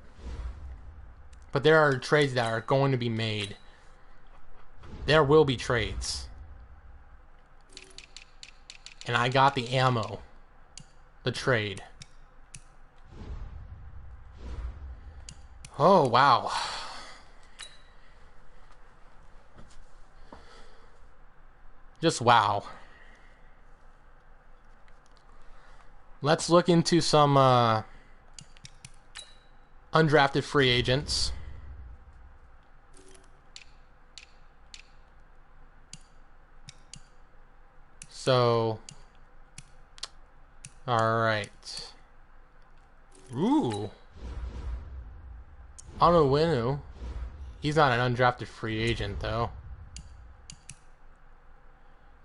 But there are trades that are going to be made. There will be trades. And I got the ammo. The trade. Oh, wow. Just wow. Let's look into some undrafted free agents. So, all right. Ooh. Onowenu. He's not an undrafted free agent, though.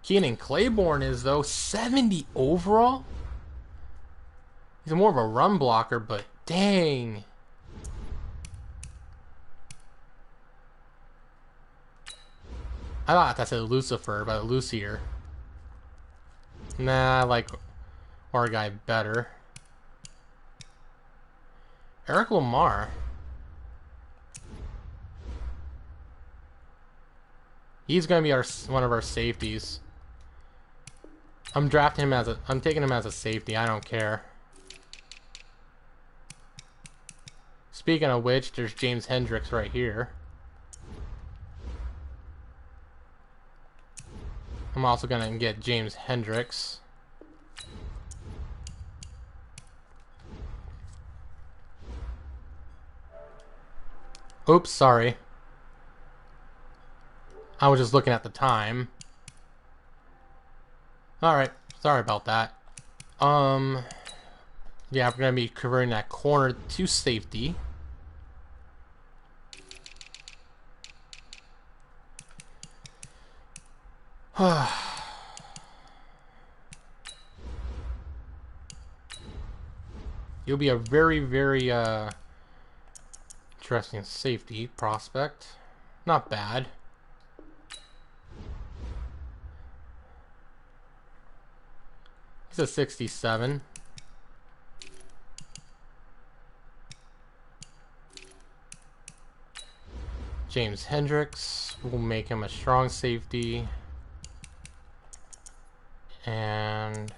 Keenan Claiborne is, though, 70 overall? He's more of a run blocker, but dang. I thought that said Lucifer, but Lucier. Nah, I like our guy better. Eric Lamar. He's gonna be one of our safeties. I'm drafting him as a. I'm taking him as a safety. I don't care. Speaking of which, there's James Hendricks right here. I'm also gonna get James Hendricks. Oops, sorry. I was just looking at the time. Alright, sorry about that. Yeah, we're gonna be converting that corner to safety. He'll be a very, very interesting safety prospect. Not bad. He's a 67. James Hendricks, will make him a strong safety. And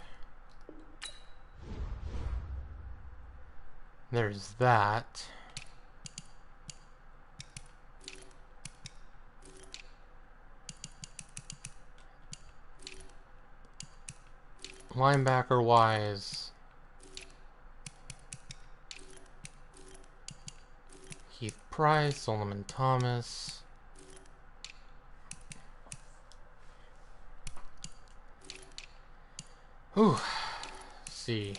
there's that. Linebacker wise, Keith Price, Solomon Thomas. Whew. Let's see.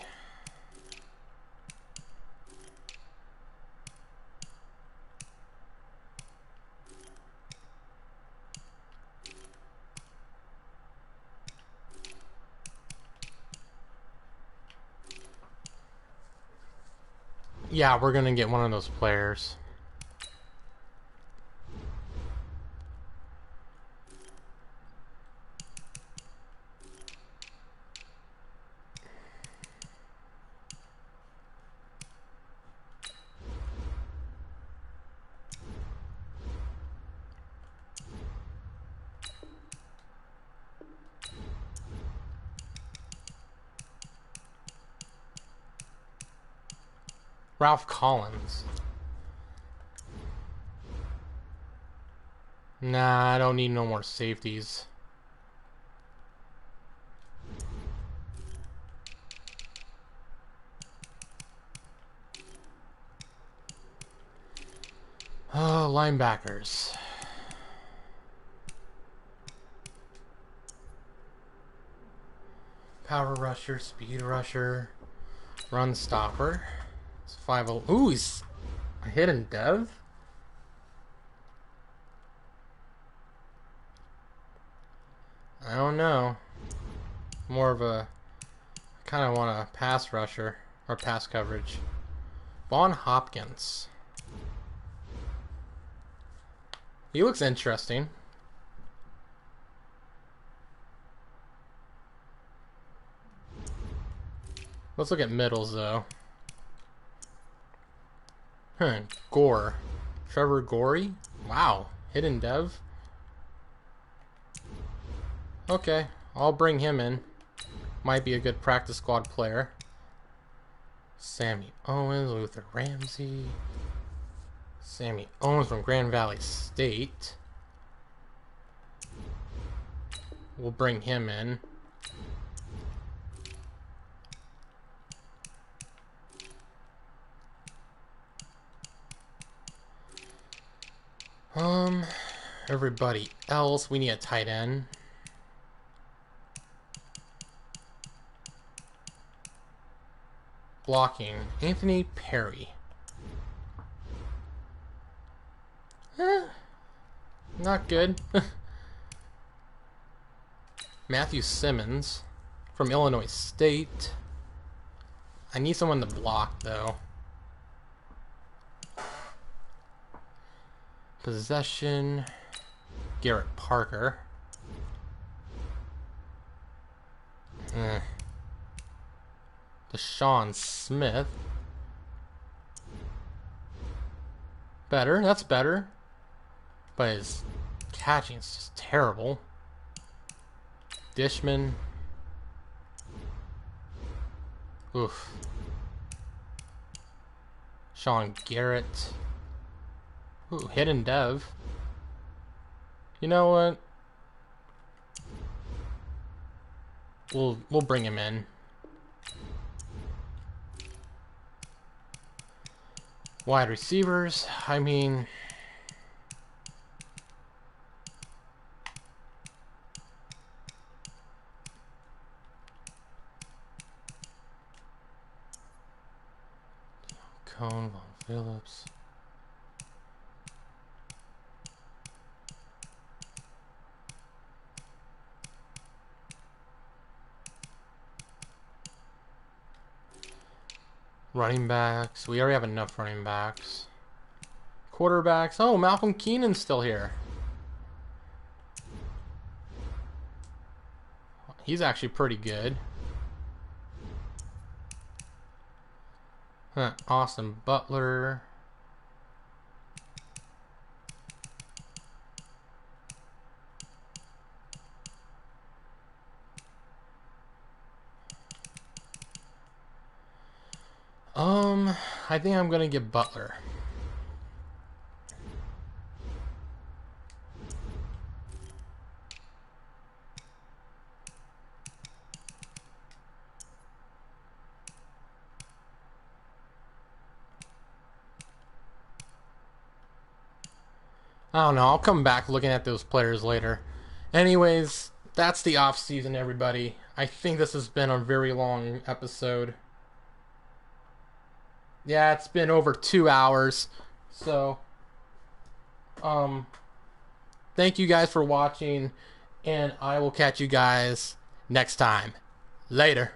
Yeah, we're gonna get one of those players. Ralph Collins. Nah, I don't need no more safeties. Oh, linebackers. Power rusher, speed rusher, run stopper. It's 5-0. Ooh, he's a hidden dev? I don't know. More of a... I kind of want a pass rusher. Or pass coverage. Vaughn Hopkins. He looks interesting. Let's look at middles, though. Gore. Trevor Gorey? Wow. Hidden dev? Okay. I'll bring him in. Might be a good practice squad player. Sammy Owens, Luther Ramsey. Sammy Owens from Grand Valley State. We'll bring him in. Everybody else, we need a tight end. Blocking, Anthony Perry. Not good. Matthew Simmons from Illinois State. I need someone to block, though. Possession. Garrett Parker. Deshaun Smith. Better. That's better. But his catching is just terrible. Dishman. Oof. Sean Garrett. Ooh, hidden dev. You know what? We'll bring him in. Wide receivers. I mean, Cone, Von Phillips. Running backs. We already have enough running backs. Quarterbacks. Oh, Malcolm Keenan's still here. He's actually pretty good. Huh, Austin Butler. I think I'm gonna get Butler. I don't know. I'll come back looking at those players later. Anyways, that's the off season, everybody. I think this has been a very long episode. Yeah, it's been over 2 hours. So, thank you guys for watching, and I will catch you guys next time. Later.